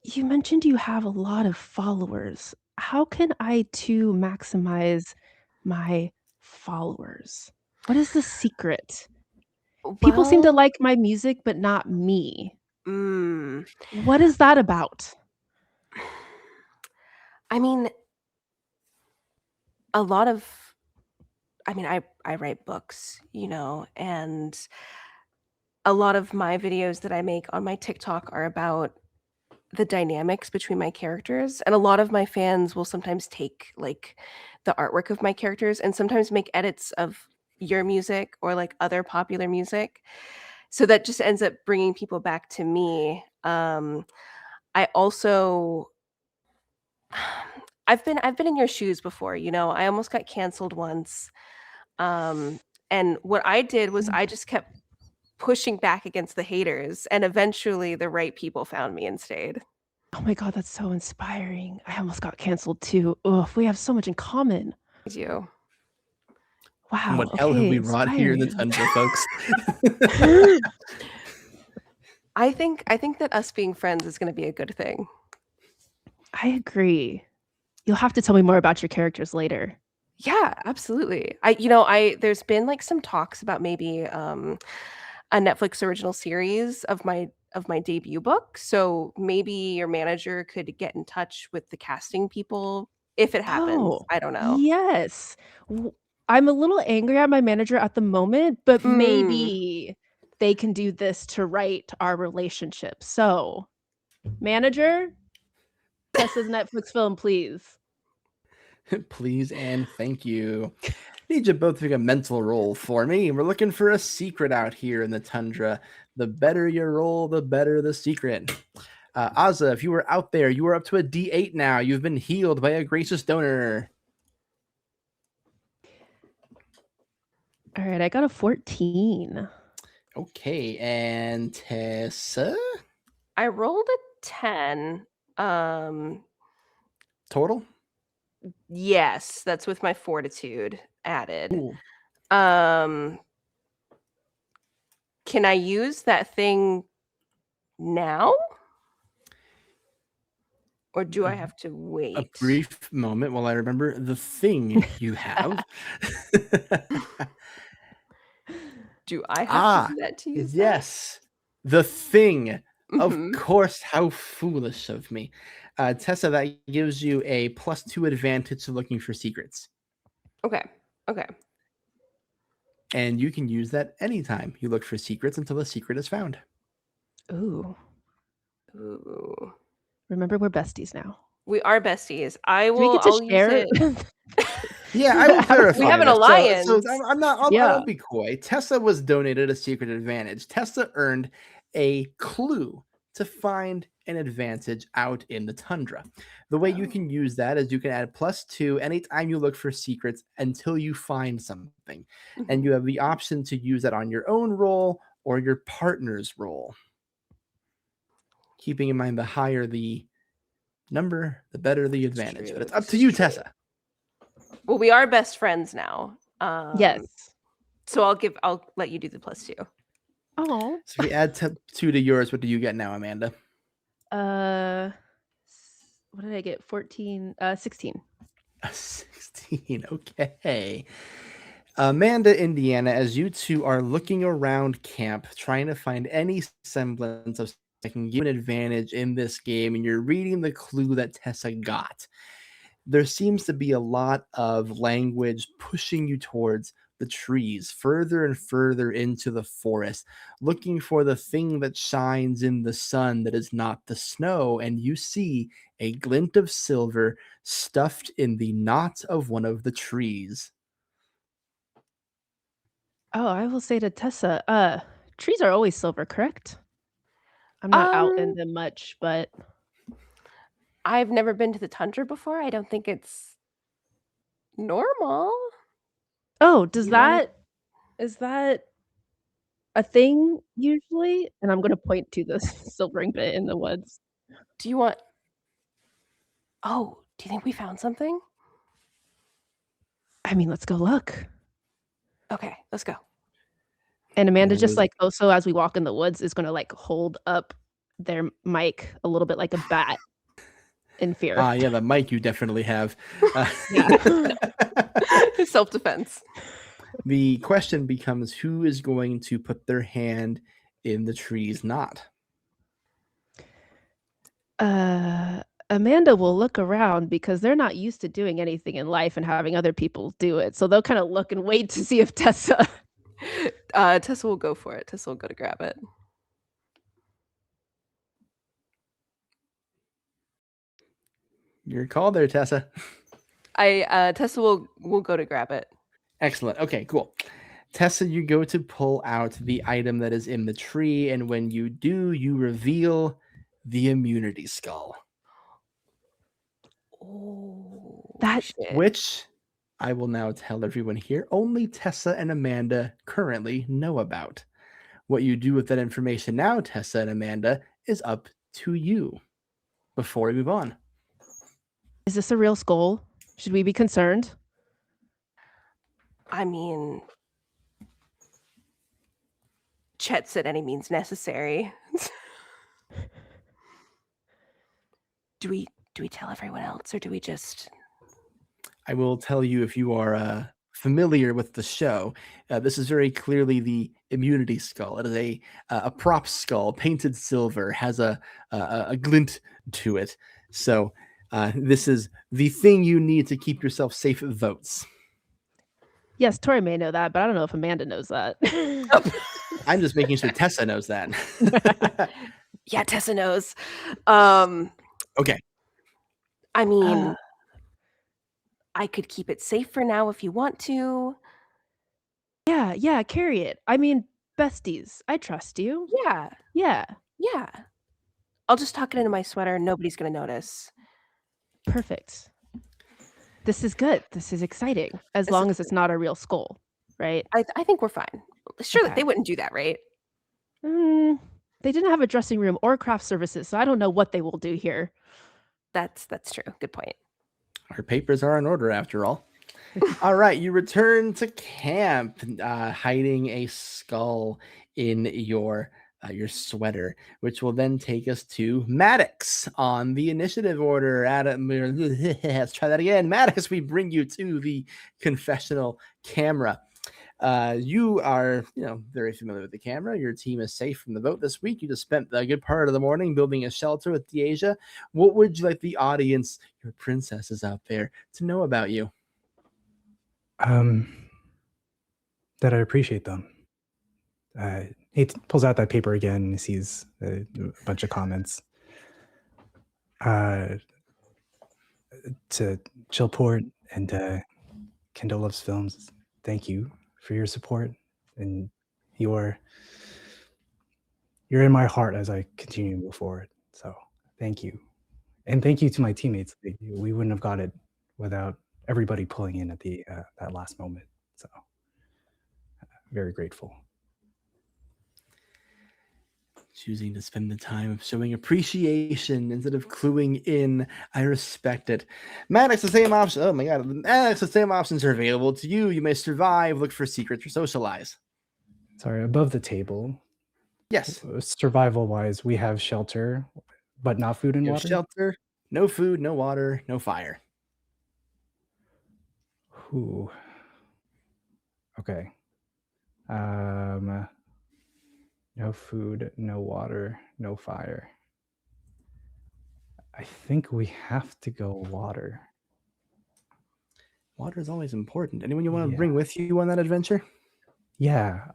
You mentioned you have a lot of followers. How can I too maximize my followers? What is the secret? People seem to Well, like my music, but not me. mm, What is that about? I mean, a lot of, I write books, and a lot of my videos that I make on my TikTok are about the dynamics between my characters, and a lot of my fans will sometimes take like the artwork of my characters and sometimes make edits of your music or like other popular music. So that just ends up bringing people back to me. I also I've been in your shoes before, I almost got canceled once. And what I did was I just kept pushing back against the haters, and eventually the right people found me and stayed. Oh my god, that's so inspiring. I almost got canceled too. Ugh, we have so much in common. Thank you. Wow. What hell have Okay, we wrought here in the inspiring. tundra, folks? I think that us being friends is going to be a good thing. I agree. You'll have to tell me more about your characters later. Yeah, absolutely. I there's been like some talks about maybe a Netflix original series of my debut book. So maybe your manager could get in touch with the casting people if it happens. Oh, I don't know. yes. I'm a little angry at my manager at the moment, but Mm. maybe they can do this to right our relationship. So, manager, Tessa's Netflix film, please. Please and thank you. Need you both to make a mental roll for me. We're looking for a secret out here in the tundra. The better your roll, the better the secret. Azza, if you were out there, you are up to a D8 now. You've been healed by a gracious donor. All right, I got a 14. Okay, and Tessa? I rolled a 10. Total? Yes, that's with my fortitude added. Ooh. Can I use that thing now? Or do I have to wait? A brief moment while I remember the thing you have. Do I have to do that to use that? Yes. The thing Of Mhm. course, how foolish of me. Tessa, that gives you a +2 advantage to looking for secrets. Okay. Okay. And you can use that anytime you look for secrets until a secret is found. Ooh. Ooh. Remember, we're besties now. We are besties. I Do we will. get to I'll use share? it. Yeah, I will How does- verify We have an this. So alliance. I'm not. I Yeah. won't be coy. Tessa was donated a secret advantage. Tessa earned a clue to find an advantage out in the tundra. The way you Oh. can use that is you can add +2 anytime you look for secrets until you find something, and Mhm. you have the option to use that on your own roll or your partner's roll. Keeping in mind, the higher the number, the better the advantage. But true, it's up this to is you, true. Tessa. Well, we are best friends now. Yes. So I'll let you do the +2. Oh. So if we add 2 to yours, what do you get now, Amanda? What did I get? 14, 16. 16. Okay. Amanda, Indiana, as you two are looking around camp, trying to find any semblance of that can give an advantage in this game, and you're reading the clue that Tessa got, there seems to be a lot of language pushing you towards the trees, further and further into the forest, looking for the thing that shines in the sun that is not the snow, and you see a glint of silver stuffed in the knot of one of the trees. Oh, I will say to Tessa, trees are always silver, correct? I'm not out in them much, but I've never been to the tundra before. I don't think it's normal. oh, does You wanna- that is that a thing usually? And I'm gonna point to the silvering bit in the woods. Do you want? Oh, do you think we found something? I mean, let's go look. Okay, let's go. And Amanda just Amanda's- like also as we walk in the woods is gonna like hold up their mic a little bit like a bat in fear. yeah, the mic you definitely have. Yeah. Self-defense. The question becomes, who is going to put their hand in the tree's knot? Amanda will look around because they're not used to doing anything in life and having other people do it. So they'll kind of look and wait to see if Tessa. Tessa will go for it. Tessa will go to grab it. Your call there, Tessa. Tessa will go to grab it. Excellent. Okay, cool. Tessa, you go to pull out the item that is in the tree, and when you do, you reveal the immunity skull. Oh, That- shit. Which I will now tell everyone here, only Tessa and Amanda currently know about. What you do with that information now, Tessa and Amanda, is up to you. Before we move on. Is this a real skull? Should we be concerned? I mean, Chet said any means necessary. Do we tell everyone else, or do we just? I will tell you, if you are familiar with the show, this is very clearly the immunity skull. It is a prop skull, painted silver, has a glint to it. So this is the thing you need to keep yourself safe at votes. Yes, Tori may know that, but I don't know if Amanda knows that. I'm just making sure Tessa knows that. Yeah, Tessa knows. Okay. I mean, I could keep it safe for now if you want to. Yeah, carry it. I mean, besties, I trust you. Yeah, Yeah, I'll just tuck it into my sweater. Nobody's gonna notice. perfect. This is good. This is exciting. As This long is as it's not a real skull, right? I think we're fine. Surely Okay. they wouldn't do that, right? They didn't have a dressing room or craft services, so I don't know what they will do here. That's true. Good point. Our papers are in order after all. All right, you return to camp, hiding a skull in your sweater, which will then take us to Maddox on the initiative order. Let's try that again. Maddox, we bring you to the confessional camera. You are, very familiar with the camera. Your team is safe from the vote this week. You just spent a good part of the morning building a shelter with Deasia. What would you like the audience, your princesses out there, to know about you? That I appreciate them. He pulls out that paper again and sees a bunch of comments. To Chillport and Kendall Loves Films, thank you for your support, and you're in my heart as I continue to move forward. So thank you, and thank you to my teammates. We wouldn't have got it without everybody pulling in at the that last moment. So very grateful. Choosing to spend the time of showing appreciation instead of cluing in. I respect it. Maddox, the same option. Oh my god. Maddox, the same options are available to you. You may survive, look for secrets, or socialize. Sorry, above the table. Yes. Survival wise, we have shelter, but not food and You have water. shelter, no food, no water, no fire. Ooh. Okay. No food, no water, no fire. I think we have to go water. Water is always important. Anyone you want to bring with you on that adventure? Yeah,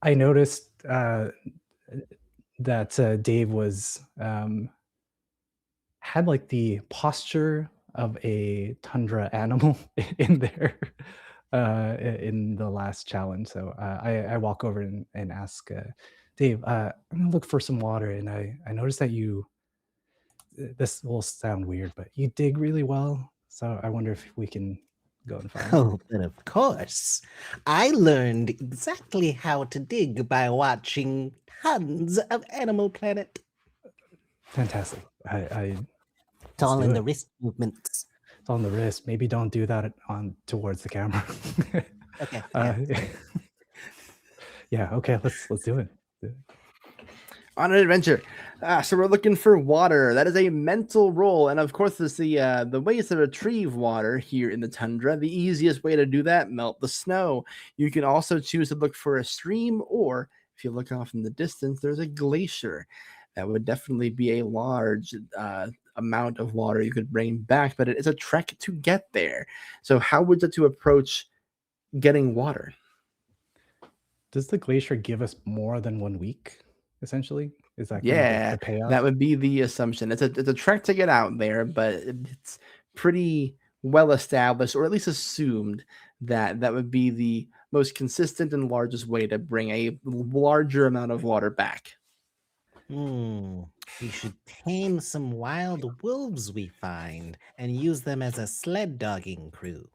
I noticed that Dave was had like the posture of a tundra animal in there in the last challenge. So I walk over and ask Dave, I'm gonna look for some water, and I noticed that you. This will sound weird, but you dig really well. So I wonder if we can go and find. Oh, but of course. I learned exactly how to dig by watching tons of Animal Planet. Fantastic. It's all in the wrist movements. It's on the wrist. Maybe don't do that on towards the camera. Okay. Yeah. Okay. Let's do it. On an adventure. So we're looking for water. That is a mental roll. And of course, there's the ways to retrieve water here in the tundra. The easiest way to do that, melt the snow. You can also choose to look for a stream, or if you look off in the distance, there's a glacier. That would definitely be a large amount of water you could bring back, but it is a trek to get there. So how would you to approach getting water? Does the glacier give us more than 1 week? Essentially, is that the payoff? That would be the assumption. It's a trek to get out there, but it's pretty well established, or at least assumed, that that would be the most consistent and largest way to bring a larger amount of water back. We should tame some wild wolves we find and use them as a sled dogging crew.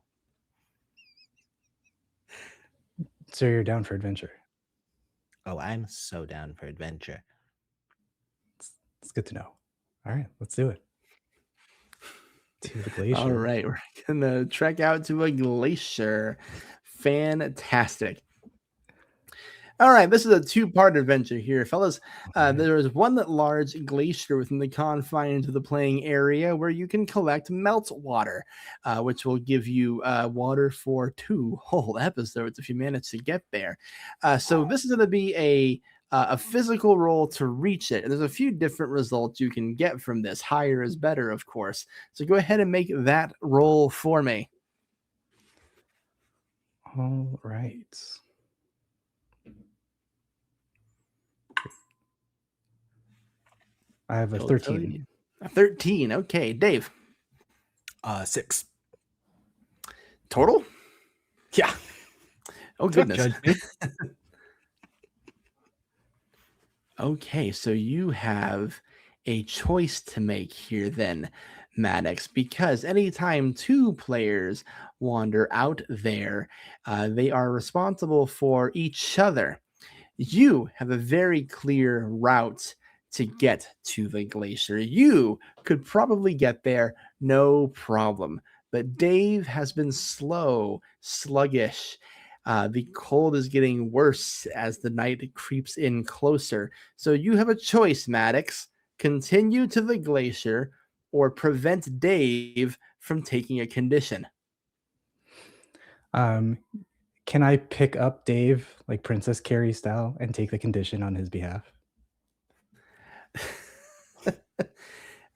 So you're down for adventure? Oh, I'm so down for adventure. It's good to know. All right, let's do it. To the glacier. All right, we're gonna trek out to a glacier. Fantastic. All right, this is a two-part adventure here, fellas. There is one large glacier within the confines of the playing area where you can collect melt water, which will give you water for 2 whole episodes if you manage to get there. So this is going to be a physical roll to reach it. And there's a few different results you can get from this. Higher is better, of course. So go ahead and make that roll for me. All right. I have a 13. A 13. Okay, Dave. 6. Total? Yeah. Oh, goodness. Okay, so you have a choice to make here then, Maddox, because anytime 2 players wander out there, they are responsible for each other. You have a very clear route to get to the glacier. You could probably get there no problem, but Dave has been slow, sluggish. The cold is getting worse as the night creeps in closer. So you have a choice, Maddox. Continue to the glacier or prevent Dave from taking a condition. Can Can I pick up Dave like Princess Carrie style and take the condition on his behalf?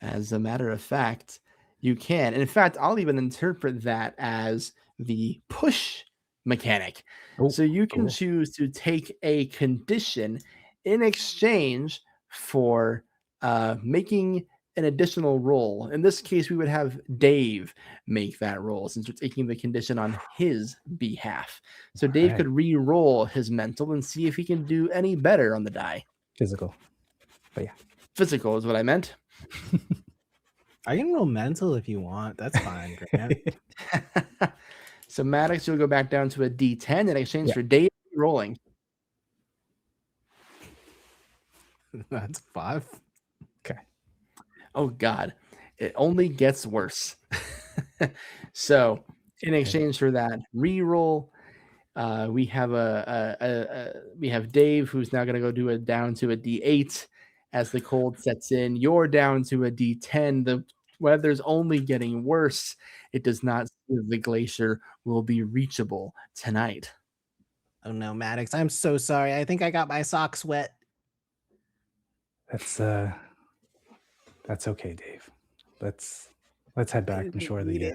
As a matter of fact, you can. And in fact, I'll even interpret that as the push mechanic. Oh, So you can cool. choose to take a condition in exchange for making an additional roll. In this case, we would have Dave make that roll since we're taking the condition on his behalf. So Dave Alright. could re-roll his mental and see if he can do any better on the die. Physical. But yeah. Physical is what I meant. I can roll mental if you want. That's fine, Grant. So Maddox, you'll go back down to a D10 in exchange Yeah. for Dave rolling. That's 5. Okay. Oh God, it only gets worse. So in exchange for that re-roll, we have we have Dave who's now going to go down to a D8 as the cold sets in. You're down to a D10. The weather's only getting worse. It does not seem that the glacier will be reachable tonight. Oh no, Maddox, I'm so sorry. I think I got my socks wet. That's okay, Dave. Let's head back. I'm didn't sure need the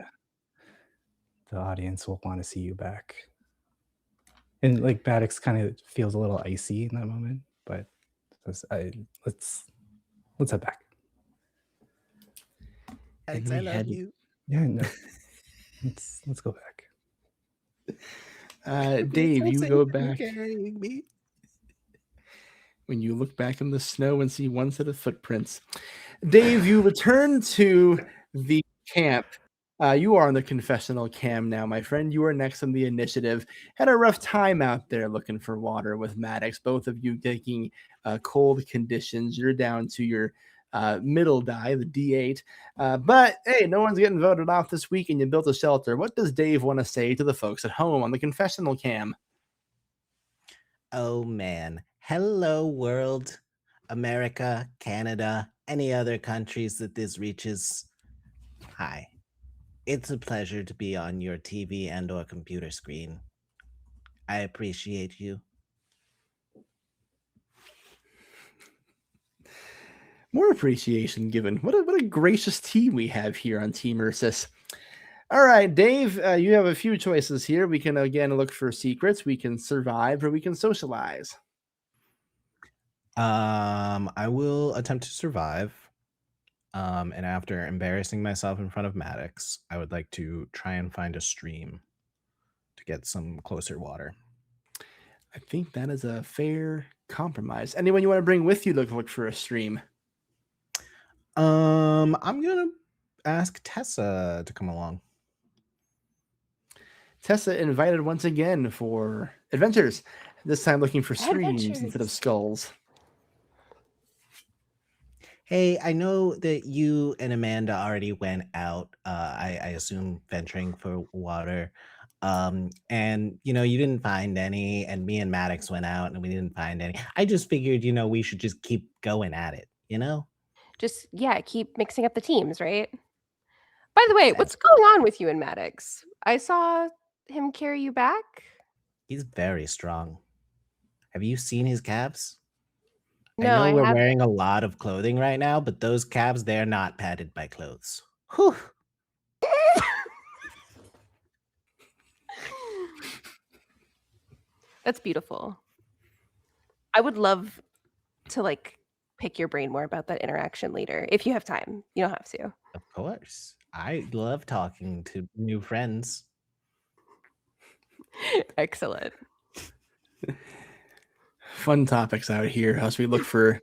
it. audience will want to see you back. And like Maddox kind of feels a little icy in that moment, but let's head back. Maddox, we I love head- you. Yeah, no. let's go back. Dave, you go back. Carrying me. When you look back in the snow and see one set of footprints. Dave, you return to the camp. You are on the confessional cam now, my friend. You are next on the initiative. Had a rough time out there looking for water with Maddox. Both of you taking cold conditions. You're down to your middle die, the D8. But hey, no one's getting voted off this week and you built a shelter. What does Dave want to say to the folks at home on the confessional cam? Oh man. Hello, world, America, Canada, any other countries that this reaches. Hi. It's a pleasure to be on your TV and or computer screen. I appreciate you. More appreciation given. What a gracious team we have here on Team Ursus. All right, Dave, you have a few choices here. We can, again, look for secrets. We can survive or we can socialize. I will attempt to survive. And after embarrassing myself in front of Maddox, I would like to try and find a stream to get some closer water. I think that is a fair compromise. Anyone you want to bring with you to look for a stream? I'm gonna ask Tessa to come along. Tessa invited once again for adventures. This time looking for streams instead of Adventures. skulls. Hey, I know that you and Amanda already went out, I assume venturing for water. And you didn't find any, and me and Maddox went out and we didn't find any. I just figured, we should just keep going at it, Just, yeah, keep mixing up the teams, right? By the way, what's going on with you and Maddox? I saw him carry you back. He's very strong. Have you seen his calves? No, I know I we're haven't. wearing a lot of clothing right now, but those calves, they're not padded by clothes. Whew. That's beautiful. I would love to pick your brain more about that interaction later if you have time. You don't have to. Of course. I love talking to new friends. Excellent. Fun topics out here as we look for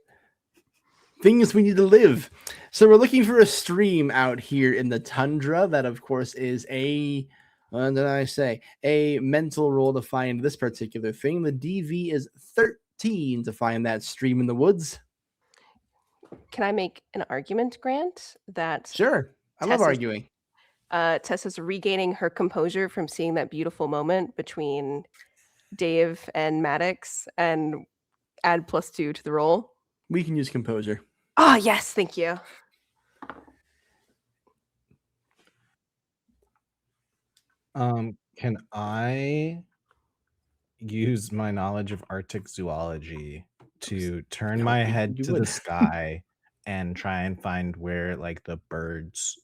things we need to live. So we're looking for a stream out here in the tundra. That, of course, is a mental roll to find this particular thing. The DV is 13 to find that stream in the woods. Can I make an argument, Grant, that Sure. I love Tessa's- arguing. Tessa's regaining her composure from seeing that beautiful moment between Dave and Maddox and add +2 to the roll? We can use composure. Oh, yes, thank you. Can I use my knowledge of Arctic zoology to turn I my would think head you to would. the sky and try and find where like the birds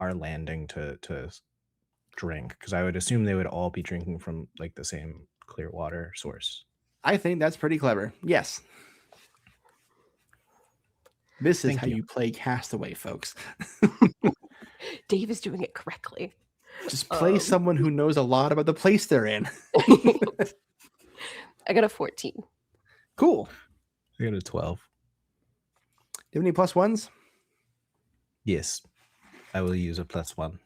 are landing to drink, because I would assume they would all be drinking from like the same clear water source. I think that's pretty clever. Yes. This is Thank how you play Castaway, folks. Dave is doing it correctly. Just play someone who knows a lot about the place they're in. I got a 14. Cool. I got a 12. Do you have any plus ones? Yes, I will use a +1.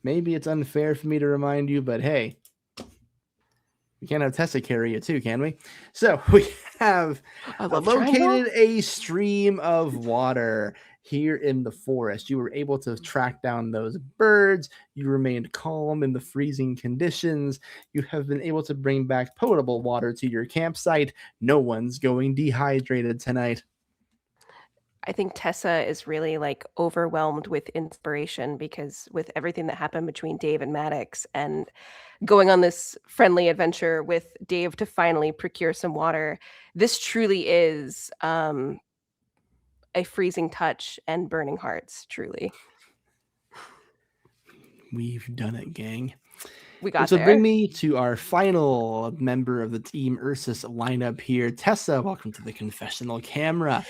Maybe it's unfair for me to remind you, but hey, we can't have Tessa carry it too, can we? So we have I love located a stream of water here in the forest. You were able to track down those birds. You remained calm in the freezing conditions. You have been able to bring back potable water to your campsite. No one's going dehydrated tonight. I think Tessa is really like overwhelmed with inspiration because with everything that happened between Dave and Maddox and going on this friendly adventure with Dave to finally procure some water, this truly is a freezing touch and burning hearts, truly. We've done it, gang. We got Which will there. bring me to our final member of the Team Ursus lineup here. Tessa, welcome to the confessional camera.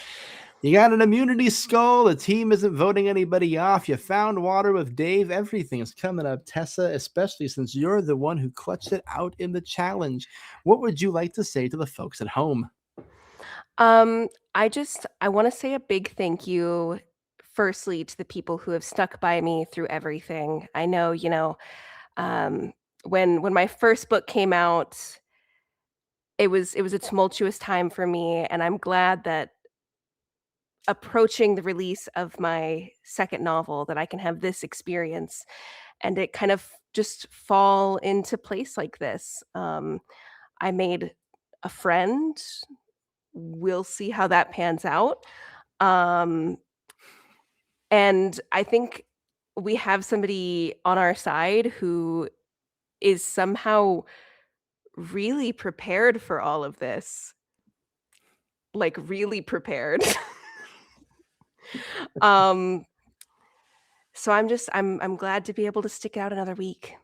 You got an immunity skull. The team isn't voting anybody off. You found water with Dave. Everything's coming up, Tessa, especially since you're the one who clutched it out in the challenge. What would you like to say to the folks at home? I want to say a big thank you, firstly, to the people who have stuck by me through everything. I know, when my first book came out, it was a tumultuous time for me, and I'm glad that approaching the release of my second novel that I can have this experience and it kind of just fall into place like this. I made a friend. We'll see how that pans out. And I think we have somebody on our side who is somehow really prepared for all of this. Like really prepared. So I'm glad to be able to stick out another week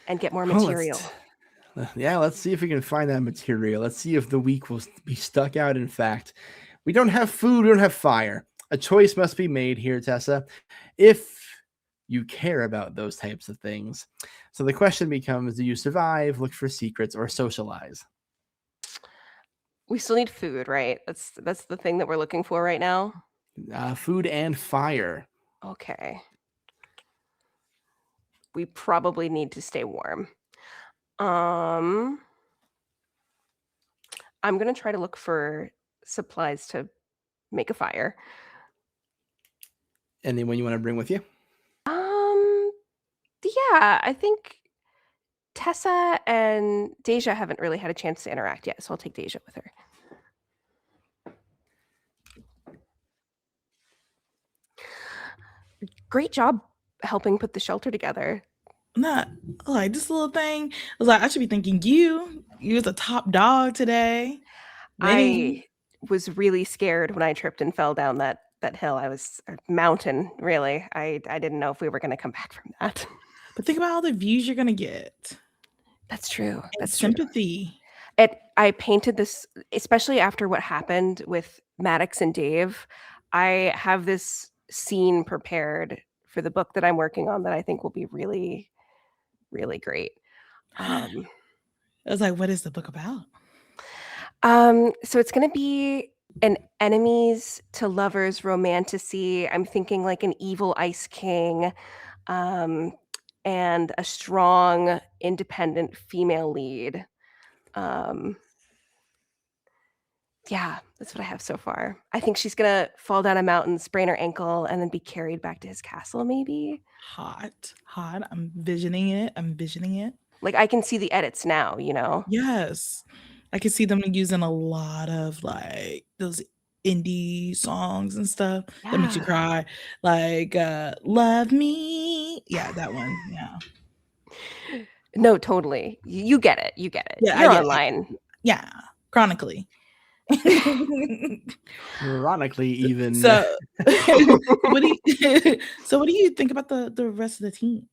and get more material. Let's see if we can find that material. Let's see if the week will be stuck out. In fact, we don't have food, we don't have fire. A choice must be made here, Tessa, if you care about those types of things. So the question becomes, do you survive, look for secrets, or socialize? We still need food, right? That's the thing that we're looking for right now. Food and fire. Okay. We probably need to stay warm. I'm gonna try to look for supplies to make a fire. Anyone you want to bring with you? Yeah, I think Tessa and Deja haven't really had a chance to interact yet, so I'll take Deja with her. Great job helping put the shelter together. Not like this little thing. I was like, I should be thanking you. You was the top dog today. I was really scared when I tripped and fell down that hill. Or mountain, really. I didn't know if we were going to come back from that. But think about all the views you're going to get. That's true. And That's sympathy. True. I painted this, especially after what happened with Maddox and Dave. I have this scene prepared for the book that I'm working on that I think will be really, really great. I was like, what is the book about? So it's going to be an enemies to lovers romantasy. I'm thinking like an evil ice king, and a strong, independent female lead. Yeah, that's what I have so far. I think she's going to fall down a mountain, sprain her ankle, and then be carried back to his castle, maybe. Hot. I'm visioning it. Like, I can see the edits now, Yes. I can see them using a lot of, like, those indie songs and stuff that makes you cry. Like, Love Me. Yeah, that one. Yeah. No, totally. You get it. You get it. Yeah, I You're get it. online. Yeah, chronically. Ironically, even So, what do you so what do you think about the rest of the team?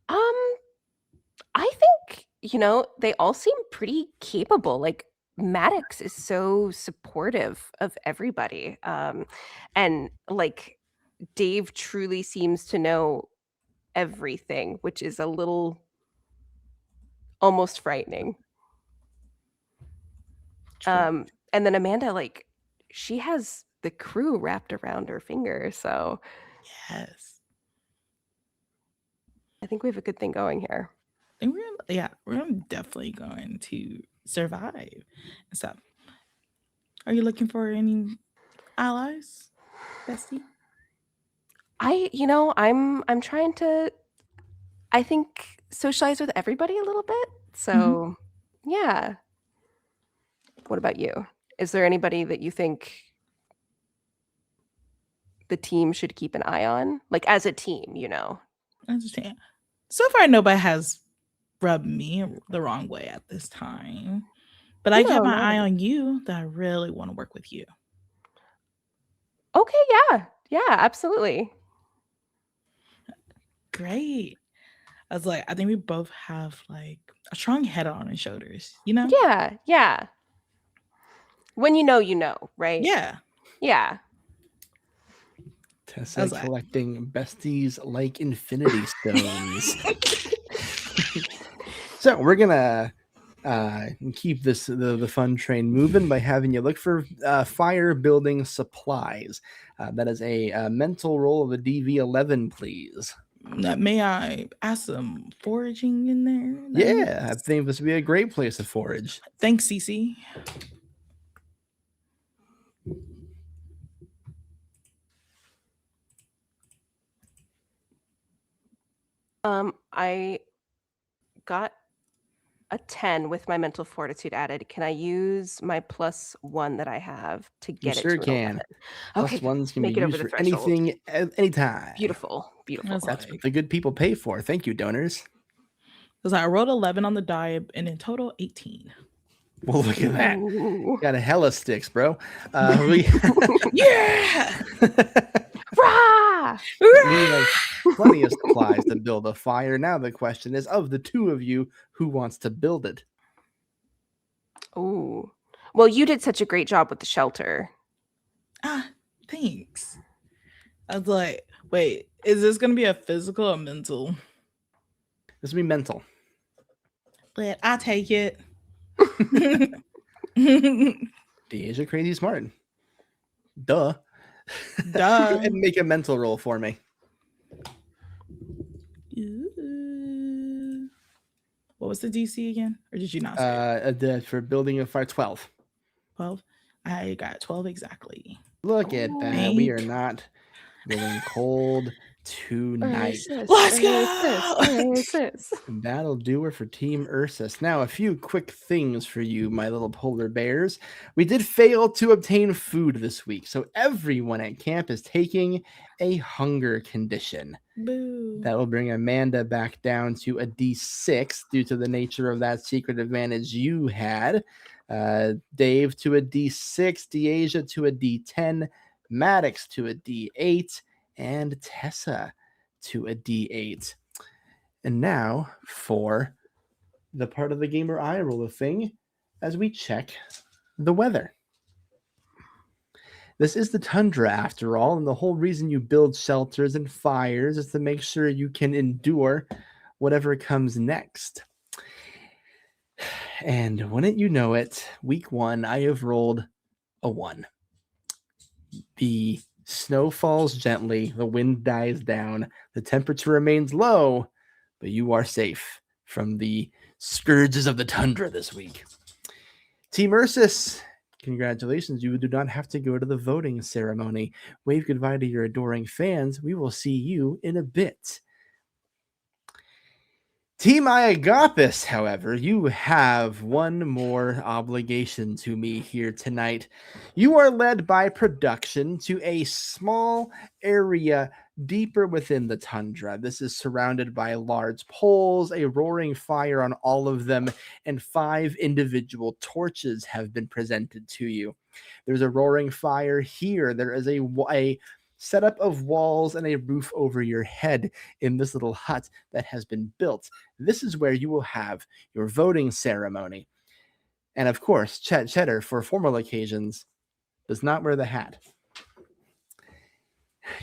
I think, they all seem pretty capable. Like Maddox is so supportive of everybody. And like Dave truly seems to know everything, which is a little almost frightening. True. And then Amanda, like, she has the crew wrapped around her finger, so Yes. I think we have a good thing going here. And we're definitely going to survive and stuff. Are you looking for any allies, Bestie? I'm trying to, I think, socialize with everybody a little bit. So, yeah. What about you? Is there anybody that you think the team should keep an eye on? Like as a team, I understand. So far, nobody has rubbed me the wrong way at this time. But I No, kept my not eye at- on you that I really want to work with you. Okay, yeah. Yeah, absolutely. Great. I was like, I think we both have like a strong head on our shoulders, you know? Yeah, yeah. When you know, right? Yeah. Yeah. Tessa was like- collecting besties like infinity stones. So we're gonna keep the fun train moving by having you look for fire building supplies. That is a mental roll of a DV11, please. May I ask some foraging in there? Yeah, I think this would be a great place to forage. Thanks, Cece. I got a 10 with my mental fortitude added. Can I use my +1 that I have to You get it sure to an can. 11? Plus Okay, ones can make be it over used the for threshold. anything, anytime. Beautiful. That's That's what the good people pay for. Thank you, donors. Because I rolled 11 on the die and in total 18. Well, look at that. Ooh. Got a hella sticks, bro. Yeah! Rah! We have plenty of supplies to build a fire. Now the question is, of the two of you, who wants to build it? Ooh. Well, you did such a great job with the shelter. Thanks. I was like, wait, is this going to be a physical or mental? This will be mental. But I'll take it. Deja crazy smart. Duh. Duh. Go ahead and make a mental roll for me. Ooh. What was the DC again? Or did you not say For building a fire, 12. 12? I got 12 exactly. Look at that. We are Thank- not going cold tonight. Let's go! Ursus. That'll do it for Team Ursus. Now, a few quick things for you, my little polar bears. We did fail to obtain food this week, so everyone at camp is taking a hunger condition. Boo. That will bring Amanda back down to a D6 due to the nature of that secret advantage you had. Dave to a D6, Deasia to a D10, Maddox to a D8, and Tessa to a D8. And now for the part of the game where I roll a thing as we check the weather. This is the tundra after all, and the whole reason you build shelters and fires is to make sure you can endure whatever comes next. And wouldn't you know it, week 1, I have rolled a 1. The snow falls gently, the wind dies down, the temperature remains low, but you are safe from the scourges of the tundra this week. Team Ursus, congratulations. You do not have to go to the voting ceremony. Wave goodbye to your adoring fans. We will see you in a bit. Team Iagopis, however, you have one more obligation to me here tonight. You are led by production to a small area Deeper within the tundra, this is surrounded by large poles, a roaring fire on all of them, and 5 individual torches have been presented to you. There's a roaring fire here. There is a setup of walls and a roof over your head in this little hut that has been built. This is where you will have your voting ceremony. And of course, Cheddar, for formal occasions, does not wear the hat.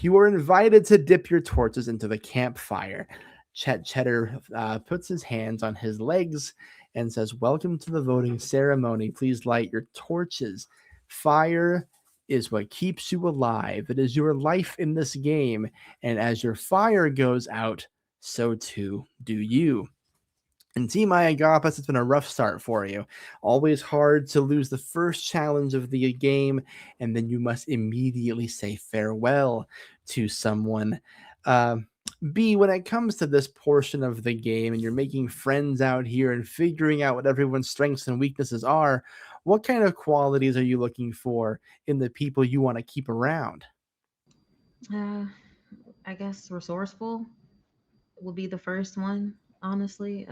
You are invited to dip your torches into the campfire. Cheddar puts his hands on his legs and says, "Welcome to the voting ceremony. Please light your torches. Fire is what keeps you alive. It is your life in this game. And as your fire goes out, so too do you." And Team Iagapis, it's been a rough start for you. Always hard to lose the first challenge of the game, and then you must immediately say farewell to someone. B, when it comes to this portion of the game and you're making friends out here and figuring out what everyone's strengths and weaknesses are, what kind of qualities are you looking for in the people you want to keep around? I guess resourceful will be the first one, honestly.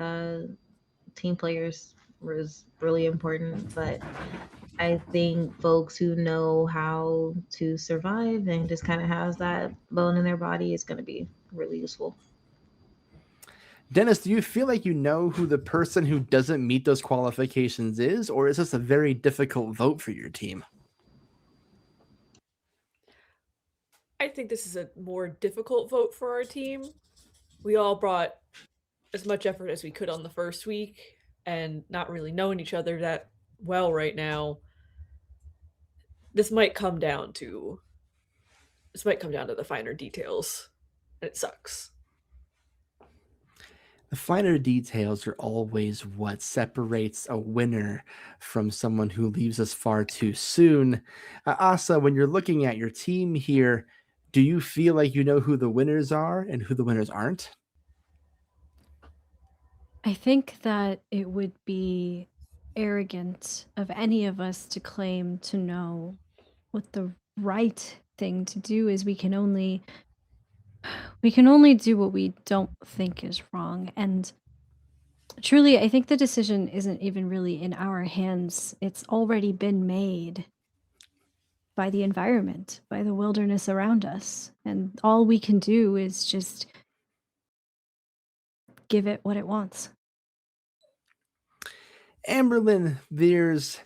Team players was really important, but I think folks who know how to survive and just kind of has that bone in their body is going to be really useful. Dennis, do you feel like you know who the person who doesn't meet those qualifications is, or is this a very difficult vote for your team? I think this is a more difficult vote for our team. We all brought as much effort as we could on the first week, and not really knowing each other that well right now, this might come down to the finer details, and it sucks. The finer details are always what separates a winner from someone who leaves us far too soon. Asa, when you're looking at your team here, do you feel like you know who the winners are and who the winners aren't? I think that it would be arrogant of any of us to claim to know what the right thing to do is. We can only do what we don't think is wrong. And truly, I think the decision isn't even really in our hands. It's already been made by the environment, by the wilderness around us. And all we can do is just give it what it wants. Amberlyn, there's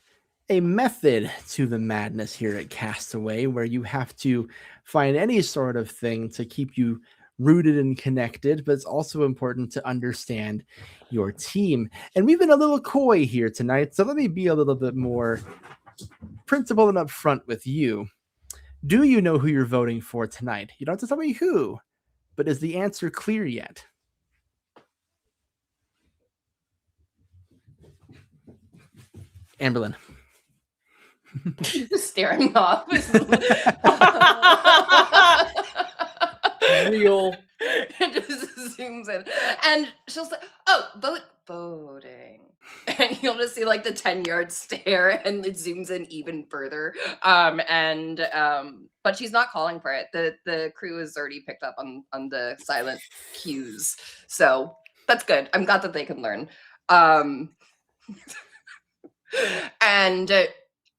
a method to the madness here at Castaway where you have to find any sort of thing to keep you rooted and connected, but it's also important to understand your team. And we've been a little coy here tonight, so let me be a little bit more principled and upfront with you. Do you know who you're voting for tonight? You don't have to tell me who, but is the answer clear yet? Amberlyn. Just staring off. Real. It just zooms in. And she'll say, "Oh, voting." And you'll just see like the 10-yard stare, and it zooms in even further. But she's not calling for it. The crew has already picked up on the silent cues. So that's good. I'm glad that they can learn. And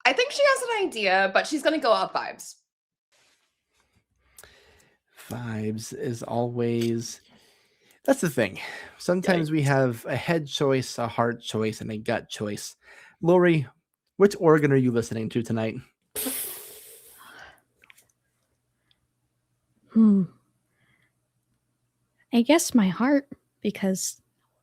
I think she has an idea, but she's going to go off vibes. Vibes is always... That's the thing. Sometimes we have a head choice, a heart choice, and a gut choice. Lori, which organ are you listening to tonight? I guess my heart, because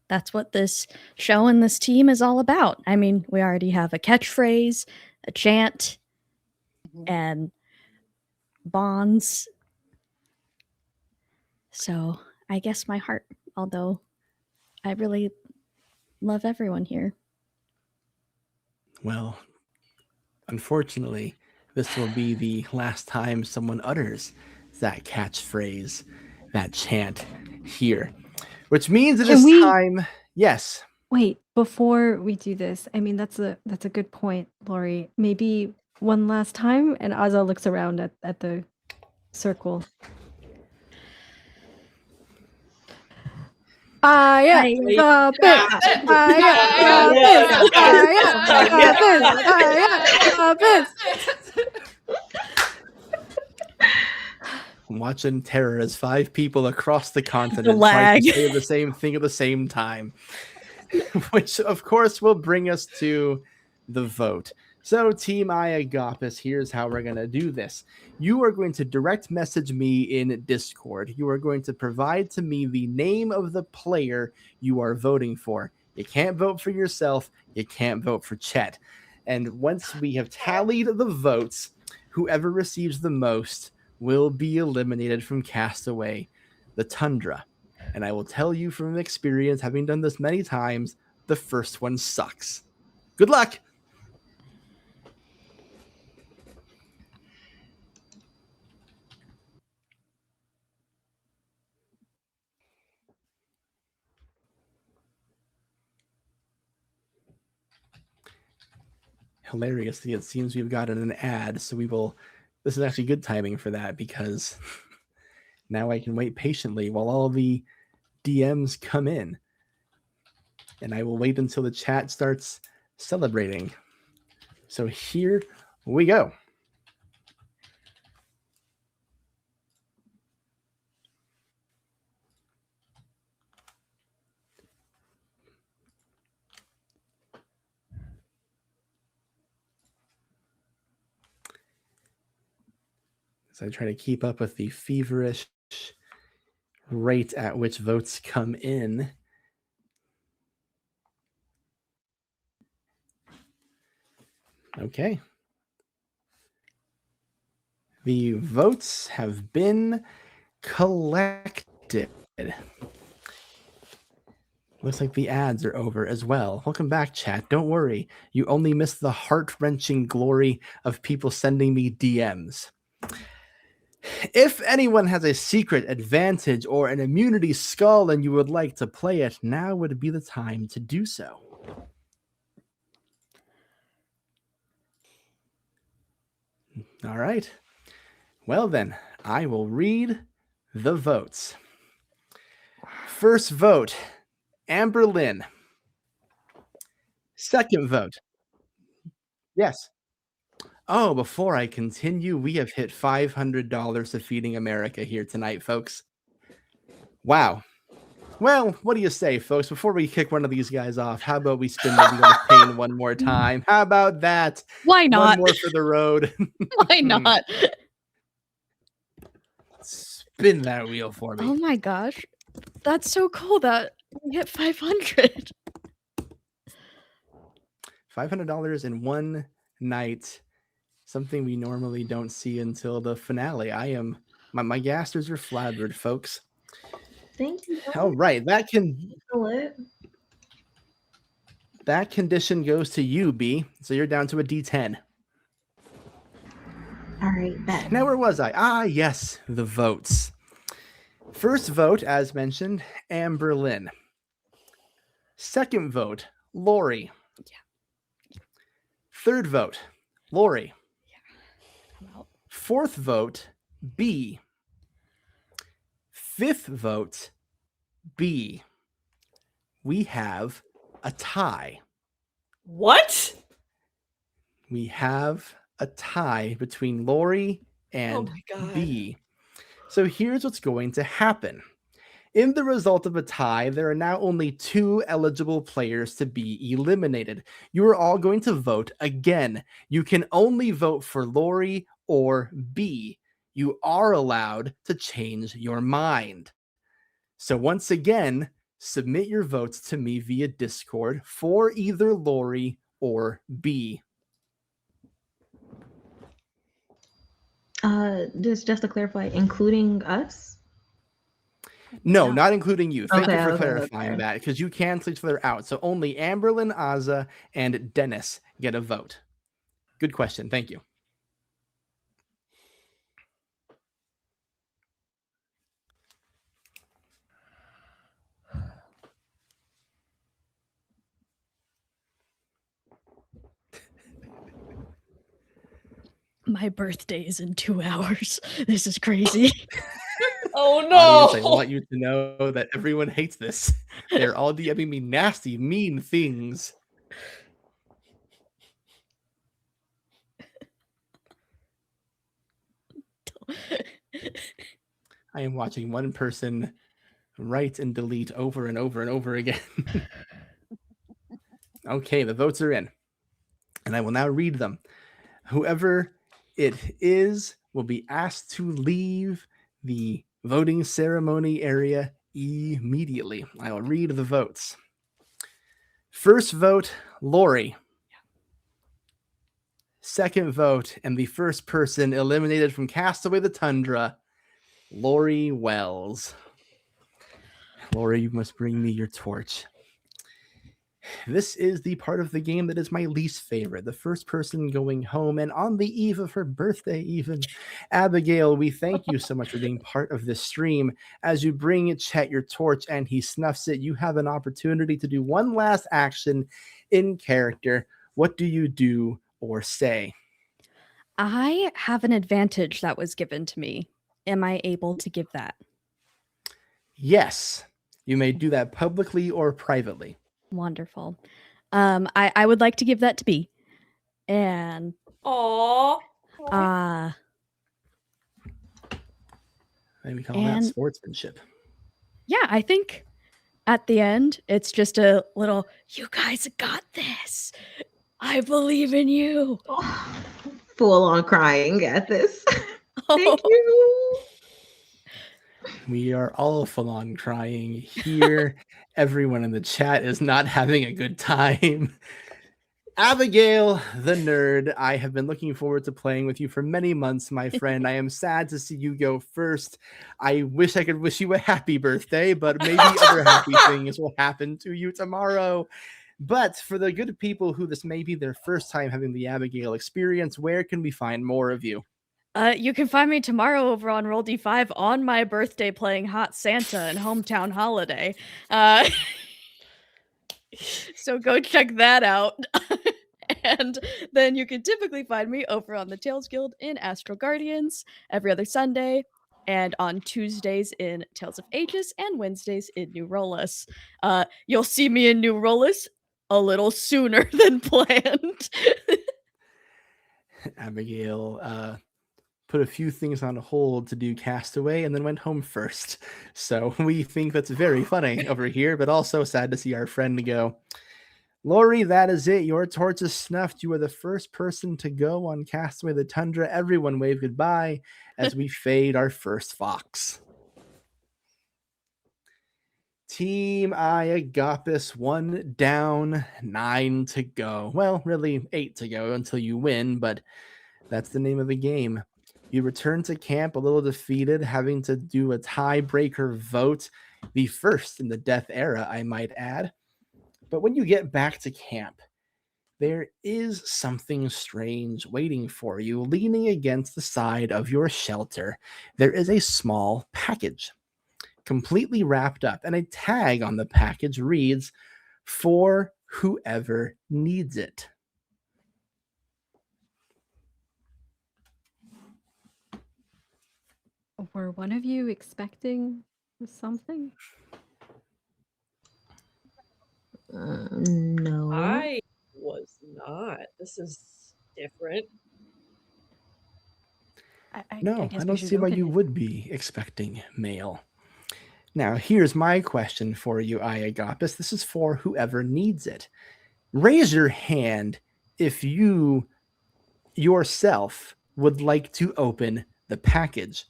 that's what this show and this team is all about. I mean, we already have a catchphrase, a chant, and bonds. So I guess my heart, although I really love everyone here. Well, unfortunately, this will be the last time someone utters that catchphrase, that chant here. Which means it is time. Yes. Wait, before we do this, I mean that's a good point, Lori. Maybe one last time, and Azza looks around at the circle. I am I- the best. I am the best. I am the best. I'm watching terror as 5 people across the continent try lag. to say the same thing at the same time, which of course will bring us to the vote. So Team Iagopis, here's how we're going to do this. You are going to direct message me in Discord. You are going to provide to me the name of the player you are voting for. You can't vote for yourself. You can't vote for Chet. And once we have tallied the votes, whoever receives the most will be eliminated from Castaway, the Tundra. And I will tell you from experience, having done this many times, the first one sucks. Good luck! Hilariously, it seems we've gotten an ad, so we will... This is actually good timing for that, because now I can wait patiently while all the DMs come in. And I will wait until the chat starts celebrating. So here we go. So I try to keep up with the feverish rate at which votes come in. Okay. The votes have been collected. Looks like the ads are over as well. Welcome back, chat. Don't worry. You only missed the heart-wrenching glory of people sending me DMs. If anyone has a secret advantage or an immunity skull and you would like to play it, now would be the time to do so. All right. Well then, I will read the votes. First vote, Amber Lynn. Second vote. Yes. Oh, before I continue, we have hit $500 to Feeding America here tonight, folks. Wow. Well, what do you say, folks? Before we kick one of these guys off, how about we spin the wheel of pain one more time? How about that? Why not? One more for the road. Why not? Spin that wheel for me. Oh my gosh. That's so cool that we hit 500. $500 in one night. Something we normally don't see until the finale. My gasters are flattered, folks. Thank you. All right, that condition goes to you, B. So you're down to a D10. All right, bet. Now, where was I? Ah, yes, the votes. First vote, as mentioned, Amber Lynn. Second vote, Lori. Yeah. Third vote, Lori. I'm out. Fourth vote, B. Fifth vote, B. We have a tie. What? We have a tie between Lori Oh and my god. B. So here's what's going to happen. In the result of a tie, there are now only 2 eligible players to be eliminated. You are all going to vote again. You can only vote for Lori or B. You are allowed to change your mind. So once again, submit your votes to me via Discord for either Lori or B. Just to clarify, including us? No, not including you. Thank you for Okay, clarifying that, because you cancel each other out. So only Amberlyn, Azza, and Dennis get a vote. Good question. Thank you. My birthday is in 2 hours. This is crazy. Oh Audience, I no. want you to know that everyone hates this. They're all DMing me nasty, mean things. I am watching one person write and delete over and over and over again. Okay, the votes are in, and I will now read them. Whoever it is will be asked to leave the voting ceremony area immediately. I will read the votes. First vote, Lori. Second vote, and the first person eliminated from Castaway the Tundra, Lori Wells. Lori, you must bring me your torch. This is the part of the game that is my least favorite. The first person going home, and on the eve of her birthday, even. Abigail, we thank you so much for being part of this stream. As you bring Chet your torch and he snuffs it, you have an opportunity to do one last action in character. What do you do or say? I have an advantage that was given to me. Am I able to give that? Yes, you may do that publicly or privately. Wonderful. I would like to give that to B. And Aww. Maybe call that sportsmanship. Yeah, I think at the end it's just a little, you guys got this. I believe in you. Full on crying at this. Thank you. We are all full on crying here. Everyone in the chat is not having a good time. Abigail, the nerd, I have been looking forward to playing with you for many months, my friend. I am sad to see you go first. I wish I could wish you a happy birthday, but maybe other happy things will happen to you tomorrow. But for the good people who this may be their first time having the Abigail experience, where can we find more of you? You can find me tomorrow over on Roll D5 on my birthday playing Hot Santa and Hometown Holiday. So go check that out. And then you can typically find me over on the Tales Guild in Astral Guardians every other Sunday, and on Tuesdays in Tales of Aegis, and Wednesdays in New Rollis. You'll see me in New Rollis a little sooner than planned. Abigail put a few things on hold to do Castaway and then went home first. So we think that's very funny over here, but also sad to see our friend go. Lori, that is it. Your torch is snuffed. You are the first person to go on Castaway the Tundra. Everyone wave goodbye as we fade our first fox. Team Iagopis 1 down, 9 to go. Well, really 8 to go until you win, but that's the name of the game. You return to camp a little defeated, having to do a tiebreaker vote, the first in the death era, I might add. But when you get back to camp, there is something strange waiting for you. Leaning against the side of your shelter, there is a small package, completely wrapped up, and a tag on the package reads, "For whoever needs it." Were one of you expecting something? No. I was not. This is different. No, guess I we don't should see why open you it. would be expecting mail. Now, here's my question for you, Iagopis. This is for whoever needs it. Raise your hand if you yourself would like to open the package.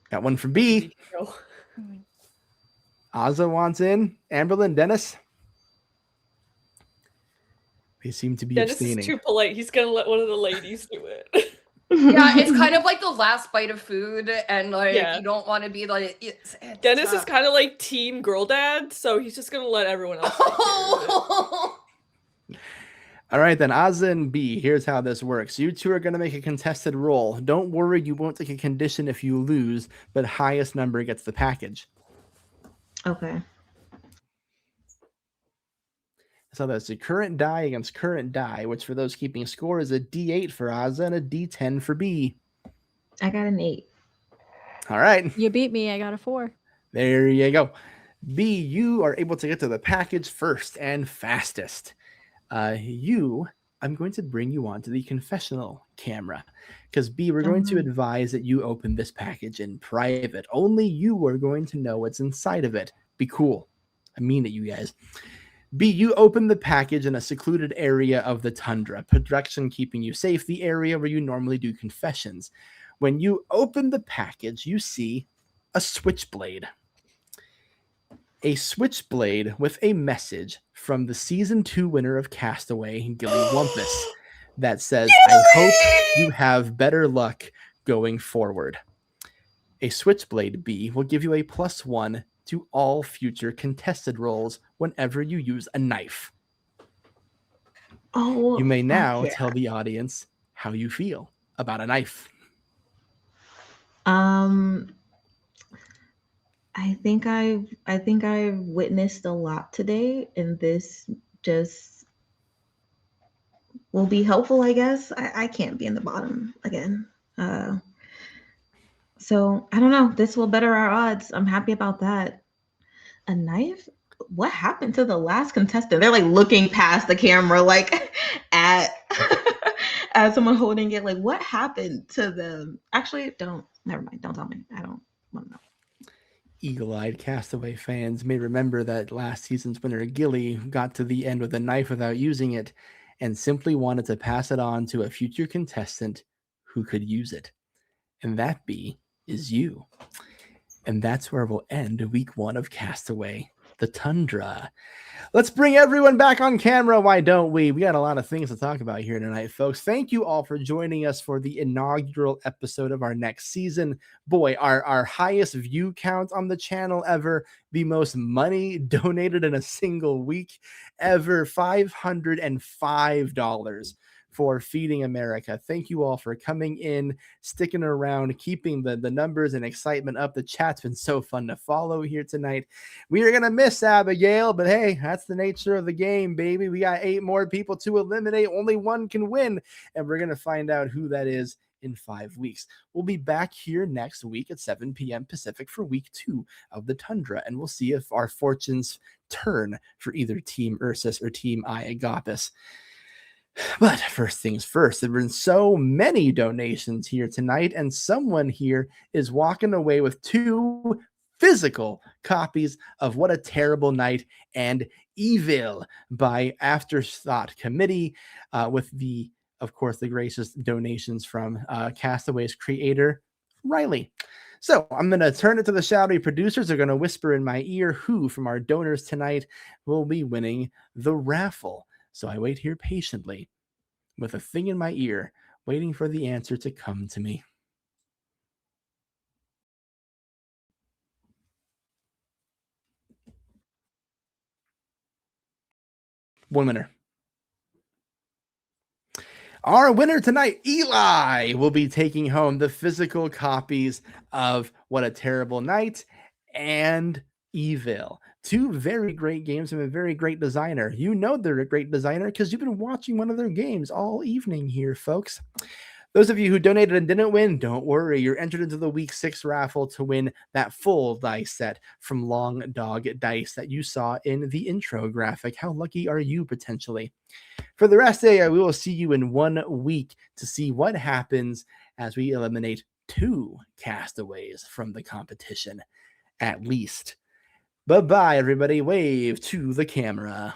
Got one for B. Ozza wants in. Amberlyn, Dennis? They seem to be Dennis abstaining. is too polite. He's gonna let one of the ladies do it. Yeah, it's kind of like the last bite of food, and like Yeah. you don't want to be like. Dennis is kind of like team girl dad, so he's just gonna let everyone else. All right, then, Ozza and B, here's how this works. You two are going to make a contested roll. Don't worry, you won't take a condition if you lose, but highest number gets the package. Okay. So that's the current die against current die, which for those keeping score is a D8 for Ozza and a D10 for B. I got an 8. All right. You beat me. I got a 4. There you go. B, you are able to get to the package first and fastest. I'm going to bring you on to the confessional camera. Because B, we're going to advise that you open this package in private. Only you are going to know what's inside of it. Be cool. I mean it, you guys. B, you open the package in a secluded area of the Tundra. Protection keeping you safe, the area where you normally do confessions. When you open the package, you see a switchblade. A switchblade with a message from the season 2 winner of Castaway, Gilly Wumpus, that says, I hope you have better luck going forward. A switchblade B will give you a +1 to all future contested rolls whenever you use a knife. Oh, you may now tell the audience how you feel about a knife. I think I've witnessed a lot today, and this just will be helpful, I guess. I can't be in the bottom again. So I don't know. This will better our odds. I'm happy about that. A knife? What happened to the last contestant? They're like looking past the camera, like at as someone holding it. Like, what happened to them? Actually, never mind. Don't tell me. I don't want to know. Eagle-eyed Castaway fans may remember that last season's winner, Gilly, got to the end with a knife without using it and simply wanted to pass it on to a future contestant who could use it. And that B is you. And that's where we'll end week 1 of Castaway, the Tundra. Let's bring everyone back on camera. Why don't we? We got a lot of things to talk about here tonight, folks. Thank you all for joining us for the inaugural episode of our next season. Boy, our highest view count on the channel ever, the most money donated in a single week ever, $505 for Feeding America. Thank you all for coming in, sticking around, keeping the numbers and excitement up. The chat's been so fun to follow here tonight. We are going to miss Abigail, but hey, that's the nature of the game, baby. We got 8 more people to eliminate. Only one can win, and we're going to find out who that is in 5 weeks. We'll be back here next week at 7 p.m. Pacific for week 2 of the Tundra, and we'll see if our fortunes turn for either Team Ursus or Team Iagopis. But first things first, there have been so many donations here tonight, and someone here is walking away with 2 physical copies of What a Terrible Night and Evil by Afterthought Committee, with of course, the gracious donations from Castaway's creator, Riley. So I'm going to turn it to the shouty producers. They're going to whisper in my ear who from our donors tonight will be winning the raffle. So I wait here patiently with a thing in my ear, waiting for the answer to come to me. One winner. Our winner tonight, Eli, will be taking home the physical copies of What a Terrible Night and Evil. 2 very great games from a very great designer. You know they're a great designer because you've been watching one of their games all evening here, folks. Those of you who donated and didn't win, don't worry. You're entered into the week 6 raffle to win that full dice set from Long Dog Dice that you saw in the intro graphic. How lucky are you potentially? For the rest of the day, we will see you in 1 week to see what happens as we eliminate 2 castaways from the competition, at least. Bye-bye, everybody. Wave to the camera.